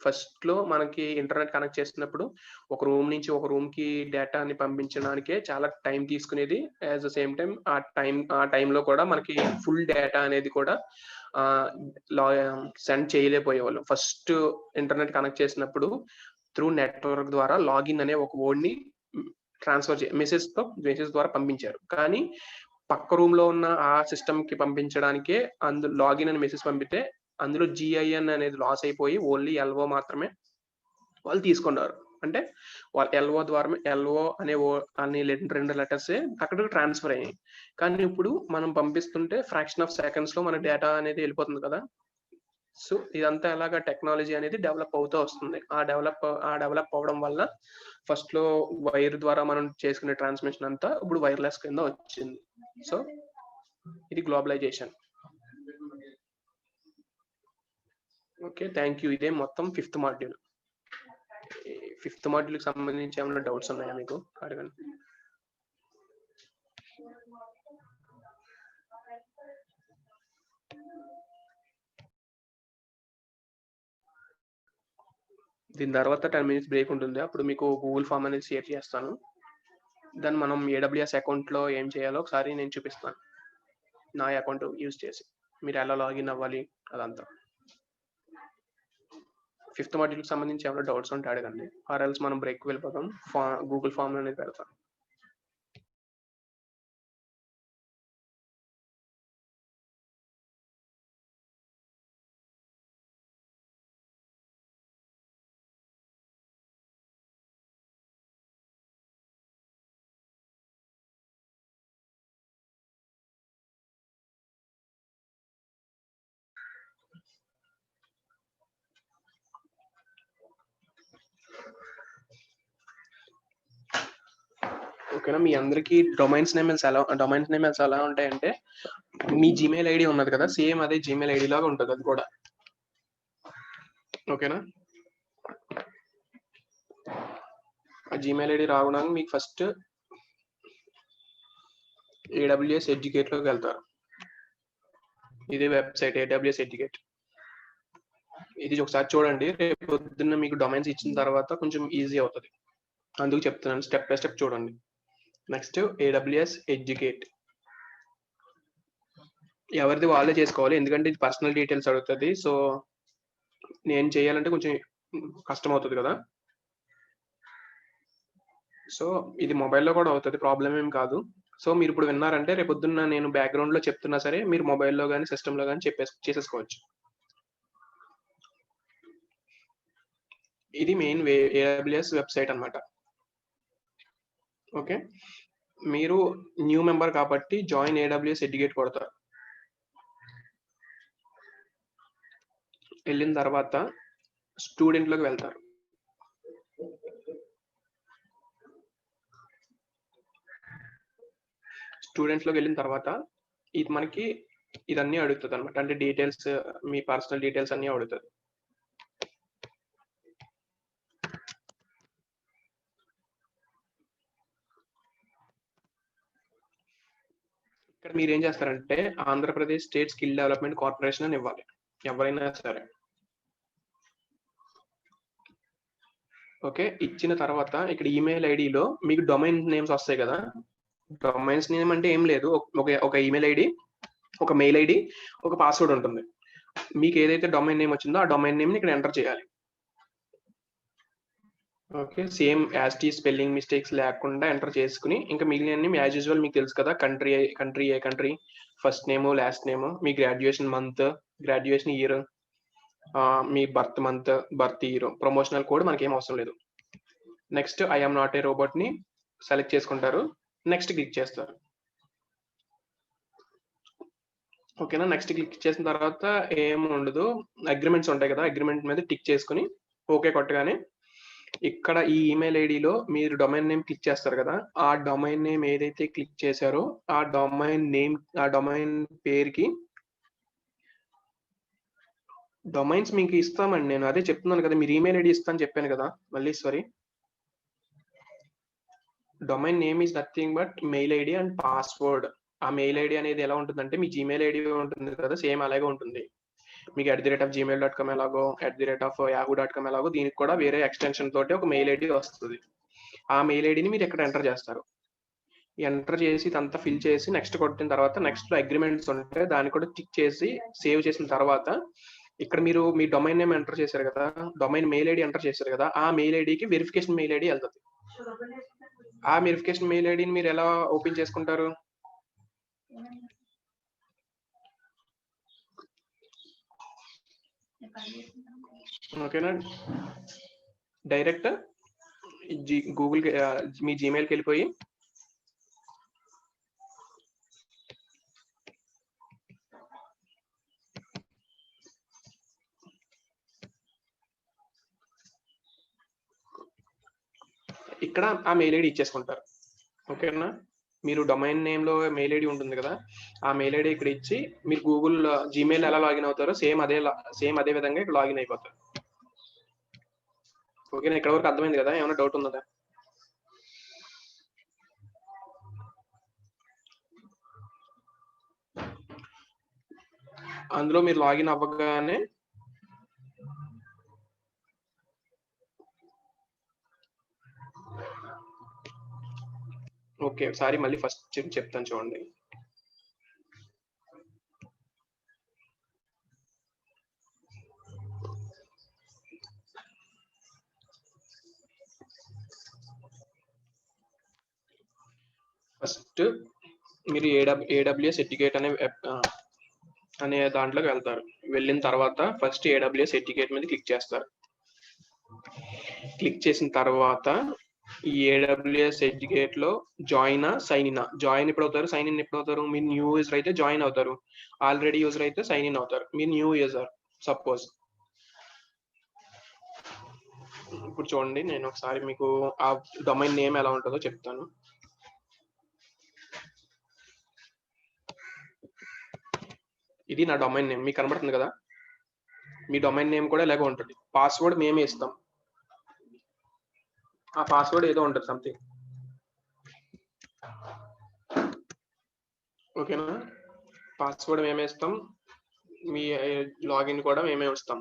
ఫస్ట్‌లో మనకి ఇంటర్నెట్ కనెక్ట్ చేస్తున్నప్పుడు ఒక రూమ్ నుంచి ఒక రూమ్‌కి డేటాని పంపించడానికే చాలా టైం తీసుకునేది. అట్ ద సేమ్ టైమ్ ఆ టైంలో కూడా మనకి ఫుల్ డేటా అనేది కూడా ఆహ్, లా సెండ్ చేయలేకపోయేవాళ్ళం. ఫస్ట్ ఇంటర్నెట్ కనెక్ట్ చేసినప్పుడు త్రూ నెట్వర్క్ ద్వారా లాగిన్ అనే ఒక వర్డ్‌ని ట్రాన్స్‌ఫర్ మెసేజ్ ద్వారా పంపించారు. కానీ పక్క రూమ్‌లో ఉన్న ఆ సిస్టమ్‌కి పంపించడానికే లాగిన్ అని మెసేజ్ పంపితే అందులో జీఐఎన్ అనేది లాస్ అయిపోయి ఓన్లీ ఎల్ఓ మాత్రమే వాళ్ళు తీసుకున్నారు. అంటే వాళ్ళు ఎల్ఓ అనే 2 లెటర్సే అక్కడికి ట్రాన్స్‌ఫర్ అయ్యాయి. కానీ ఇప్పుడు మనం పంపిస్తుంటే ఫ్రాక్షన్ ఆఫ్ సెకండ్స్‌లో మన డేటా అనేది ఎళ్ళిపోతుంది కదా! సో, ఇదంతా ఎలాగా టెక్నాలజీ అనేది డెవలప్ అవుతూ వస్తుంది. ఆ డెవలప్ అవ్వడం వల్ల ఫస్ట్‌లో వైర్ ద్వారా మనం చేసుకునే ట్రాన్స్‌మిషన్ అంతా ఇప్పుడు వైర్‌లెస్ కింద వచ్చింది. సో, ఇది గ్లోబలైజేషన్. ఓకే. Thank you. ఇదే మొత్తం ఫిఫ్త్ మాడ్యూల్. ఈ ఫిఫ్త్ మాడ్యూల్‌కి సంబంధించి ఏమన్నా డౌట్స్ ఉన్నాయా మీకు? అడగండి. దీని తర్వాత 10 మినిట్స్ బ్రేక్ ఉంటుంది. అప్పుడు మీకు గూగుల్ ఫార్మ్ అనేది షేర్ చేస్తాను. దాన్ని మనం ఏడబ్ల్యూఎస్ అకౌంట్‌లో ఏం చేయాలో ఒకసారి నేను చూపిస్తాను. నా అకౌంట్ యూజ్ చేసి. మీరు ఎలా లాగిన్ అవ్వాలి అదంతా. ఫిఫ్త్ మాడ్యూల్‌కి సంబంధించి ఏమైనా డౌట్స్ ఉంటే అడగండి. ఆర్ ఎల్స్ మనం బ్రేక్‌కి వెళ్ళిపోదాం. గూగుల్ ఫార్మ్ అనేది పెడతాను. ఓకేనా? మీ అందరికీ డొమైన్స్ నేమ్స్ ఎలా ఉంటాయంటే, మీ జీమెయిల్ ఐడి ఉన్నది కదా, సేమ్ అదే జీమెయిల్ ఐడి లాగా ఉంటుంది అది కూడా. ఓకేనా? ఆ జీమెయిల్ ఐడి రావడానికి మీకు ఫస్ట్ AWS ఎడ్యుకేట్ లోకి వెళ్తారు. ఇది వెబ్సైట్ AWS ఎడ్యుకేట్. ఇది ఒకసారి చూడండి, రేపు పొద్దున్న మీకు డొమైన్స్ ఇచ్చిన తర్వాత కొంచెం ఈజీ అవుతుంది, అందుకు చెప్తున్నాను. స్టెప్ బై స్టెప్ చూడండి. నెక్స్ట్ AWS ఎడ్యుకేట్, ఎవరిది వాళ్ళే చేసుకోవాలి, ఎందుకంటే ఇది పర్సనల్ డీటెయిల్స్ అడుగుతుంది. సో నేను చేయాలంటే కొంచెం కష్టం అవుతుంది కదా. సో ఇది మొబైల్లో కూడా అవుతుంది, ప్రాబ్లం ఏం కాదు. సో మీరు ఇప్పుడు విన్నారంటే రేపు పొద్దున్న నేను బ్యాక్గ్రౌండ్ లో చెప్తున్నా సరే మీరు మొబైల్లో కానీ సిస్టంలో కానీ చేసేసుకోవచ్చు. ఇది మెయిన్ AWS వెబ్సైట్ అన్నమాట. ఓకే, మీరు న్యూ మెంబర్ కాబట్టి జాయిన్ AWS ఎడ్యుకేట్ కొడతారు. వెళ్ళిన తర్వాత స్టూడెంట్ లోకి వెళ్తారు. స్టూడెంట్స్ లోకి వెళ్ళిన తర్వాత ఇది మనకి ఇదన్నీ అడుగుతుంది అనమాట, అంటే డీటెయిల్స్, మీ పర్సనల్ డీటెయిల్స్ అన్ని అడుగుతుంది. ఇక్కడ మీరు ఏం చేస్తారంటే Andhra Pradesh state skill development corporation అని ఇవ్వాలి, ఎవరైనా సరే. ఓకే, ఇచ్చిన తర్వాత ఇక్కడ ఈమెయిల్ ఐడిలో మీకు డొమైన్ నేమ్స్ వస్తాయి కదా. డొమైన్స్ నేమ్ అంటే ఏం లేదు, ఒక ఈమెయిల్ ఐడి, ఒక మెయిల్ ఐడి, ఒక పాస్వర్డ్ ఉంటుంది. మీకు ఏదైతే డొమైన్ నేమ్ వచ్చిందో ఆ డొమైన్ నేమ్ ని ఇక్కడ ఎంటర్ చేయాలి. Okay, same as the spelling mistakes లేకుండా ఎంటర్ చేసుకుని ఇంకా మిగిలిన యాజ్ యూజువల్ మీకు తెలుసు కదా, country, first name, last name, మీ గ్రాడ్యుయేషన్ మంత్, గ్రాడ్యుయేషన్ ఇయర్, మీ birth month, birth year, promotional code మనకి ఏం అవసరం లేదు. Next I'm not a robot ని సెలెక్ట్ చేసుకుంటారు, నెక్స్ట్ క్లిక్ చేస్తారు. ఓకేనా? నెక్స్ట్ క్లిక్ చేసిన తర్వాత ఏం ఉండదు, అగ్రిమెంట్స్ ఉంటాయి కదా, అగ్రిమెంట్ మీద టిక్ చేసుకుని ఓకే కొట్టగానే ఇక్కడ ఈ ఈమెయిల్ ఐడిలో మీరు డొమైన్ నేమ్ క్లిక్ చేస్తారు కదా, ఆ డొమైన్ నేమ్ ఏదైతే క్లిక్ చేశారో ఆ డొమైన్ పేరుకి డొమైన్స్ మీకు ఇస్తామండి. నేను అదే చెప్తున్నాను కదా, మీరు ఈమెయిల్ ఐడి ఇస్తాను చెప్పాను కదా, మళ్ళీ sorry. Domain name is nothing but mail ID and password. ఆ మెయిల్ ఐడి అనేది ఎలా ఉంటుందంటే మీ జీమెయిల్ ఐడి ఉంటుంది కదా, సేమ్ అలాగే ఉంటుంది. మీకు @gmail.com ఎలాగో, @yahoo.com ఎలాగో, దీనికి కూడా వేరే ఎక్స్టెన్షన్ తోటి ఒక మెయిల్ ఐడి వస్తుంది. ఆ మెయిల్ ఐడిని మీరు ఇక్కడ ఎంటర్ చేస్తారు. ఎంటర్ చేసి ఇదంతా ఫిల్ చేసి నెక్స్ట్ కొట్టిన తర్వాత నెక్స్ట్ లో అగ్రిమెంట్స్ ఉంటే దాన్ని కూడా టిక్ చేసి సేవ్ చేసిన తర్వాత ఇక్కడ మీరు మీ డొమైన్ నేమ్ ఎంటర్ చేశారు కదా, డొమైన్ మెయిల్ ఐడి ఎంటర్ చేశారు కదా, ఆ మెయిల్ ఐడికి వెరిఫికేషన్ మెయిల్ ఐడి వెళ్తుంది. ఆ వెరిఫికేషన్ మెయిల్ ఐడిని మీరు ఎలా ఓపెన్ చేసుకుంటారు? ఓకేనా? డైరెక్ట్ గూగుల్ మీ జీమెయిల్కి వెళ్ళిపోయి ఇక్కడ ఆ మెయిల్ ఐడి ఇచ్చేసుకుంటారు. ఓకేనా? మీరు డొమైన్ నేమ్ లో మెయిల్ ఐడి ఉంటుంది కదా, ఆ మెయిల్ ఐడి ఇక్కడ ఇచ్చి మీరు గూగుల్ జీమెయిల్ ఎలా లాగిన్ అవుతారో సేమ్ అదే విధంగా ఇక్కడ లాగిన్ అయిపోతారు. ఓకేనా? ఇక్కడ వరకు అర్థమైంది కదా, ఏమైనా డౌట్ ఉన్నదా? అందులో మీరు లాగిన్ అవ్వగానే ఓకే, ఒకసారి మళ్ళీ ఫస్ట్ చెప్తాను చూడండి. ఫస్ట్ మీరు AWS ఎడ్యుకేట్ అనే దాంట్లోకి వెళ్తారు. వెళ్ళిన తర్వాత ఫస్ట్ AWS ఎడ్యుకేట్ మీద క్లిక్ చేస్తారు. క్లిక్ చేసిన తర్వాత ఈ AWS ఎడ్యుకేట్ లో సైన్ ఎప్పుడు అవుతారు, సైన్ ఇన్ ఎప్పుడు అవుతారు? మీరు న్యూ యూజర్ అయితే జాయిన్ అవుతారు, ఆల్రెడీ యూజర్ అయితే సైన్ ఇన్ అవుతారు. మీరు న్యూ యూజర్ సపోజ్. ఇప్పుడు చూడండి, నేను ఒకసారి మీకు ఆ డొమైన్ నేమ్ ఎలా ఉంటుందో చెప్తాను. ఇది నా డొమైన్ నేమ్, మీకు కనబడుతుంది కదా. మీ డొమైన్ నేమ్ కూడా ఇలాగే ఉంటుంది. పాస్వర్డ్ మేమే ఇస్తాం. ఆ పాస్వర్డ్ ఏదో ఉంటుంది సంథింగ్. ఓకేనా, పాస్వర్డ్ మేమే ఇస్తాం, మీ లాగిన్ కూడా మేమే ఇస్తాం.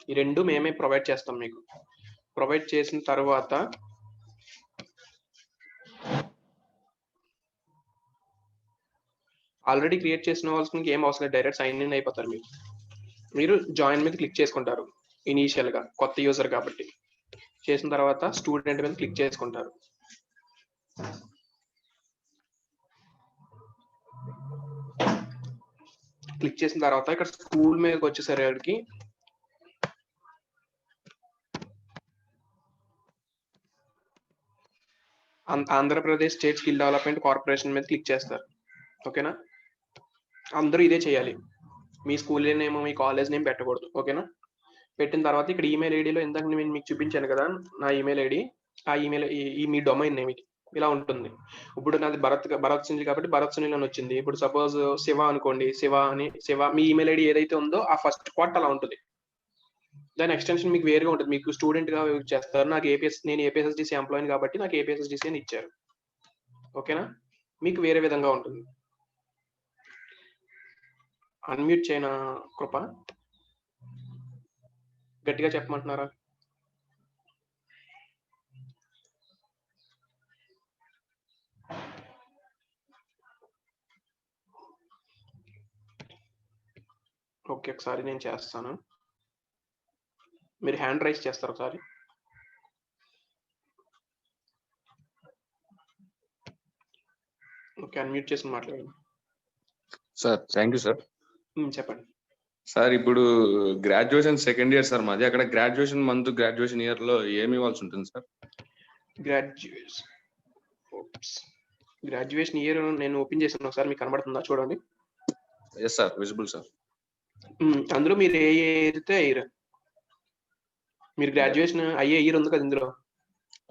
ఈ రెండు మేమే ప్రొవైడ్ చేస్తాం మీకు. ప్రొవైడ్ చేసిన తర్వాత ఆల్రెడీ క్రియేట్ చేసిన వాళ్ళకి ఏం అవసరం లేదు, డైరెక్ట్ సైన్ ఇన్ అయిపోతారు. మీరు జాయిన్ మీద క్లిక్ చేసుకుంటారు ఇనీషియల్ గా, కొత్త యూజర్ కాబట్టి. చేసిన తర్వాత స్టూడెంట్ మీద క్లిక్ చేసుకుంటారు. క్లిక్ చేసిన తర్వాత ఇక్కడ స్కూల్ మీదకి వచ్చేసరికి Andhra Pradesh state skill development corporation మీద క్లిక్ చేస్తారు. ఓకేనా, అందరూ ఇదే చేయాలి. మీ స్కూల్ నేమ్, మీ కాలేజ్ నేమ్ పెట్టకూడదు. ఓకేనా, పెట్టిన తర్వాత ఇక్కడ ఈమెయిల్ ఐడిలో ఇందాక నేను మీకు చూపించాను కదా నా ఈమెయిల్ ఐడి, ఆ ఈమెయిల్ ఈ మీ డొమైన్ నేమ్ ఇలా ఉంటుంది. ఇప్పుడు నాది భరత్ సునీల్ కాబట్టి భరత్ సునీల్ అని వచ్చింది. ఇప్పుడు సపోజ్ శివ అనుకోండి, శివ మీ ఈమెయిల్ ఐడి ఏదైతే ఉందో ఆ ఫస్ట్ పార్ట్ అలా ఉంటుంది. దాని ఎక్స్టెన్షన్ మీకు వేరుగా ఉంటుంది. మీకు స్టూడెంట్ గా యూజ్ చేస్తారు. నేను ఏపీఎస్ఎస్డిసి ఎంప్లాయీ కాబట్టి నాకు ఏపీఎస్ఎస్డిసి అని ఇచ్చారు. ఓకేనా, మీకు వేరే విధంగా ఉంటుంది. అన్మ్యూట్ చేయనా కృప? గట్టిగా చెప్పమంటున్నారా? ఓకే, ఒకసారి నేను చేస్తాను. మీరు హ్యాండ్ రైజ్ చేస్తారు ఒకసారి. ఓకే, అన్మ్యూట్ చేసి మాట్లాడండి. Sir thank you sir. చెప్పండి సార్, ఇప్పుడు గ్రాడ్యుయేషన్ సెకండ్ ఇయర్ సార్ మాది. అక్కడ గ్రాడ్యుయేషన్ మంత్, గ్రాడ్యుయేషన్ ఇయర్ లో ఏమి ఇవ్వాల్సి ఉంటుంది సార్? గ్రాడ్యుయేషన్ ఇయర్ నేను ఓపెన్ చేసాను, ఒకసారి మీకు కనబడుతుందా చూడండి. Yes sir, visible sir. అందులో మీరు ఏ అయితే ఇయర్, మీరు గ్రాడ్యుయేషన్ అయ్యే ఇయర్ ఉంది కదా ఇందులో.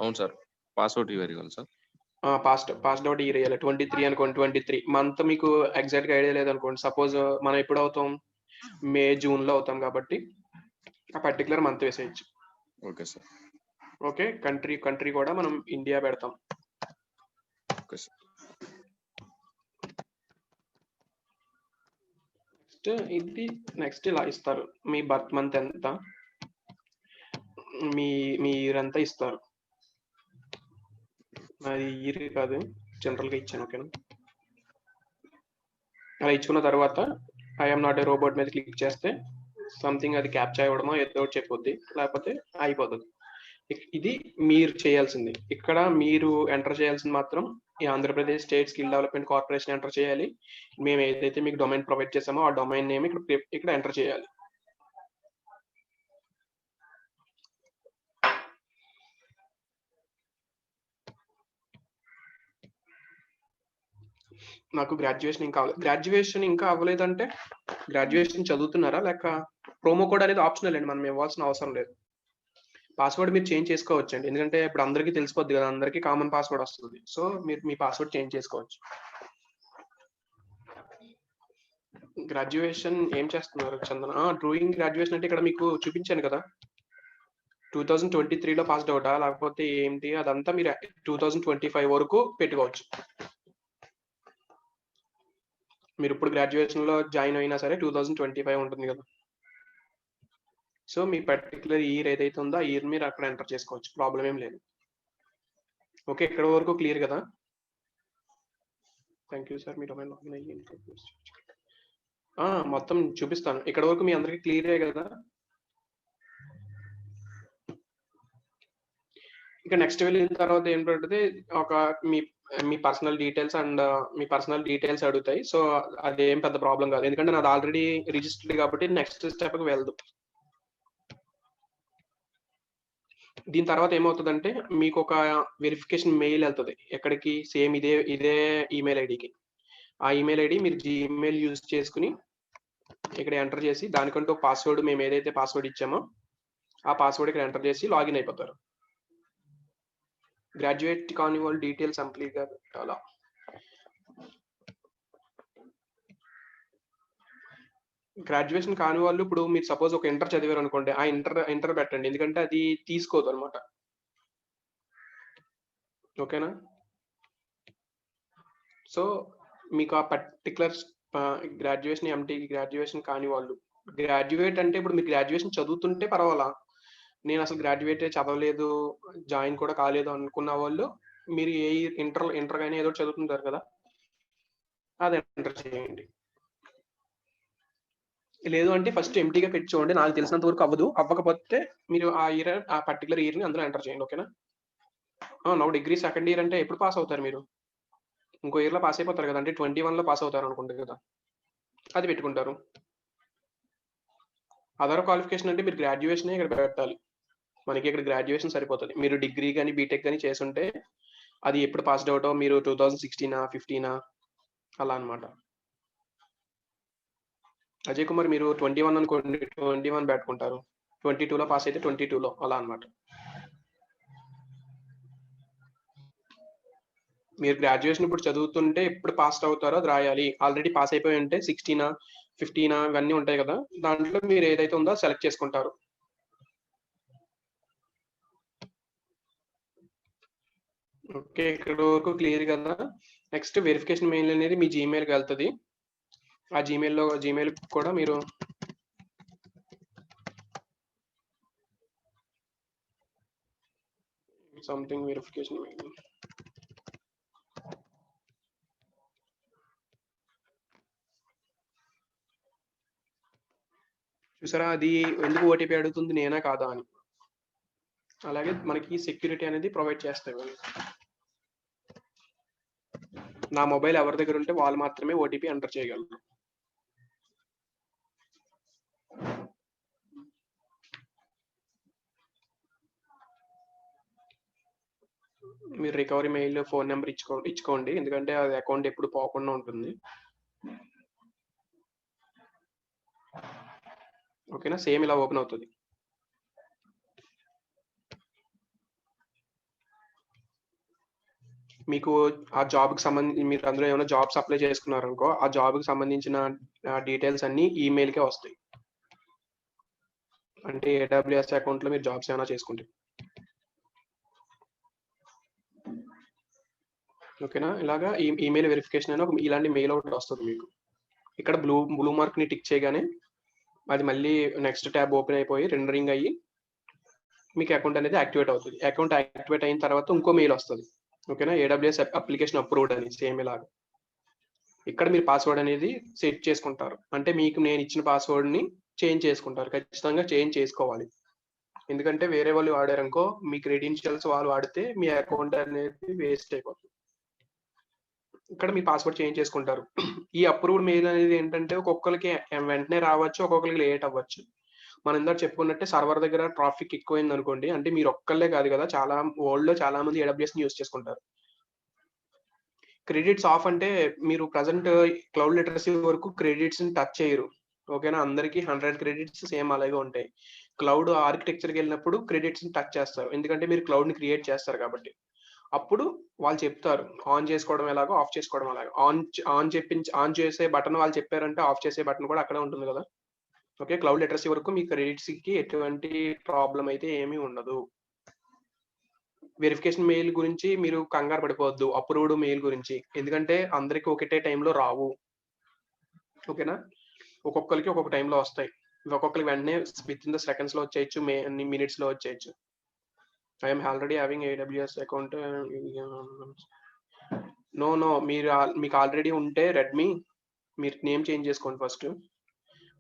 అవును సార్, పాస్అవుట్ ఇయర్ ఇవ్వాలి సార్. పాస్డ్ అవుట్ ఇయర్ వేయాలి. 23 అనుకోండి, 23 మంత్ మీకు ఎగ్జాక్ట్ గా ఐడియా లేదనుకోండి. సపోజ్ మనం ఎప్పుడు అవుతాం, మే జూన్ లో అవుతాం కాబట్టి ఆ పర్టికులర్ మంత్ వేసేయచ్చు. Okay sir. ఓకే, కంట్రీ కూడా మనం ఇండియా పెడతాం. Okay sir. నెక్స్ట్ ఇలా ఇస్తారు. మీ బర్త్ మంత్ ఎంత, మీ ఇయర్ అంతా ఇస్తారు. అది ఇయర్ కాదు, జనరల్ గా ఇచ్చాను. ఓకేనా, అలా ఇచ్చుకున్న తర్వాత ఐఎమ్ నాట్ ఏ రోబోట్ మీద క్లిక్ చేస్తే సంథింగ్ అది క్యాప్చర్ అవ్వడమో ఏదో ఒకటి చెప్పొద్ది, లేకపోతే అయిపోతుంది. ఇది మీరు చేయాల్సింది. ఇక్కడ మీరు ఎంటర్ చేయాల్సింది మాత్రం ఈ Andhra Pradesh state skill development corporation enter చేయాలి. మేము ఏదైతే మీకు డొమైన్ ప్రొవైడ్ చేసామో ఆ డొమైన్ నేమ్ ఇక్కడ ఎంటర్ చేయాలి. నాకు గ్రాడ్యుయేషన్ ఇంకా అవ్వలేదంటే గ్రాడ్యుయేషన్ చదువుతున్నారా లేక ప్రోమో కోడ్ అనేది ఆప్షనల్ అండి, మనం ఇవ్వాల్సిన అవసరం లేదు. పాస్వర్డ్ మీరు చేంజ్ చేసుకోవచ్చు అండి, ఎందుకంటే ఇప్పుడు అందరికీ తెలిసిపోద్ది కదా, అందరికీ కామన్ పాస్వర్డ్ వస్తుంది. సో మీరు మీ పాస్వర్డ్ చేంజ్ చేసుకోవచ్చు. గ్రాడ్యుయేషన్ ఏం చేస్తున్నారు చందన? డ్రాయింగ్ గ్రాడ్యుయేషన్ అంటే ఇక్కడ మీకు చూపించాను కదా, 2023లో పాస్డ్ అవుటా లేకపోతే ఏంటి, అదంతా మీరు 2025 వరకు పెట్టుకోవచ్చు. మీరు ఇప్పుడు గ్రాడ్యుయేషన్ లో జాయిన్ అయినా సరే 2025 ఉంటుంది కదా. సో మీ పర్టికులర్ ఇయర్ ఏదైతే ఉందో ఆ ఇయర్ మీరు అక్కడ ఎంటర్ చేసుకోవచ్చు, ప్రాబ్లం ఏం లేదు. ఓకే, ఇక్కడ వరకు క్లియర్ కదా? Thank you sir. Me domain login అయ్యి మొత్తం చూపిస్తాను. ఇక్కడ వరకు మీ అందరికి క్లియరే కదా? ఇక నెక్స్ట్ వెళ్ళిన తర్వాత ఏంటంటే ఒక మీ పర్సనల్ డీటెయిల్స్ అడుగుతాయి. సో అదేం పెద్ద ప్రాబ్లం కాదు, ఎందుకంటే నాది ఆల్రెడీ రిజిస్టర్డ్ కాబట్టి నెక్స్ట్ స్టెప్కి వెళ్దు. దీని తర్వాత ఏమవుతుందంటే మీకు ఒక వెరిఫికేషన్ మెయిల్ వెళ్తుంది. ఎక్కడికి? సేమ్ ఇదే ఈమెయిల్ ఐడికి. ఆ ఈమెయిల్ ఐడి మీరు జీమెయిల్ యూజ్ చేసుకుని ఇక్కడ ఎంటర్ చేసి దానికంటూ పాస్వర్డ్, మేము ఏదైతే పాస్వర్డ్ ఇచ్చామో ఆ పాస్వర్డ్ ఇక్కడ ఎంటర్ చేసి లాగిన్ అయిపోతారు. గ్రాడ్యుయేట్ కాని వాళ్ళు డీటెయిల్స్ కంప్లీట్ గా అలా గ్రాడ్యుయేషన్ కాని వాళ్ళు ఇప్పుడు మీరు సపోజ్ ఒక ఇంటర్ చదివారు అనుకోండి, ఆ ఇంటర్ పెట్టండి. ఎందుకంటే అది తీసుకోదు అనమాట. ఓకేనా? సో మీకు ఆ పర్టికులర్ గ్రాడ్యుయేషన్, ఎంటీకి గ్రాడ్యుయేషన్ కాని వాళ్ళు, గ్రాడ్యుయేట్ అంటే ఇప్పుడు మీరు గ్రాడ్యుయేషన్ చదువుతుంటే పర్వాలా. నేను అసలు గ్రాడ్యుయేటే చదవలేదు, జాయిన్ కూడా కాలేదు అనుకున్న వాళ్ళు, మీరు ఏ ఇంటర్ గానీ ఏదో ఒకటి చదువుతుంటారు కదా, అది ఎంటర్ చేయండి. లేదు అంటే ఫస్ట్ ఎంటీగా పెట్టి చూడండి. నాకు తెలిసినంత వరకు అవ్వదు. అవ్వకపోతే మీరు ఆ పర్టికులర్ ఇయర్‌ని అందులో ఎంటర్ చేయండి. ఓకేనా? నౌ డిగ్రీ సెకండ్ ఇయర్ అంటే ఎప్పుడు పాస్ అవుతారు మీరు? ఇంకో ఇయర్‌లో పాస్ అయిపోతారు కదా! అంటే 21లో పాస్ అవుతారు అనుకుంటా కదా! అది పెట్టుకుంటారు. అదర్ క్వాలిఫికేషన్ అంటే మీరు గ్రాడ్యుయేషనే ఇక్కడ పెట్టాలి. మనకి ఇక్కడ గ్రాడ్యుయేషన్ సరిపోతది. మీరు డిగ్రీ గాని, బీటెక్ గాని చేసుంటే అది ఎప్పుడు పాస్డ్ ఔటో మీరు 2016, 15 అలా అన్నమాట. అజయ్ కుమార్ మీరు 21 అనుకోండి. 21 పెట్టుకుంటారు. 22లో పాస్ అయితే 22లో అలా అన్నమాట. మీరు గ్రాడ్యుయేషన్ ఇప్పుడు చదువుతుంటే ఎప్పుడు పాస్డ్ అవుతారో అది రాయాలి. ఆల్రెడీ పాస్ అయిపోయి ఉంటే 16, 15 ఇవన్నీ ఉంటాయి కదా! దాంట్లో మీరు ఏదైతే ఉందో సెలెక్ట్ చేసుకుంటారు. ఓకే. ఇక్కడి వరకు క్లియర్ కదా! నెక్స్ట్ వెరిఫికేషన్ మెయిల్ అనేది మీ జీమెయిల్‌కి వెళ్తది. ఆ జీమెయిల్ కూడా మీరు సంథింగ్ వెరిఫికేషన్ మెయిల్. చూసారా అది ఎందుకు ఓటీపీ అడుగుతుంది నేనా కాదా అని. అలాగే మనకి సెక్యూరిటీ అనేది ప్రొవైడ్ చేస్తాయి వాళ్ళు. నా మొబైల్ ఎవరి దగ్గర ఉంటే వాళ్ళు మాత్రమే ఓటీపీ ఎంటర్ చేయగలరు. మీరు రికవరీ మెయిల్, ఫోన్ నెంబర్ ఇచ్చుకోండి. ఎందుకంటే అది అకౌంట్ ఎప్పుడు పోకుండా ఉంటుంది. ఓకేనా? సేమ్ ఇలా ఓపెన్ అవుతది. మీకు ఆ జాబ్‌కి మీరు అందులో ఏమైనా జాబ్స్ అప్లై చేసుకున్నారనుకో, ఆ జాబ్‌కి సంబంధించిన డీటెయిల్స్ అన్నీ ఈమెయిల్‌కే వస్తాయి. అంటే ఏడబ్ల్యూఎస్ అకౌంట్‌లో మీరు జాబ్స్ ఏమైనా చేసుకుంటే. ఓకేనా? ఇలాగా ఈమెయిల్ వెరిఫికేషన్ అని ఇలాంటి మెయిల్ ఒకటి వస్తది మీకు. ఇక్కడ బ్లూ మార్క్‌ని టిక్ చేయగానే అది మళ్ళీ నెక్స్ట్ ట్యాబ్ ఓపెన్ అయిపోయి రెండరింగ్ అయ్యి మీకు అకౌంట్ అనేది యాక్టివేట్ అవుతది. అకౌంట్ యాక్టివేట్ అయిన తర్వాత ఇంకో మెయిల్ వస్తది. ఓకేనా? ఏడబ్ల్యూఎస్ అప్లికేషన్ అప్రూవ్డ్ అని సేమ్ ఇలాగా. ఇక్కడ మీరు పాస్వర్డ్ అనేది సెట్ చేసుకుంటారు. అంటే మీకు నేను ఇచ్చిన పాస్వర్డ్‌ని చేంజ్ చేసుకుంటారు. ఖచ్చితంగా చేంజ్ చేసుకోవాలి. ఎందుకంటే వేరే వాళ్ళు వాడారనుకో మీ క్రెడెన్షియల్స్ వాళ్ళు వాడితే మీ అకౌంట్ అనేది వేస్ట్ అయిపోతుంది. ఇక్కడ మీ పాస్వర్డ్ చేంజ్ చేసుకుంటారు. ఈ అప్రూవ్డ్ మెయిల్ అనేది ఏంటంటే ఒక్కొక్కరికి వెంటనే రావచ్చు. ఒక్కొక్కరికి లేట్ అవ్వచ్చు. మనం ఇందాక చెప్పుకున్నట్టే సర్వర్ దగ్గర ట్రాఫిక్ ఎక్కువైంది అనుకోండి. అంటే మీరు ఒక్కళ్ళే కాదు కదా! వరల్డ్‌లో చాలా మంది ఏడబ్ల్యూఎస్‌ని యూజ్ చేసుకుంటారు. క్రెడిట్స్ ఆఫ్ అంటే మీరు ప్రెజెంట్ క్లౌడ్ లిటరసీ వరకు క్రెడిట్స్‌ని టచ్ చేయరు. ఓకేనా? అందరికి 100 క్రెడిట్స్ సేమ్ అలాగే ఉంటాయి. క్లౌడ్ ఆర్కిటెక్చర్‌కెళ్ళినప్పుడు క్రెడిట్స్‌ని టచ్ చేస్తారు. ఎందుకంటే మీరు క్లౌడ్‌ని క్రియేట్ చేస్తారు కాబట్టి. అప్పుడు వాళ్ళు చెప్తారు. ఆన్ చేసుకోవడం ఎలాగో, ఆఫ్ చేసుకోవడం ఎలాగో. ఆన్ చేసే బటన్ వాళ్ళు చెప్పారంటే ఆఫ్ చేసే బటన్ కూడా అక్కడే ఉంటుంది కదా! ఓకే. క్లౌడ్ లిటరసీ వరకు మీ క్రెడిట్స్‌కి ఎటువంటి ప్రాబ్లమ్ అయితే ఏమీ ఉండదు. వెరిఫికేషన్ మెయిల్ గురించి మీరు కంగారు పడిపోవద్దు. అప్రూవ్డ్ మెయిల్ గురించి. ఎందుకంటే అందరికి ఒకటే టైంలో రావు. ఓకేనా? ఒక్కొక్కళ్ళకి ఒక్కొక్క టైంలో వస్తాయి. ఒక్కొక్కళ్ళకి వెంటనే వితిన్ ద సెకండ్స్‌లో వచ్చేయొచ్చు. మినిట్స్‌లో వచ్చేయొచ్చు. I am already having AWS account. No. మీకు ఆల్రెడీ ఉంటే రెడ్‌మీ మీరు నేమ్ చేంజ్ చేసుకోండి ఫస్ట్.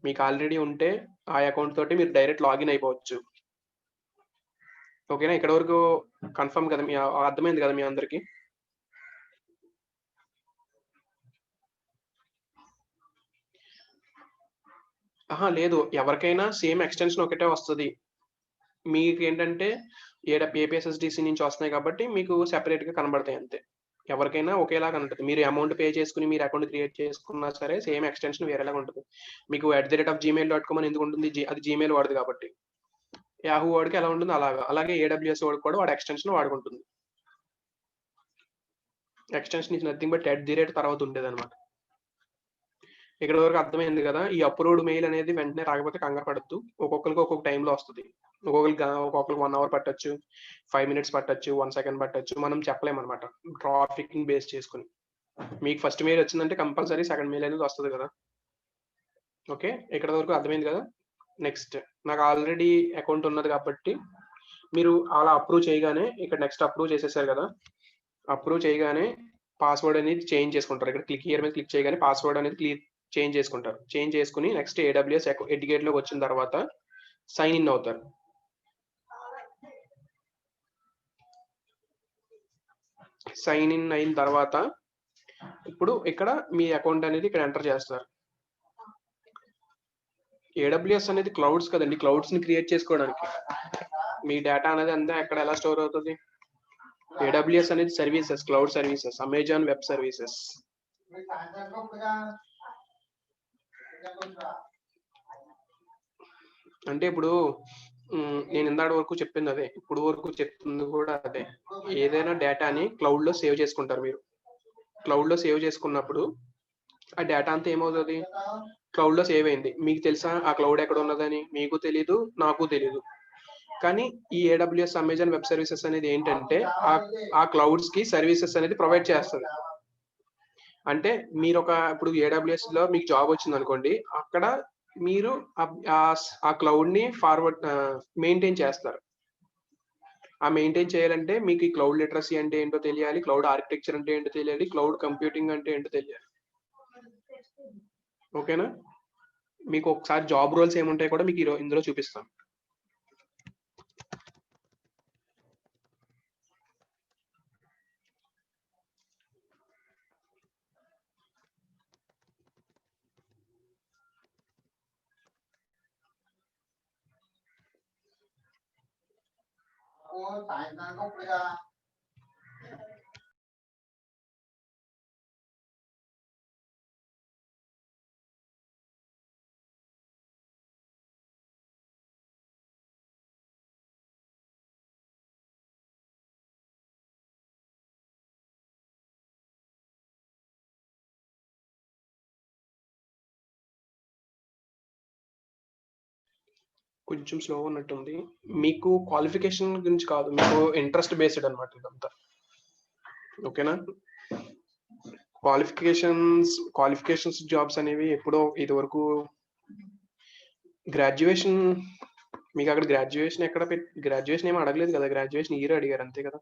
మీకు ఆల్రెడీ ఉంటే ఆ అకౌంట్ తోటి మీరు డైరెక్ట్ లాగిన్ అయిపోవచ్చు. ఓకేనా? ఇక్కడి వరకు కన్ఫర్మ్ కదా! అర్థమైంది కదా మీ అందరికి? అహా! లేదు. ఎవరికైనా సేమ్ ఎక్స్‌టెన్షన్ ఒకటే వస్తది. మీకేంటంటే ఏపీఎస్ఎస్‌డీసీ నుంచి వస్తున్నాయి కాబట్టి మీకు సెపరేట్‌గా కనబడతాయి అంతే. ఎవరికైనా ఒకేలా కనబడుతది. మీరు అమౌంట్ పే చేసుకొని మీరు అకౌంట్ క్రియేట్ చేసుకున్నా సరే సేమ్ ఎక్స్‌టెన్షన్ వేరేలాగా ఉంటది. మీకు @gmail.com అని ఎందుకుంటుంది? అది జీమెయిల్ వాడిది కాబట్టి. యాహూ వాడికి ఎలా ఉంటుందో అలాగా. అలాగే ఏడబ్ల్యూఎస్ వాడికి కూడా వాడి ఎక్స్‌టెన్షన్ వాడుకుంటుంది. ఎక్స్‌టెన్షన్ ఈస్ నథింగ్ బట్ @ తర్వాత ఉండేదన్నమాట. ఇక్కడ వరకు అర్థమైంది కదా. ఈ అప్రూవ్డ్ మెయిల్ అనేది వెంటనే రాకపోతే కంగారు పడద్దు. ఒక్కొక్కరికి ఒక్కొక్క టైంలో వస్తుంది. ఒక్కొక్కరికి 1 అవర్ పట్టొచ్చు, 5 మినిట్స్ పట్టొచ్చు, 1 సెకండ్ పట్టొచ్చు. మనం చెప్పలేమన్నమాట ట్రాఫిక్ బేస్ చేసుకుని. మీకు ఫస్ట్ మెయిల్ వచ్చిందంటే కంపల్సరీ సెకండ్ మెయిల్ అనేది వస్తుంది కదా. ఓకే, ఇక్కడ వరకు అర్థమైంది కదా. నెక్స్ట్, నాకు ఆల్రెడీ అకౌంట్ ఉన్నది కాబట్టి మీరు అలా అప్రూవ్ చేయగానే ఇక్కడ నెక్స్ట్ అప్రూవ్ చేసేసారు కదా. అప్రూవ్ చేయగానే పాస్వర్డ్ అనేది చేంజ్ చేసుకుంటారు. ఇక్కడ క్లిక్ హియర్ మీద క్లిక్ చేయగానే పాస్వర్డ్ అనేది చేంజ్ చేసుకుంటారు. చేంజ్ చేసుకుని నెక్స్ట్ AWS ఎడ్యుకేట్లోకి వచ్చిన తర్వాత సైన్ ఇన్ అవుతారు. సైన్ ఇన్ అయిన తర్వాత ఇప్పుడు ఇక్కడ మీ అకౌంట్ అనేది ఇక్కడ ఎంటర్ చేస్తారు. AWS అనేది క్లౌడ్స్ కదండి, క్లౌడ్స్ ని క్రియేట్ చేసుకోవడానికి. మీ డేటా అనేది అంతా ఎక్కడ ఎలా స్టోర్ అవుతుంది? AWS అనేది services, cloud services, Amazon web services. అంటే ఇప్పుడు నేను ఇందాక వరకు చెప్పింది అదే, ఇప్పుడు వరకు చెప్తుంది కూడా అదే. ఏదైనా డేటాని క్లౌడ్ లో సేవ్ చేసుకుంటారు మీరు. క్లౌడ్ లో సేవ్ చేసుకున్నప్పుడు ఆ డేటా అంతా ఏమవుతుంది? క్లౌడ్ లో సేవ్ అయింది. మీకు తెలుసా ఆ క్లౌడ్ ఎక్కడ ఉన్నదని? మీకు తెలీదు, నాకు తెలీదు. కానీ ఈ AWS అమెజాన్ వెబ్ సర్వీసెస్ అనేది ఏంటంటే ఆ క్లౌడ్స్ కి సర్వీసెస్ అనేది ప్రొవైడ్ చేస్తుంది. అంటే మీరు ఇప్పుడు AWS లో మీకు జాబ్ వచ్చింది అనుకోండి, అక్కడ మీరు ఆ క్లౌడ్ ని ఫార్వర్డ్ మెయింటైన్ చేస్తారు. ఆ మెయింటైన్ చేయాలంటే మీకు ఈ క్లౌడ్ లిటరసీ అంటే ఏంటో తెలియాలి, క్లౌడ్ ఆర్కిటెక్చర్ అంటే ఏంటో తెలియాలి, క్లౌడ్ కంప్యూటింగ్ అంటే ఏంటో తెలియాలి. ఓకేనా? మీకు ఒకసారి జాబ్ రోల్స్ ఏముంటాయి కూడా మీకు ఇందులో చూపిస్తాను. కొంచెం స్లో ఉన్నట్టుంది. మీకు క్వాలిఫికేషన్ గురించి కాదు, మీకు ఇంట్రెస్ట్ బేస్డ్ అన్నమాట ఇదంతా. ఓకేనా? క్వాలిఫికేషన్స్ జాబ్స్ అనేవి ఎప్పుడో ఇది వరకు గ్రాడ్యుయేషన్, మీకు అక్కడ గ్రాడ్యుయేషన్ ఏమీ అడగలేదు కదా, గ్రాడ్యుయేషన్ ఇయర్ అడిగారు అంతే కదా.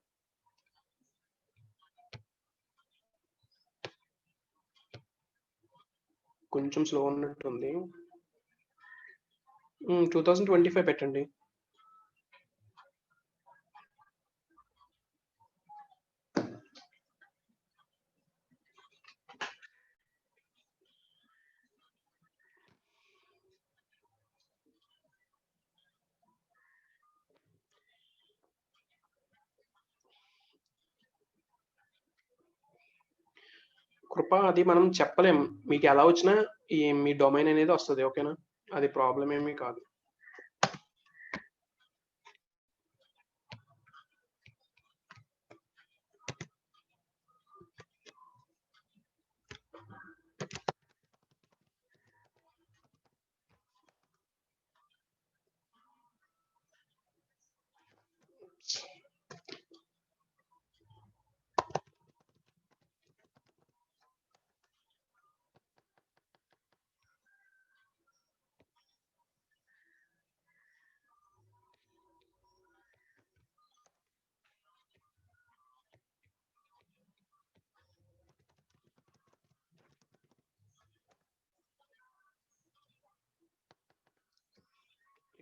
కొంచెం స్లో ఉన్నట్టుంది. 2025 పెట్టండి. కృప, అది మనం చెప్పలేం. మీకు ఎలా వచ్చినా మీ డొమైన్ అనేది వస్తుంది. ఓకేనా? అది ప్రాబ్లం ఏమీ కాదు.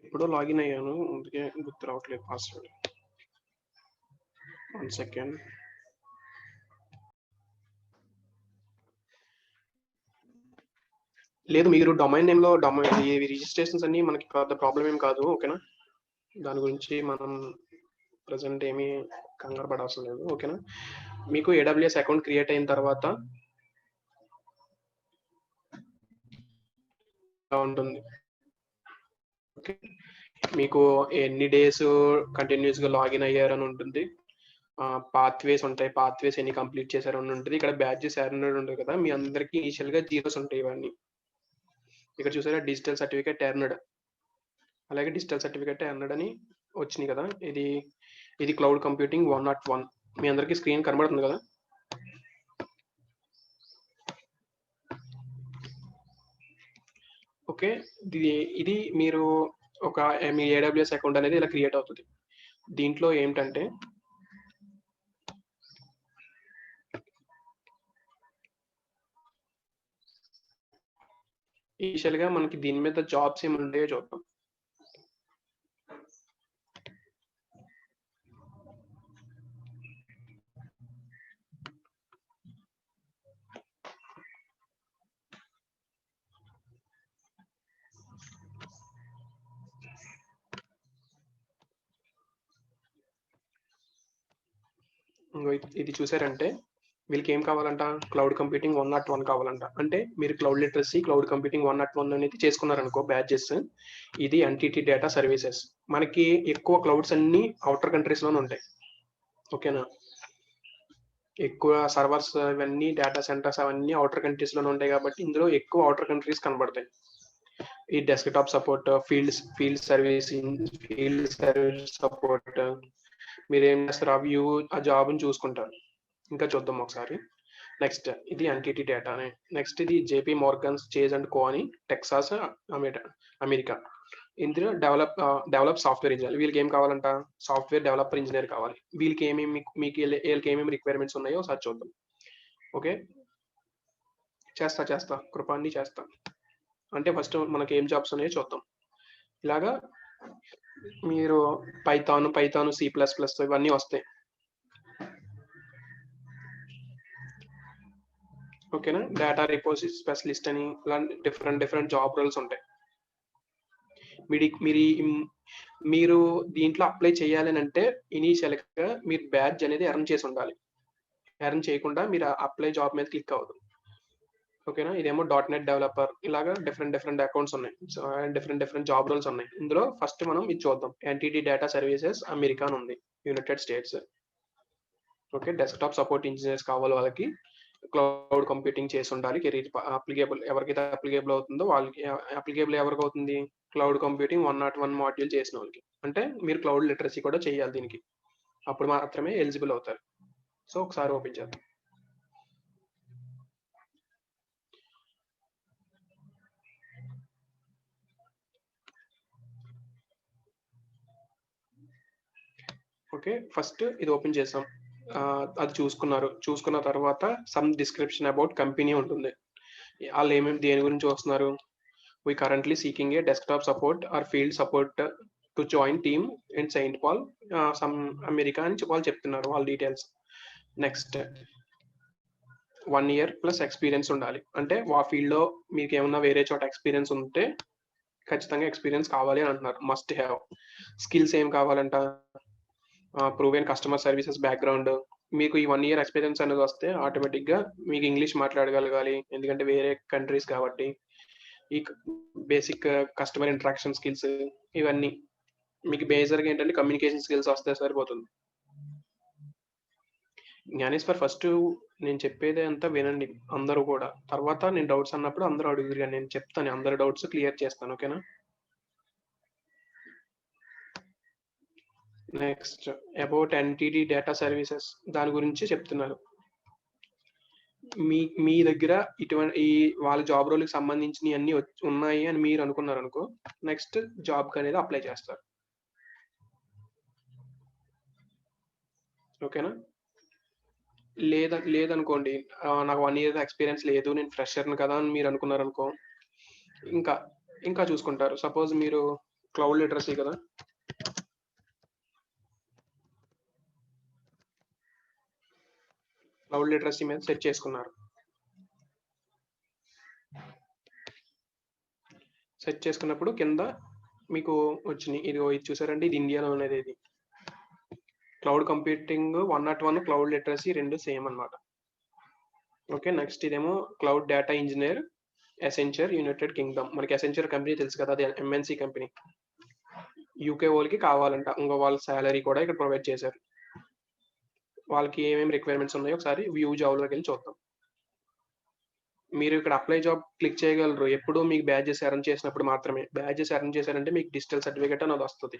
ఇప్పుడు లాగిన్ అయ్యాను, అందుకే గుర్తు రావట్లేదు పాస్వర్డ్. 1 సెకండ్. లేదు, మీరు డొమైన్ నేమ్ లో ఈ రిజిస్ట్రేషన్స్ అన్ని మనకి పెద్ద ప్రాబ్లం ఏం కాదు. ఓకేనా? దాని గురించి మనం ప్రజెంట్ ఏమీ కంగారు పడాల్సిన లేదు. ఓకేనా? మీకు AWS అకౌంట్ క్రియేట్ అయిన తర్వాత ఉంటుంది. ఓకే, మీకు ఎన్ని డేస్ కంటిన్యూస్ గా లాగిన్ అయ్యారని ఉంటుంది. పాత్వేస్ ఉంటాయి, పాత్వేస్ ఎన్ని కంప్లీట్ చేశారని ఉంటుంది. ఇక్కడ బ్యాడ్జెస్ 600 ఉంటుంది కదా, మీ అందరికి ఇనిషియల్ గా 0s ఉంటాయి. ఇవన్నీ ఇక్కడ చూసారా డిజిటల్ సర్టిఫికేట్ ఎర్నడ్, అలాగే డిజిటల్ సర్టిఫికేట్ ఎర్నడ్ అని వచ్చినాయి కదా. ఇది క్లౌడ్ కంప్యూటింగ్ 101. మీ అందరికీ స్క్రీన్ కనబడుతుంది కదా. ఓకే, ఇది మీరు మీ AWS అకౌంట్ అనేది ఇలా క్రియేట్ అవుతుంది. దీంట్లో ఏంటంటే ఇనిషియల్ గా మనకి దీని మీద జాబ్స్ ఏమి ఉంటాయో చూద్దాం. ఇది చూసారంటే వీళ్ళకి ఏం కావాలంట, క్లౌడ్ కంప్యూటింగ్ 101 కావాలంట. అంటే మీరు క్లౌడ్ లిటరసీ క్లౌడ్ కంప్యూటింగ్ 101 అనేది చేసుకున్నారనుకో బ్యాచెస్. ఇది ఎంటిటీ డేటా సర్వీసెస్. మనకి ఎక్కువ క్లౌడ్స్ అన్ని అవుటర్ కంట్రీస్ లోనే ఉంటాయి. ఓకేనా, ఎక్కువ సర్వర్స్ ఇవన్నీ డేటా సెంటర్స్ అవన్నీ అవుటర్ కంట్రీస్ లోనే ఉంటాయి కాబట్టి ఇందులో ఎక్కువ అవుటర్ కంట్రీస్ కనబడతాయి. ఈ desktop support, field service support, మీరు ఏం చేస్తారు ఆ జాబ్ని చూసుకుంటారు. ఇంకా చూద్దాం ఒకసారి. నెక్స్ట్ ఇది ఎంటిటీ డేటానే. నెక్స్ట్ ఇది జేపీ మోర్గన్స్ చేజ్ అండ్ కో అని టెక్సాస్ అమెరికా. ఇందులో డెవలప్ సాఫ్ట్వేర్ ఇంజనీర్. వీళ్ళకి ఏం కావాలంట, సాఫ్ట్వేర్ డెవలపర్ ఇంజనీర్ కావాలి. వీళ్ళకి వీళ్ళకి ఏమేమి రిక్వైర్మెంట్స్ ఉన్నాయో ఒకసారి చూద్దాం. ఓకే, చేస్తా కృపాన్ని చేస్తా. అంటే ఫస్ట్ మనకి ఏం జాబ్స్ ఉన్నాయో చూద్దాం. ఇలాగా మీరు పైథాన్ C++ ఇవన్నీ వస్తాయి. ఓకేనా, డేటా రిపోజిటరీ స్పెషలిస్ట్ అని ఇలాంటి డిఫరెంట్ జాబ్ రోల్స్ ఉంటాయి. మీరు దీంట్లో అప్లై చేయాలని అంటే ఇనీషియల్ గా మీరు బ్యాడ్జ్ అనేది ఎర్న్ చేసి ఉండాలి. ఎర్న్ చేయకుండా మీరు అప్లై జాబ్ మీద క్లిక్ అవ్వదు. ఓకేనా, ఇదేమో .NET డెవలపర్. ఇలాగా డిఫరెంట్ అకౌంట్స్ ఉన్నాయి, డిఫరెంట్ జాబ్ రోల్స్ ఉన్నాయి. ఇందులో ఫస్ట్ మనం ఇది చూద్దాం. ఎంటిటీ డేటా సర్వీసెస్ అమెరికా ఉంది, United states. Okay, desktop support engineers కావాలి వాళ్ళకి. క్లౌడ్ కంప్యూటింగ్ చేసి ఉండాలి. కెరీర్ అప్లికేబుల్, ఎవరికైతే అప్లికేబుల్ అవుతుందో వాళ్ళకి. అప్లికేబుల్ ఎవరికి అవుతుంది, క్లౌడ్ కంప్యూటింగ్ 101 మాడ్యూల్ చేసిన వాళ్ళకి. అంటే మీరు క్లౌడ్ లిటరసీ కూడా చేయాలి దీనికి, అప్పుడు మాత్రమే ఎలిజిబుల్ అవుతారు. సో ఒకసారి ఓపెన్ చేద్దాం. ఓకే, ఫస్ట్ ఇది ఓపెన్ చేసాం. అది చూసుకున్న తర్వాత సమ్ డిస్క్రిప్షన్ అబౌట్ కంపెనీ ఉంటుంది. వాళ్ళు ఏమేమి దేని గురించి వస్తున్నారు. we currently seeking a desktop support or field support to join team in St. Paul, some America అని వాళ్ళు చెప్తున్నారు వాళ్ళ details. Next 1 year plus experience ఉండాలి. అంటే ఆ ఫీల్డ్ లో మీకు ఏమన్నా వేరే చోట ఎక్స్పీరియన్స్ ఉంటే ఖచ్చితంగా ఎక్స్పీరియన్స్ కావాలి అని అంటున్నారు. Must have. స్కిల్స్ ఏం కావాలంట, ప్రూవెన్ కస్టమర్ సర్వీసెస్ బ్యాక్గ్రౌండ్. మీకు ఈ 1 year ఎక్స్పీరియన్స్ అనేది వస్తే ఆటోమేటిక్ గా మీకు ఇంగ్లీష్ మాట్లాడగలగాలి, ఎందుకంటే వేరే కంట్రీస్ కాబట్టి. ఈ బేసిక్ కస్టమర్ ఇంటరాక్షన్ స్కిల్స్ ఇవన్నీ మీకు బేసిక్గా ఏంటంటే కమ్యూనికేషన్ స్కిల్స్ వస్తే సరిపోతుంది. జ్ఞానేశ్వర్ ఫస్ట్ నేను చెప్పేది అంతా వినండి అందరూ కూడా. తర్వాత నేను డౌట్స్ అన్నప్పుడు అందరూ అడుగురు కానీ నేను చెప్తాను, అందరు డౌట్స్ క్లియర్ చేస్తాను. ఓకేనా. Next about entity data services దాని గురించి చెప్తున్నారు. మీ దగ్గర ఇటువంటి వాళ్ళ జాబ్ రోల్కి సంబంధించినవి అన్ని ఉన్నాయి అని మీరు అనుకున్నారు అనుకో, నెక్స్ట్ జాబ్ అనేది అప్లై చేస్తారు. ఓకేనా. లేదనుకోండి, నాకు 1 year ఎక్స్పీరియన్స్ లేదు, నేను ఫ్రెషర్ని కదా అని మీరు అనుకున్నారు అనుకో, ఇంకా చూసుకుంటారు. సపోజ్ మీరు క్లౌడ్ లిటరసీ కదా, క్లౌడ్ లిటరసీ మీద సెట్ చేసుకున్నారు. సెట్ చేసుకున్నప్పుడు కింద మీకు వచ్చినాయి. ఇది చూసారండి, ఇది ఇండియాలో ఉన్నది. ఇది క్లౌడ్ కంప్యూటింగ్ 101 క్లౌడ్ లిటరసీ రెండు సేమ్ అన్నమాట. ఓకే, నెక్స్ట్ ఇదేమో cloud data engineer Accenture United Kingdom. మనకి ఎసెంచర్ కంపెనీ తెలుసు కదా, అది MNC కంపెనీ. యూకే వాళ్ళకి కావాలంట. ఇంకా వాళ్ళ శాలరీ కూడా ఇక్కడ ప్రొవైడ్ చేశారు. వాళ్ళకి ఏమేమి రిక్వైర్మెంట్స్ ఉన్నాయో ఒకసారి వ్యూ జాబ్లోకి వెళ్ళి చూద్దాం. మీరు ఇక్కడ అప్లై జాబ్ క్లిక్ చేయగలరు ఎప్పుడు మీకు బ్యాడ్జెస్ ఎర్న్ చేసినప్పుడు మాత్రమే. బ్యాడ్జెస్ ఎర్న్ చేశారంటే మీకు డిజిటల్ సర్టిఫికేట్ అనేది వస్తుంది.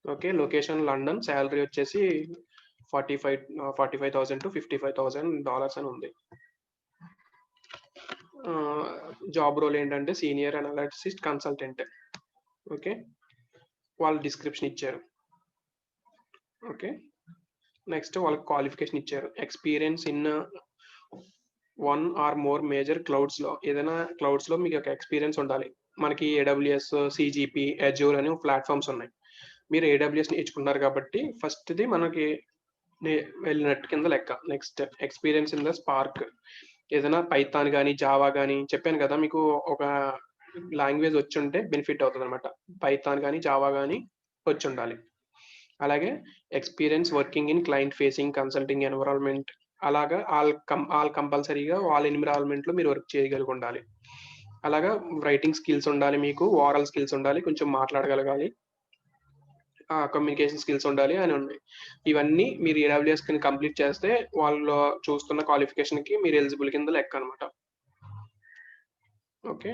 ఓకే, లొకేషన్ లండన్, శాలరీ వచ్చేసి 45,000 to $55,000 అని ఉంది. జాబ్ రోల్ ఏంటంటే సీనియర్ అనాలిసిస్ట్ కన్సల్టెంట్. ఓకే, వాళ్ళు డిస్క్రిప్షన్ ఇచ్చారు. ఓకే, నెక్స్ట్ వాళ్ళకి క్వాలిఫికేషన్ ఇచ్చారు. Experience in 1 or more major క్లౌడ్స్లో, ఏదైనా క్లౌడ్స్లో మీకు ఒక ఎక్స్పీరియన్స్ ఉండాలి. మనకి AWS, CGP, Azure అని ప్లాట్ఫామ్స్ ఉన్నాయి. మీరు AWS నేర్చుకున్నారు కాబట్టి ఫస్ట్ది మనకి వెళ్ళినట్టు కింద లెక్క. Next experience in the spark, ఏదైనా పైథాన్ కానీ జావా కానీ, చెప్పాను కదా మీకు ఒక లాంగ్వేజ్ వచ్చి ఉంటే బెనిఫిట్ అవుతుంది అనమాట. పైథాన్ కానీ జావా కానీ వచ్చి ఉండాలి. అలాగే experience working in client facing consulting environment, అలాగా ఆల్ కంపల్సరీగా వాళ్ళ ఎన్విరాన్మెంట్లో మీరు వర్క్ చేయగలిగి ఉండాలి. అలాగా రైటింగ్ స్కిల్స్ ఉండాలి, మీకు ఓరల్ స్కిల్స్ ఉండాలి, కొంచెం మాట్లాడగలగాలి, కమ్యూనికేషన్ స్కిల్స్ ఉండాలి అని ఉన్నాయి. ఇవన్నీ మీరు AWS కింద కంప్లీట్ చేస్తే వాళ్ళు చూస్తున్న క్వాలిఫికేషన్కి మీరు ఎలిజిబుల్ కింద లెక్క అనమాట. Okay,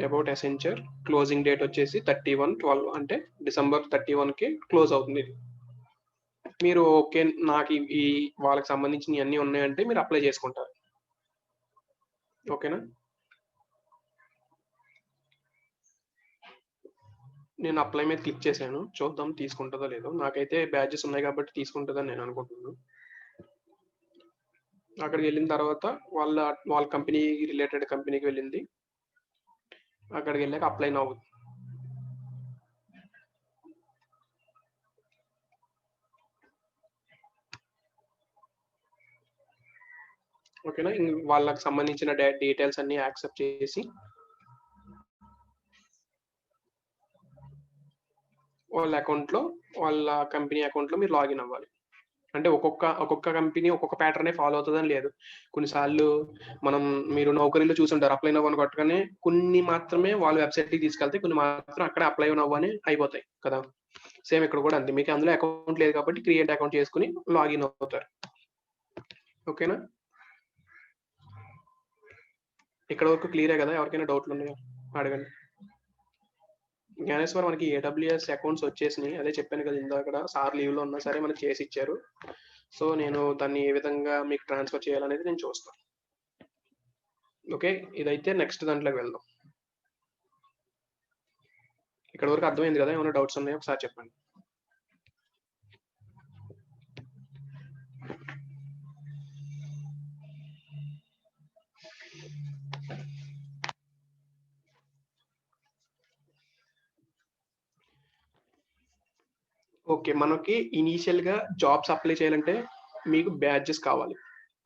about Accenture closing date వచ్చేసి 31/12, అంటే December 31కి క్లోజ్ అవుతుంది. మీరు ఓకే నాకు ఈ వాళ్ళకి సంబంధించిన అన్నీ ఉన్నాయంటే మీరు అప్లై చేసుకుంటారు. ఓకేనా, నేను అప్లై మీద క్లిక్ చేశాను, చూద్దాం తీసుకుంటుందో లేదో. నాకైతే బ్యాడ్జెస్ ఉన్నాయి కాబట్టి తీసుకుంటుందని నేను అనుకుంటున్నాను. అక్కడికి వెళ్ళిన తర్వాత వాళ్ళ కంపెనీ రిలేటెడ్ కంపెనీకి వెళ్ళింది. అక్కడికి వెళ్ళాక అప్లై నౌ. ఓకేనా, వాళ్ళకి సంబంధించిన డీటెయిల్స్ అన్ని యాక్సెప్ట్ చేసి వాళ్ళ కంపెనీ అకౌంట్లో మీరు లాగిన్ అవ్వాలి. అంటే ఒక్కొక్క కంపెనీ ఒక్కొక్క ప్యాటర్నే ఫాలో అవుతుందని లేదు. కొన్నిసార్లు మీరు నౌకరీలో చూసుంటారు, అప్లై నవ్వు కొట్టగానే కొన్ని మాత్రమే వాళ్ళ వెబ్సైట్కి తీసుకెళ్తాయి, కొన్ని మాత్రం అక్కడ అప్లై నవ్వు అని అయిపోతాయి కదా. సేమ్ ఇక్కడ కూడా అంతే, మీకు అందులో అకౌంట్ లేదు కాబట్టి క్రియేట్ అకౌంట్ చేసుకుని లాగిన్ అవుతారు. ఓకేనా, ఇక్కడ వరకు క్లియరే కదా? ఎవరికైనా డౌట్లు ఉన్నాయో అడగండి. జ్ఞానేశ్వర్ మనకి AWS అకౌంట్స్ వచ్చేసినాయి, అదే చెప్పాను కదా ఇందాక, సార్ లీవ్లో ఉన్నా సరే మనకి చేసి ఇచ్చారు. సో నేను దాన్ని ఏ విధంగా మీకు ట్రాన్స్ఫర్ చేయాలనేది నేను చూస్తాను. ఓకే, ఇదైతే నెక్స్ట్ దాంట్లోకి వెళ్దాం. ఇక్కడ వరకు అర్థమైంది కదా? ఏమైనా డౌట్స్ ఉన్నాయో ఒకసారి చెప్పండి. ఓకే, మనకి ఇనీషియల్ గా జాబ్స్ అప్లై చేయాలంటే మీకు బ్యాడ్జెస్ కావాలి.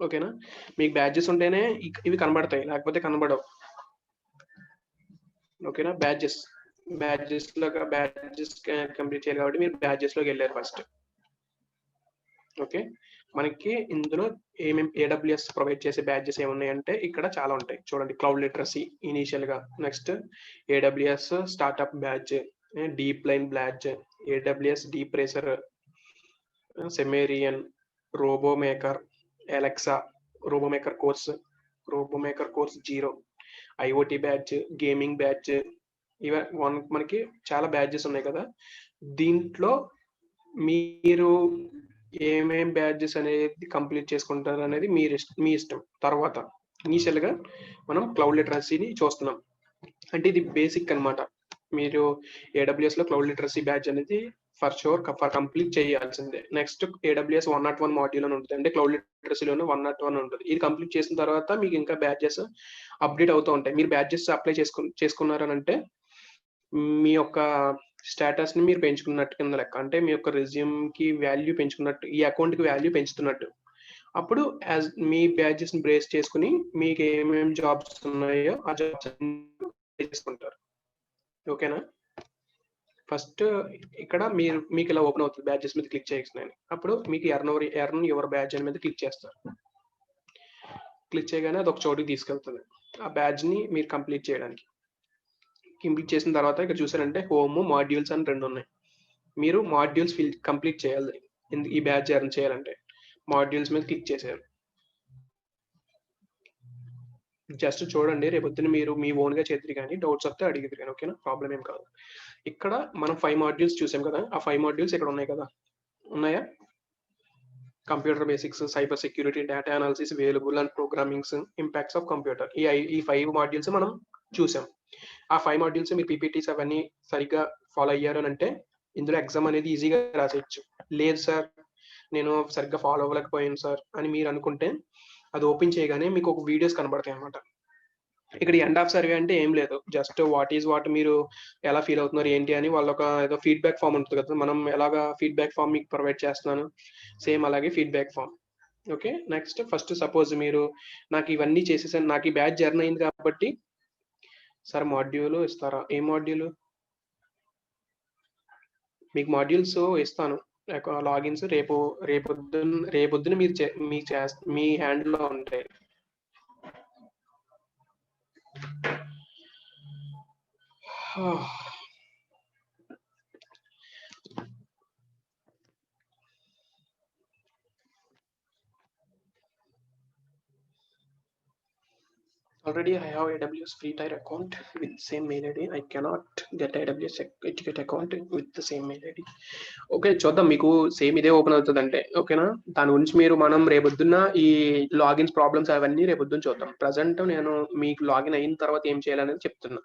ఓకేనా, మీకు బ్యాడ్జెస్ ఉంటేనే ఇవి కనబడతాయి, లేకపోతే కనబడవు. ఓకేనా, బ్యాడ్జెస్ కంప్లీట్ చేయాలి కాబట్టి మీరు బ్యాడ్జెస్ లోకి వెళ్ళారు ఫస్ట్. ఓకే, మనకి ఇందులో ఏమేమి AWS ప్రొవైడ్ చేసే బ్యాడ్జెస్ ఏమున్నాయంటే ఇక్కడ చాలా ఉంటాయి చూడండి. క్లౌడ్ లిటరసీ ఇనీషియల్ గా, next AWS startup badge, deep lens badge, AWS deep racer, సెమేరియన్, RoboMaker, Alexa, RoboMaker course 0, IoT badge, gaming badge, మనకి చాలా బ్యాడ్జెస్ ఉన్నాయి కదా. దీంట్లో మీరు ఏమేం బ్యాడ్జెస్ అనేది కంప్లీట్ చేసుకుంటారు అనేది మీ ఇష్టం. తర్వాత ఇనీషియల్ గా మనం క్లౌడ్ లిటరసీని చూస్తున్నాం, అంటే ఇది బేసిక్ అన్నమాట. మీరు AWS లో క్లౌడ్ లిటరసీ బ్యాడ్జ్ అనేది ఫర్ కంప్లీట్ చేయాల్సిందే. నెక్స్ట్ AWS 101 మాడ్యూల్ అని ఉంటుంది, అంటే క్లౌడ్ లిటరసీలోనే 101 ఉంటుంది. ఇది కంప్లీట్ చేసిన తర్వాత మీకు ఇంకా బ్యాడ్జెస్ అప్డేట్ అవుతూ ఉంటాయి. మీరు బ్యాడ్జెస్ అప్లై చేసుకున్నారని అంటే మీ యొక్క స్టేటస్ ని మీరు పెంచుకున్నట్టు కింద లెక్క, అంటే మీ యొక్క రెజ్యూమ్ కి వాల్యూ పెంచుకున్నట్టు, ఈ అకౌంట్ కి వాల్యూ పెంచుతున్నట్టు. అప్పుడు మీ బ్యాడ్జెస్ ని బ్రేస్ చేసుకుని మీకు ఏమేమి జాబ్స్ ఉన్నాయో ఆ జాబ్స్ చేసుకుంటారు. ఓకేనా, ఫస్ట్ ఇక్కడ మీకు ఇలా ఓపెన్ అవుతుంది, బ్యాడ్జెస్ మీద క్లిక్ చేయగానే. అప్పుడు మీకు ఎర్న్ యువర్ బ్యాడ్జ్ అని మీద క్లిక్ చేస్తారు. క్లిక్ చేయగానే అది ఒక చోటుకి తీసుకెళ్తుంది, ఆ బ్యాడ్జ్ ని మీరు కంప్లీట్ చేయడానికి. కంప్లీట్ చేసిన తర్వాత ఇక్కడ చూసారంటే హోమ్, మాడ్యూల్స్ అని 2 ఉన్నాయి. మీరు మాడ్యూల్స్ కంప్లీట్ చేయాలి ఈ బ్యాడ్జ్ ఎర్న్ చేయాలంటే. మాడ్యూల్స్ మీద క్లిక్ చేశారు. జస్ట్ చూడండి, రేపొద్దున మీరు మీ ఓన్గా చేద్దరు కానీ డౌట్స్ వస్తే అడిగిద్దరు కానీ, ఓకేనా, ప్రాబ్లం ఏం కాదు. ఇక్కడ మనం 5 మాడ్యూల్స్ చూసాం కదా, ఆ 5 మాడ్యూల్స్ ఇక్కడ ఉన్నాయి కదా, ఉన్నాయా? Computer basics, cyber security, data analysis, variable and programmings, impacts of computer, ఈ 5 మాడ్యూల్స్ మనం చూసాం. ఆ 5 మాడ్యూల్స్ మీ పీపీటీస్ అవన్నీ సరిగ్గా ఫాలో అయ్యారు అని అంటే ఇందులో ఎగ్జామ్ అనేది ఈజీగా రాసేయచ్చు. లేదు సార్ నేను సరిగ్గా ఫాలో అవ్వలేకపోయాను సార్ అని మీరు అనుకుంటే అది ఓపెన్ చేయగానే మీకు ఒక వీడియోస్ కనబడతాయి అన్నమాట. ఇక్కడ ఎండ్ ఆఫ్ సర్వే అంటే ఏం లేదు, జస్ట్ వాట్ మీరు ఎలా ఫీల్ అవుతున్నారు ఏంటి అని వాళ్ళ ఒక ఏదో ఫీడ్బ్యాక్ ఫామ్ ఉంటుంది కదా, మనం ఎలాగా ఫీడ్బ్యాక్ ఫామ్ మీకు ప్రొవైడ్ చేస్తున్నాను సేమ్ అలాగే feedback form. Okay, next first suppose మీరు నాకు ఇవన్నీ చేసేసాను, నాకు ఈ బ్యాచ్ జర్న్ అయింది కాబట్టి సార్ మాడ్యూల్ ఇస్తారా? ఏ మాడ్యూల్? మీకు మాడ్యూల్స్ ఇస్తాను, లాగిన్స్ రేపొద్దున మీ హ్యాండ్లో ఉంటాయి. Already I have AWS free tier account with the same mail ID. I cannot get AWS etiquette account with the same mail ID. Okay, చూద్దాం మీకు సేమ్ ఇదే ఓపెన్ అవుతుంది అంటే, ఓకేనా. దాని గురించి మనం రేపొద్దున్న ఈ లాగిన్స్ ప్రాబ్లమ్స్ అవన్నీ రేపొద్దున చూద్దాం. ప్రజెంట్ నేను మీకు లాగిన్ అయిన తర్వాత ఏం చేయాలనేది చెప్తున్నా.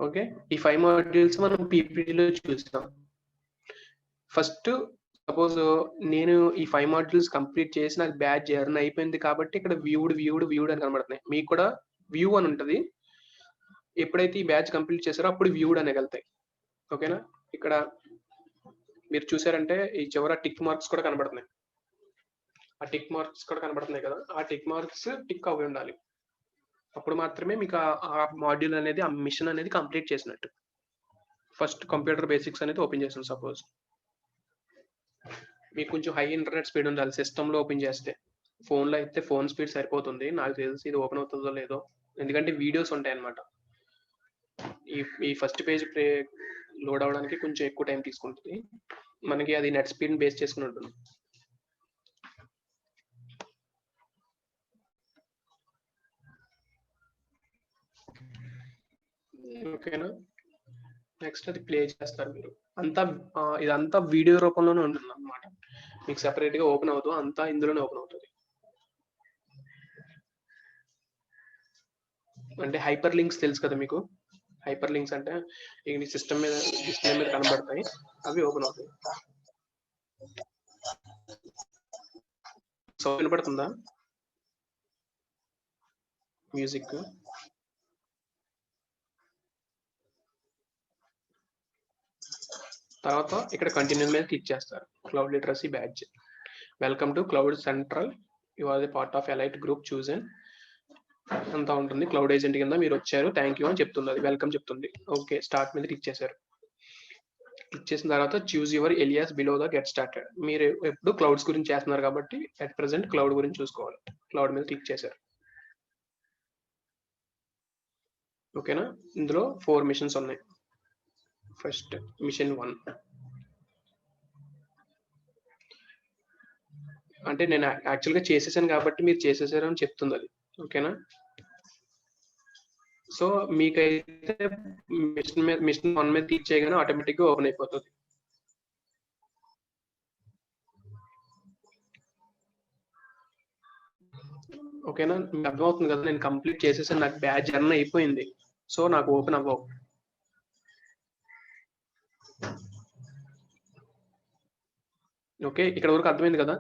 ఓకే, ఈ 5 మాడ్యూల్స్ మనం పీపీటీలో చూస్తాం. ఫస్ట్ సపోజ్ నేను ఈ 5 మాడ్యూల్స్ కంప్లీట్ చేసి నాకు బ్యాచ్ జర్న్ అయిపోయింది కాబట్టి ఇక్కడ వ్యూడ్ అని కనబడుతున్నాయి. మీకు కూడా వ్యూ అని ఉంటుంది. ఎప్పుడైతే ఈ బ్యాచ్ కంప్లీట్ చేశారో అప్పుడు వ్యూడ్ అనే వెళ్తాయి. ఓకేనా, ఇక్కడ మీరు చూసారంటే ఈ చివర టిక్ మార్క్స్ కూడా కనబడుతున్నాయి. ఆ టిక్ మార్క్స్ కూడా కనబడుతున్నాయి కదా, ఆ టిక్ మార్క్స్ టిక్ అవి ఉండాలి. అప్పుడు మాత్రమే మీకు ఆ మాడ్యూల్ అనేది, ఆ మిషన్ అనేది కంప్లీట్ చేసినట్టు. ఫస్ట్ కంప్యూటర్ బేసిక్స్ అనేది ఓపెన్ చేసాను. సపోజ్ మీకు కొంచెం హై ఇంటర్నెట్ స్పీడ్ ఉండాలి సిస్టంలో ఓపెన్ చేస్తే. ఫోన్లో అయితే ఫోన్ స్పీడ్ సరిపోతుంది, నాకు తెలిసి ఇది ఓపెన్ అవుతుందో లేదో, ఎందుకంటే వీడియోస్ ఉంటాయి అన్నమాట. ఈ ఫస్ట్ పేజ్ లోడ్ అవడానికి కొంచెం ఎక్కువ టైం తీసుకుంటుంది. మనకి అది నెట్ స్పీడ్ బేస్ చేసుకుని ఉంటుంది. ఓకేనా, నెక్స్ట్ అది ప్లే చేస్తారు మీరు. ఇదంతా వీడియో రూపంలోనే ఉంటుంది అన్నమాట, మీకు సెపరేట్ గా ఓపెన్ అవుతుంది, అంతా ఇందులోనే ఓపెన్ అవుతుంది. అంటే హైపర్ లింక్స్ తెలుసు కదా మీకు. హైపర్ లింక్స్ అంటే ఈ సిస్టమ్ మీద డిస్ప్లే మీద కనబడతాయి, అవి ఓపెన్ అవుతాయి. సో వినపడుతుందా మ్యూజిక్? తర్వాత ఇక్కడ కంటిన్యూ మీద క్లిక్ చేస్తారు. Cloud literacy badge, welcome to cloud central, you are the part of elite group chosen అంతా ఉంటుంది. క్లౌడ్ ఏజెంట్ కింద మీరు వచ్చారు, థ్యాంక్ యూ అని చెప్తుంది, అది వెల్కమ్ చెప్తుంది. ఓకే, స్టార్ట్ మీద క్లిక్ చేశారు. క్లిక్ చేసిన తర్వాత choose your alias below the get started. మీరు ఎప్పుడు క్లౌడ్స్ గురించి చేస్తున్నారు కాబట్టి అట్ ప్రెసెంట్ క్లౌడ్ గురించి చూసుకోవాలి. క్లౌడ్ మీద క్లిక్ చేశారు. ఓకేనా, ఇందులో 4 మిషన్స్ ఉన్నాయి. ఫస్ట్ మిషన్ 1 అంటే నేను యాక్చువల్గా చేసేసాను కాబట్టి మీరు చేసేసారు అని చెప్తుంది అది. ఓకేనా, సో మీకైతే మిషన్ 1 మీద క్లిక్ చేయగానే ఆటోమేటిక్ గా ఓపెన్ అయిపోతుంది. ఓకేనా, మీకు అర్థమవుతుంది కదా, నేను కంప్లీట్ చేసేసాను, నాకు బ్యాచ్ జర్న్ అయిపోయింది, సో నాకు ఓపెన్ అవ్వవు. ఓకే, ఇక్కడ వరకు అర్థమైంది కదా.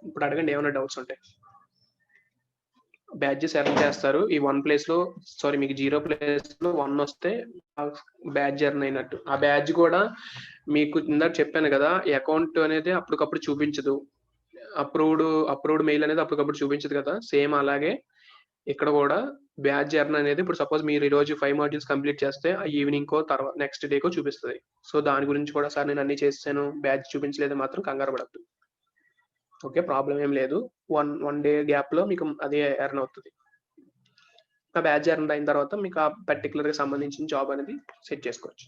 ఇప్పుడు అడగండి ఏమైనా డౌట్స్ ఉంటాయి. బ్యాడ్జెస్ ఎర్న్ చేస్తారు ఈ 1 ప్లేస్ లో, సారీ మీకు 0 ప్లేస్ లో 1 వస్తే బ్యాడ్జ్ ఎర్న్ అయినట్టు. ఆ బ్యాడ్జ్ కూడా మీకు ఇందాక చెప్పాను కదా, ఈ అకౌంట్ అనేది అప్పటికప్పుడు చూపించదు, అప్రూవ్డ్ మెయిల్ అనేది అప్పటికప్పుడు చూపించదు కదా, సేమ్ అలాగే ఇక్కడ కూడా బ్యాడ్జ్ ఎర్న్ అనేది ఇప్పుడు సపోజ్ మీరు ఈ రోజు 5 మాడ్యూల్స్ కంప్లీట్ చేస్తే ఆ ఈవినింగ్ కో తర్వాత నెక్స్ట్ డే కో చూపిస్తుంది. సో దాని గురించి కూడా సార్ నేను అన్ని చేసాను బ్యాడ్జ్ చూపించలేదు మాత్రం కంగారు పడద్దు. ఓకే, ప్రాబ్లం ఏం లేదు, వన్ డే గ్యాప్ లో మీకు అదే ఎర్న్ అవుతుంది. ఆ బ్యాడ్జ్ ఎర్న్ అయిన తర్వాత మీకు ఆ పర్టికులర్ గా సంబంధించిన జాబ్ అనేది సెట్ చేసుకోవచ్చు.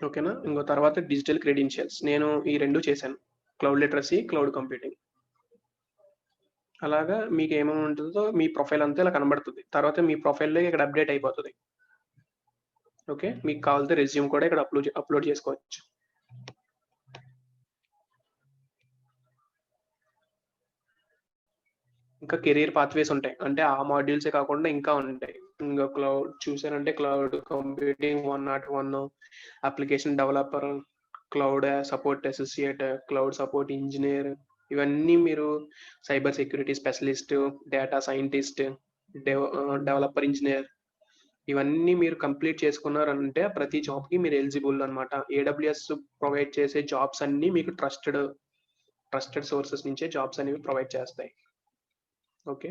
ఓకేనా. ఇంకో తర్వాత డిజిటల్ క్రెడెన్షియల్స్ నేను ఈ 2 చేశాను. Cloud literacy, cloud computing. అలాగా మీకు ఏమేమి ఉంటుందో మీ ప్రొఫైల్ అంతా ఇలా కనబడుతుంది. తర్వాత మీ ప్రొఫైల్‌లో ఇక్కడ అప్డేట్ అయిపోతది. ఓకే. మీకు కావాలితే రెజ్యూమ్ కూడా ఇక్కడ అప్లోడ్ చేసుకోవచ్చు. ఇంకా కెరియర్ పాత్వేస్ ఉంటాయి. అంటే ఆ మాడ్యూల్సే కాకుండా ఇంకా ఉంటాయి. ఇంకా క్లౌడ్ చూసారంటే cloud computing 101, application developer, cloud support associate, cloud support engineer, ఇవన్నీ మీరు cyber security specialist, data scientist, developer engineer, ఇవన్నీ మీరు కంప్లీట్ చేసుకున్నారంటే ప్రతి జాబ్‌కి మీరు ఎలిజిబుల్ అన్నమాట. ఏడబ్ల్యూఎస్ ప్రొవైడ్ చేసే జాబ్స్ అన్నీ మీకు ట్రస్టెడ్ సోర్సెస్ నుంచే జాబ్స్ అనేవి ప్రొవైడ్ చేస్తాయి. ఓకే.